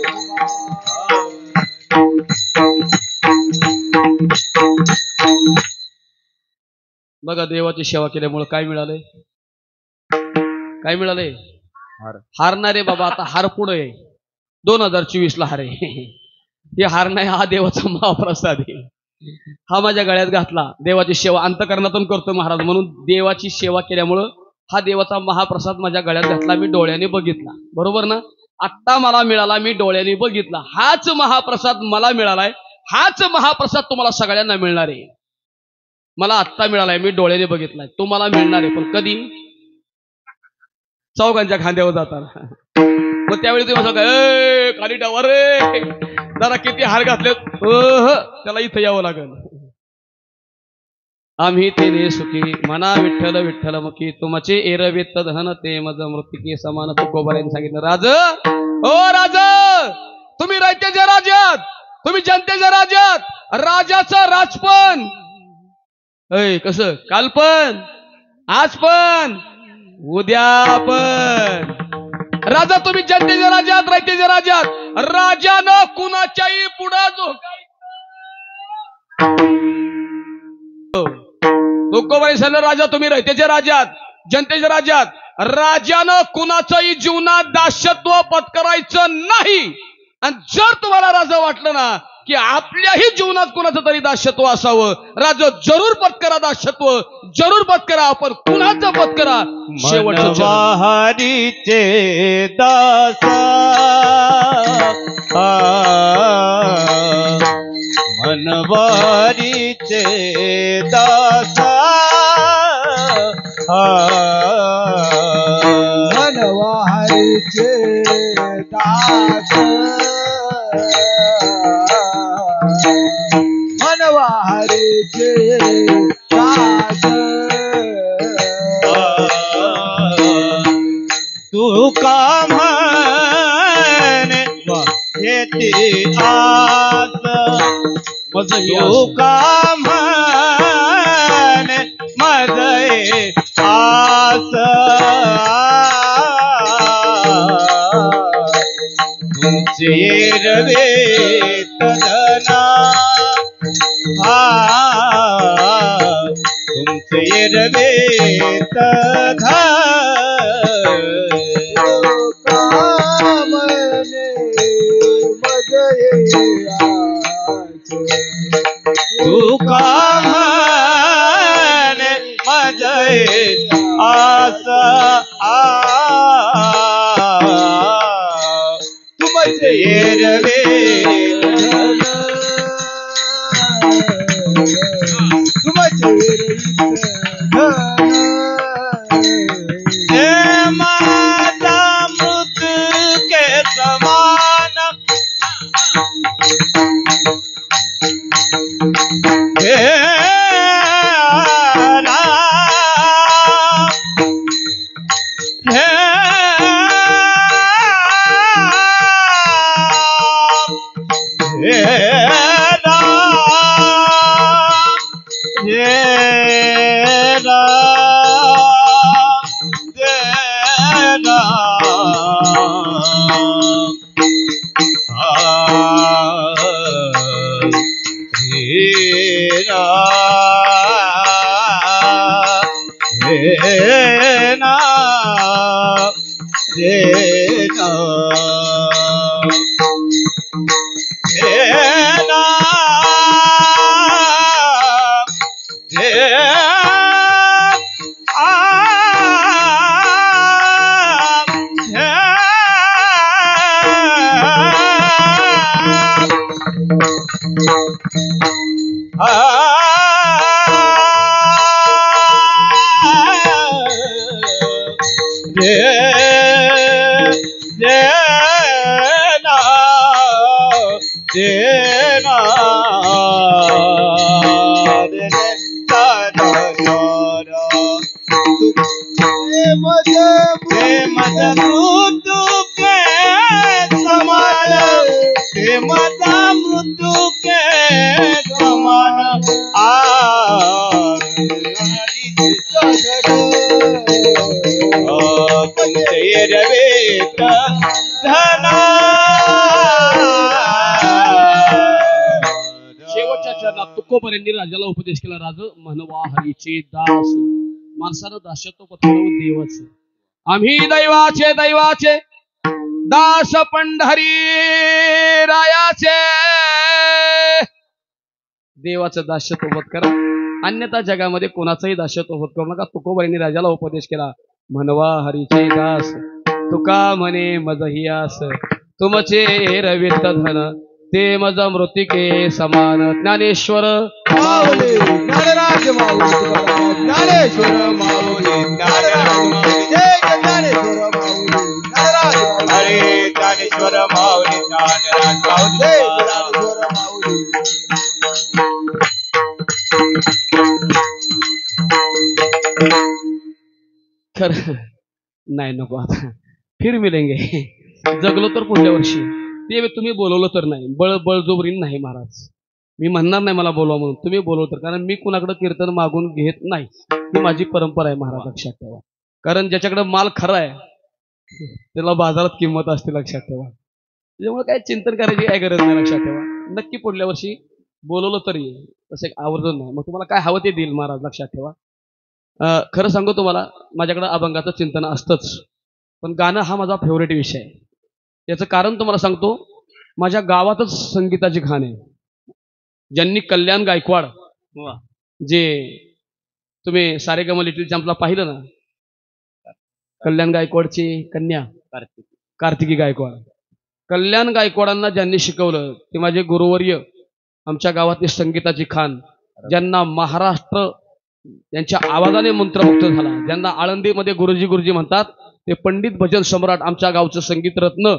बघा देवाची सेवा केल्यामुळे काय मिळालंय काय मिळालंय हारणारे बाबा आता हार पुढे 2024 ला हारे हे हार नाही हा देवाचा महाप्रसाद आहे हा माझ्या गळ्यात घातला देवाची सेवा अंतकरणातून करतो महाराज म्हणून देवाची सेवा केल्यामुळं हा देवाचा महाप्रसाद माझ्या गळ्यात घातला मी डोळ्याने बघितला बरोबर ना आत्ता मला मिळाला मी डोळ्याने बघितला हाच महाप्रसाद मला मिळालाय हाच महाप्रसाद तुम्हाला सगळ्यांना मिळणार आहे मला आत्ता मिळालाय मी डोळ्याने बघितलाय तुम्हाला मिळणार आहे पण कधी चौघांच्या खांद्यावर जाताना मग त्यावेळी तुम्ही म्हणता खाली डावा रे जरा किती हार घातले त्याला इथं यावं लागेल आम्ही तेने सुखी मना विठ्ठल विठ्ठल मुखी तुमचे एरवेत धन ते मज मृतिके समान तुकोबारांनी सांगितलं राज ओ राज तुम्ही रयतेच्या राज्यात तुम्ही जनतेच्या राज्यात राजाचं राजपण कसं काल पण आज पण उद्या पण राजा तुम्ही जनतेच्या राज्यात रयतेच्या राज्यात राजानं कुणाच्याही पुढं तुकोबाई सांगितलं राजा तुम्ही रयतेच्या राज्यात जनतेच्या राज्यात राजानं कुणाचंही जीवनात दास्यत्व पत्करायचं नाही आणि जर तुम्हाला राजा वाटलं ना की आपल्याही जीवनात कुणाचं तरी दास्यत्व असावं राजा जरूर पत्करा दास्यत्व जरूर पत्करा आपण कुणाचं पत्करा शेवटचं हरीचे दासा मनवारीचे दासा मनवारीचे दास मनवारीचे दास तू काम येते आज तू काम मजये आस तुमचे रवे तदना तुमचे रवे तधा तू काम मजये आस तुमचे रवे तुमचे माता मृत के समान तुकोबारांनी राजाला उपदेश केला, राज म्हणवा हरीचे दास. माणसानं दासत्व पत्करावं देवाचं. आम्ही दैवाचे दैवाचे दास पंढरी रायाचे. देवाचं दासत्व पत्करा, अन्यथा जगामध्ये कोणाचंही दासत्व पत्करू नका. तुकोबारांनी राजाला उपदेश केला, म्हणवा हरीचे दास. तुका म्हणे मज हियास, तुमचे रवित धन ते मज मृतिके समान. ज्ञानेश्वर माऊली ज्ञानराज माऊली ज्ञानेश्वर माऊली ज्ञानराज माऊली जय ज्ञानेश्वर माऊली ज्ञानराज हरे ज्ञानेश्वर माऊली ज्ञानराज माऊली जय ज्ञानेश्वर माऊली. खरं नाही, नको आता फिर मिळेंगे. जगलो तर पुढल्या वर्षी. ते तुम्ही बोलवलं तर नाही, बळजोबरीने नाही महाराज. मी म्हणणार नाही मला बोलवा म्हणून, तुम्ही बोलवलं तर. कारण मी कुणाकडे कीर्तन मागून घेत नाही, ही माझी परंपरा आहे महाराज, लक्षात ठेवा. कारण ज्याच्याकडे माल खरा आहे त्याला बाजारात किंमत असते, लक्षात ठेवा. त्याच्यामुळे काय चिंतन करायची काय गरज नाही, लक्षात ठेवा. नक्की पुढल्या वर्षी बोलवलं तरी तसे आवर्जून नाही. मग तुम्हाला काय हवं ते देईल महाराज, लक्षात ठेवा. खरं सांगू तुम्हाला, माझ्याकडे अभंगाचं चिंतन असतंच, पण गाणं हा माझा फेवरेट विषय आहे. याचं कारण तुम्हाला सांगतो, माझ्या गावातच संगीताची खाण आहे. ज्यांनी कल्याण गायकवाड, जे तुम्ही सारेगम लिटिल चॅम्पला पाहिलं ना, कल्याण गायकवाडची कन्या कार्तिकी गायकवाड, कल्याण गायकवाडांना ज्यांनी शिकवलं ते माझे गुरुवर्य, आमच्या गावातली संगीताची खाण, ज्यांना महाराष्ट्र त्यांच्या आवाजाने मंत्रमुग्ध झाला, ज्यांना आळंदीमध्ये गुरुजी गुरुजी म्हणतात, ते पंडित भजन सम्राट, आमच्या गावचं संगीत रत्न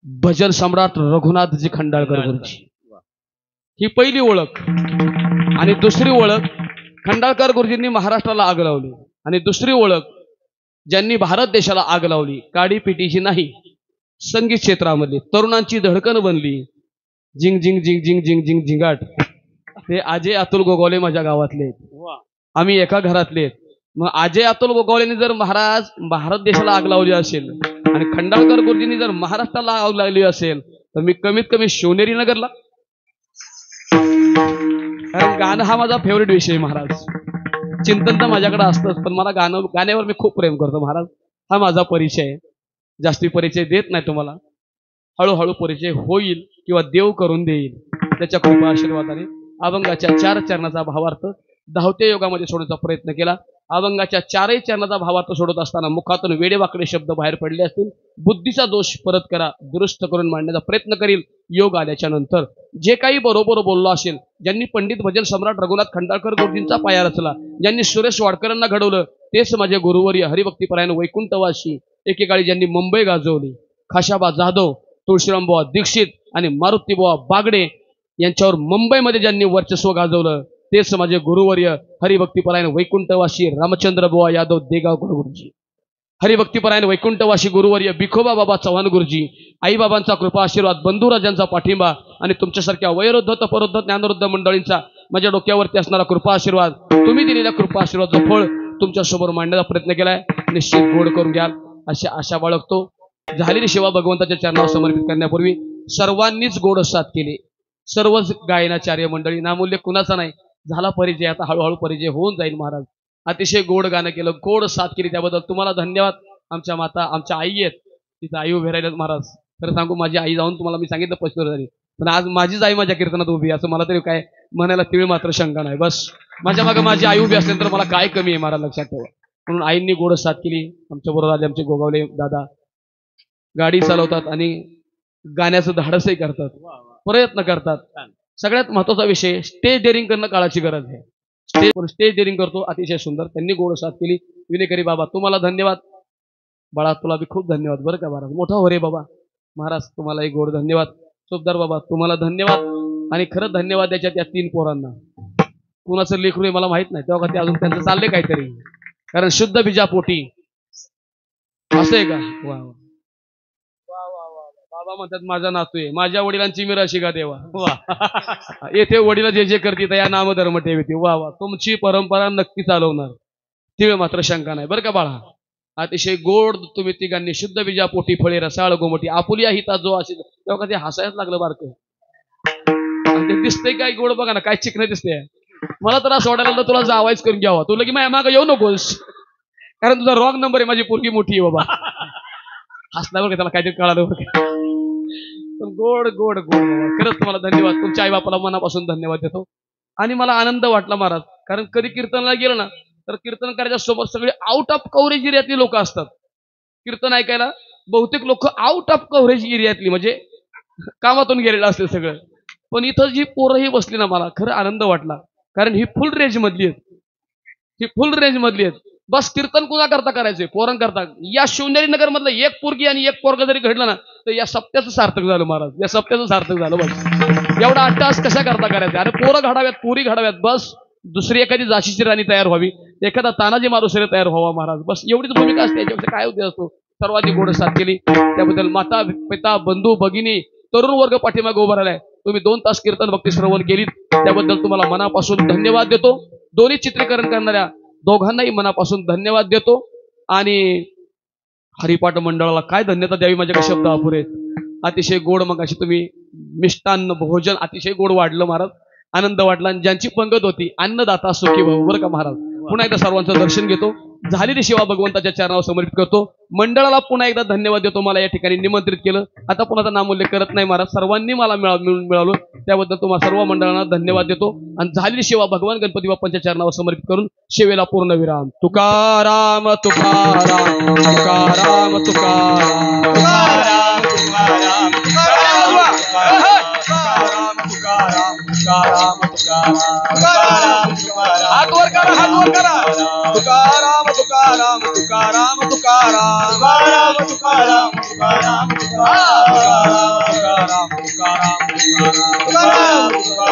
भजन सम्राट रघुनाथजी खंडाळकर गुरुजी. ही पहिली ओळख. आणि दुसरी ओळख, खंडाळकर गुरुजींनी महाराष्ट्राला आग लावली. आणि दुसरी ओळख, ज्यांनी भारत देशाला आग लावली, काडी पिटीची नाही, संगीत क्षेत्रामधली तरुणांची धडकन बनली, जिंग जिंग जिंग जिंग जिंग जिंग झिंगाट, ते अजय अतुल गोगावले माझ्या गावातले. आम्ही एका घरातले. मग अजय अतुल गोगावलेने जर महाराज भारत देशाला आग लावली असेल आणि खंडाळकर गुरुजींनी जर महाराष्ट्राला आग लावली असेल, तर मी कमीत कमी शिवनेरी नगरला. कारण गाणं हा माझा फेवरेट विषय महाराज. चिंतन तर माझ्याकडे असतंच, पण मला गाण्यावर मी खूप प्रेम करतो महाराज. हा माझा परिचय आहे. जास्ती परिचय देत नाही तुम्हाला, हळूहळू परिचय होईल किंवा देव करून देईल त्याच्या कृपा आशीर्वादाने. अभंगाच्या 4 चरणाचा भावार्थ धावत्या योगामध्ये सोडण्याचा प्रयत्न केला. अभंगाच्या 4ही चरणाचा भावार्थ सोडत असताना मुखातून वेडेवाकडे शब्द बाहेर पडले असतील, बुद्धीचा दोष परत करा, दुरुस्त करून मांडण्याचा प्रयत्न करील योग आल्याच्या नंतर. जे काही बरोबर बोललो असेल, ज्यांनी पंडित भजन सम्राट रघुनाथ खंडाळकर गुरुजींचा पाया रचला, ज्यांनी सुरेश वाडकरांना घडवलं, तेच माझे गुरुवर्य हरिभक्तीपरायण वैकुंठवासी. एकेकाळी ज्यांनी मुंबई गाजवली, खाशाबा जाधव, तुळशीरामबुवा दीक्षित आणि मारुतीबुवा बागडे यांच्यावर मुंबईमध्ये ज्यांनी वर्चस्व गाजवलं, तेच माझे गुरुवर्य हरिभक्तीपरायण वैकुंठवासी रामचंद्र बुवा यादव देगावकर गुरुजी. हरिभक्तीपरायण वैकुंठवासी गुरुवर्य बिखोबा बाबा चव्हाण गुरुजी. आईबाबांचा कृपा आशीर्वाद, बंधुराजांचा पाठिंबा आणि तुमच्यासारख्या वयोवृद्ध तपवृद्ध ज्ञानवृद्ध मंडळींचा माझ्या डोक्यावरती असणारा कृपा आशीर्वाद, तुम्ही दिलेल्या कृपा आशीर्वादाचं फळ तुमच्या समोर मांडण्याचा प्रयत्न केलाय. निश्चित गोड करून घ्याल अशी आशा बाळगतो. झालेली सेवा भगवंताच्या चरणावर समर्पित करण्यापूर्वी सर्वांनीच गोड साथ केली. सर्वच गायनाचार्य मंडळी, नामूल्य कुणाचा नाही. झाला परिचय, आता हळूहळू परिचय होऊन जाईल महाराज. अतिशय गोड गाणं केलं, गोड साथ केली, त्याबद्दल तुम्हाला धन्यवाद. आमच्या माता, आमच्या आई आहेत, तिथं आई उभे राहिल्यात महाराज. खरं सांगू, माझी आई जाऊन तुम्हाला मी सांगितलं 25 झाली, पण आज माझीच आई माझ्या कीर्तनात उभी, असं मला तरी काय म्हणायला तीळ मात्र शंका नाही. बस माझ्या मागे माझी आई उभी असेल तर मला काय कमी आहे महाराज, लक्षात ठेवा. म्हणून आईंनी गोड साथ केली. आमच्या बरोबर आले आमचे गोगावले दादा, गाडी चालवतात आणि गाण्याचं धाडसही करतात, प्रयत्न करतात. सगळ्यात महत्वाचा विषय, स्टेज डेअरिंग करणं काळाची गरज आहे. स्टेज डेअरिंग करतो, अतिशय सुंदर. त्यांनी गोड साथ केली. विनेकरी बाबा तुम्हाला धन्यवाद. बाळा तुला बी खूप धन्यवाद बरं का महाराज, मोठा हो रे बाबा. महाराज तुम्हालाही गोड धन्यवाद. सुबदार बाबा तुम्हाला धन्यवाद. आणि खरं धन्यवाद द्यायच्या त्या 3 पोरांना. कुणाचं लेकरू मला माहित नाही, तेव्हा ते अजून त्यांचं चाललंय काहीतरी, कारण शुद्ध बीजापोटी असं आहे का. वा वा बाबा म्हणतात माझा नातू आहे, माझ्या वडिलांची मी राशी का देवा. वा येथे वडील जे जे करते या नामधर्म ठेवते. वा वा तुमची परंपरा नक्की चालवणार, तिळ मात्र शंका नाही बरं का बाळा. अतिशय गोड तुम्ही तिघांनी, शुद्ध बीजापोटी फळे रसाळ गोमटी आपुलिया हिता जो असेल, तेव्हा कधी हसायच लागलं बारकं. ते दिसतंय काय गोड बघा ना, काय चिकन दिसतंय. मला तर असं वाटायला लागलं तुला जावायच करून घ्यावा, तुला की माझ्या मागं येऊ नकोस, कारण तुझा रॉंग नंबर आहे. माझी पोरगी मोठी आहे बाबा. हसल्यावर का त्याला काहीतरी कळालं बरं का. पण गोड गोड गोड बाबा. खरंच तुम्हाला धन्यवाद. तुमच्या आई बापाला मनापासून धन्यवाद देतो. आणि मला आनंद वाटला महाराज, कारण कधी कीर्तनाला गेलं ना तर कीर्तनकाराच्या सोबत सगळे आउट ऑफ कव्हरेज एरियातली लोक असतात. कीर्तन ऐकायला बहुतेक लोक आउट ऑफ कव्हरेज एरियातली, म्हणजे कामातून गेलेलं असते सगळं. पण इथं जी पोरं ही बसली ना, मला खरं आनंद वाटला, कारण ही फुल रेंज मधली आहेत. ही फुल रेंज मधली आहेत. बस कीर्तन कुणा करता करायचंय, पोरां करता. या शिवनेरी नगर मधलं एक पोरगी आणि एक पोरगा जरी घडलं ना तर या सप्त्याचं सार्थक झालं महाराज. या सप्त्याचं सार्थक झालं. बस एवढा अट्टास कशा करता करायचं. अरे पोरं घडाव्यात, पोरी घडाव्यात, बस दुसरी एखादी झाशीची राणी तयार व्हावी, एखादा तानाजी मालुसरे तयार व्हावा महाराज. बस एवढीच भूमिका असते. याच्यापेक्षा काय होते असतो. सर्वांनी गोड साथ केली त्याबद्दल माता पिता बंधू भगिनी तरुण वर्ग पाठीमागे उभा राहिलाय. तुम्ही 2 तास कीर्तन भक्ती श्रवण केलीत त्याबद्दल तुम्हाला मनापासून धन्यवाद देतो. दोन्ही चित्रीकरण करणाऱ्या दोघांनाही मनापासून धन्यवाद देतो. आणि हरिपाठ मंडळाला काय धन्यता द्यावी, माझ्याकडे शब्द अपुरे आहेत. अतिशय गोड मग अशी तुम्ही मिष्टान्न भोजन अतिशय गोड वाढलं महाराज. आनंद वाटला. आणि ज्यांची पंगत होती अन्नदाता सुखी भाऊ बरं का महाराज. पुन्हा एकदा सर्वांचं दर्शन घेतो. झालेली सेवा भगवंताच्या चरणावर समर्पित करतो. मंडळाला पुन्हा एकदा धन्यवाद देतो. मला या ठिकाणी निमंत्रित केलं. आता पुन्हा नामोल्लेख करत नाही महाराज. सर्वांनी मला मिळालं त्याबद्दल तुम्हाला सर्व मंडळांना धन्यवाद देतो. आणि झालेली सेवा भगवान गणपती बाप्पांच्या चरणावर समर्पित करून सेवेला पूर्ण विराम. तुकाराम तुकाराम तुकाराम तुकाराम हात वर करा, हात वर करा. तुकाराम तुकाराम तुकाराम तुकाराम तुकाराम तुकाराम तुकाराम तुकाराम तुकाराम तुकाराम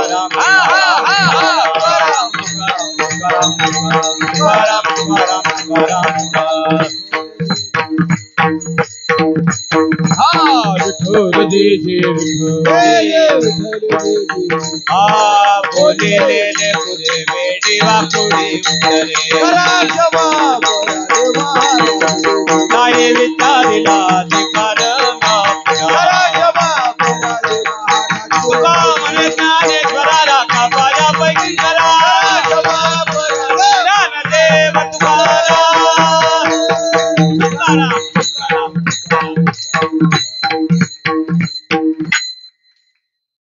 तुकाराम विठ्ठल जी बोले लेले पुरे वेडी वापुरी उतरे नाही विचारिला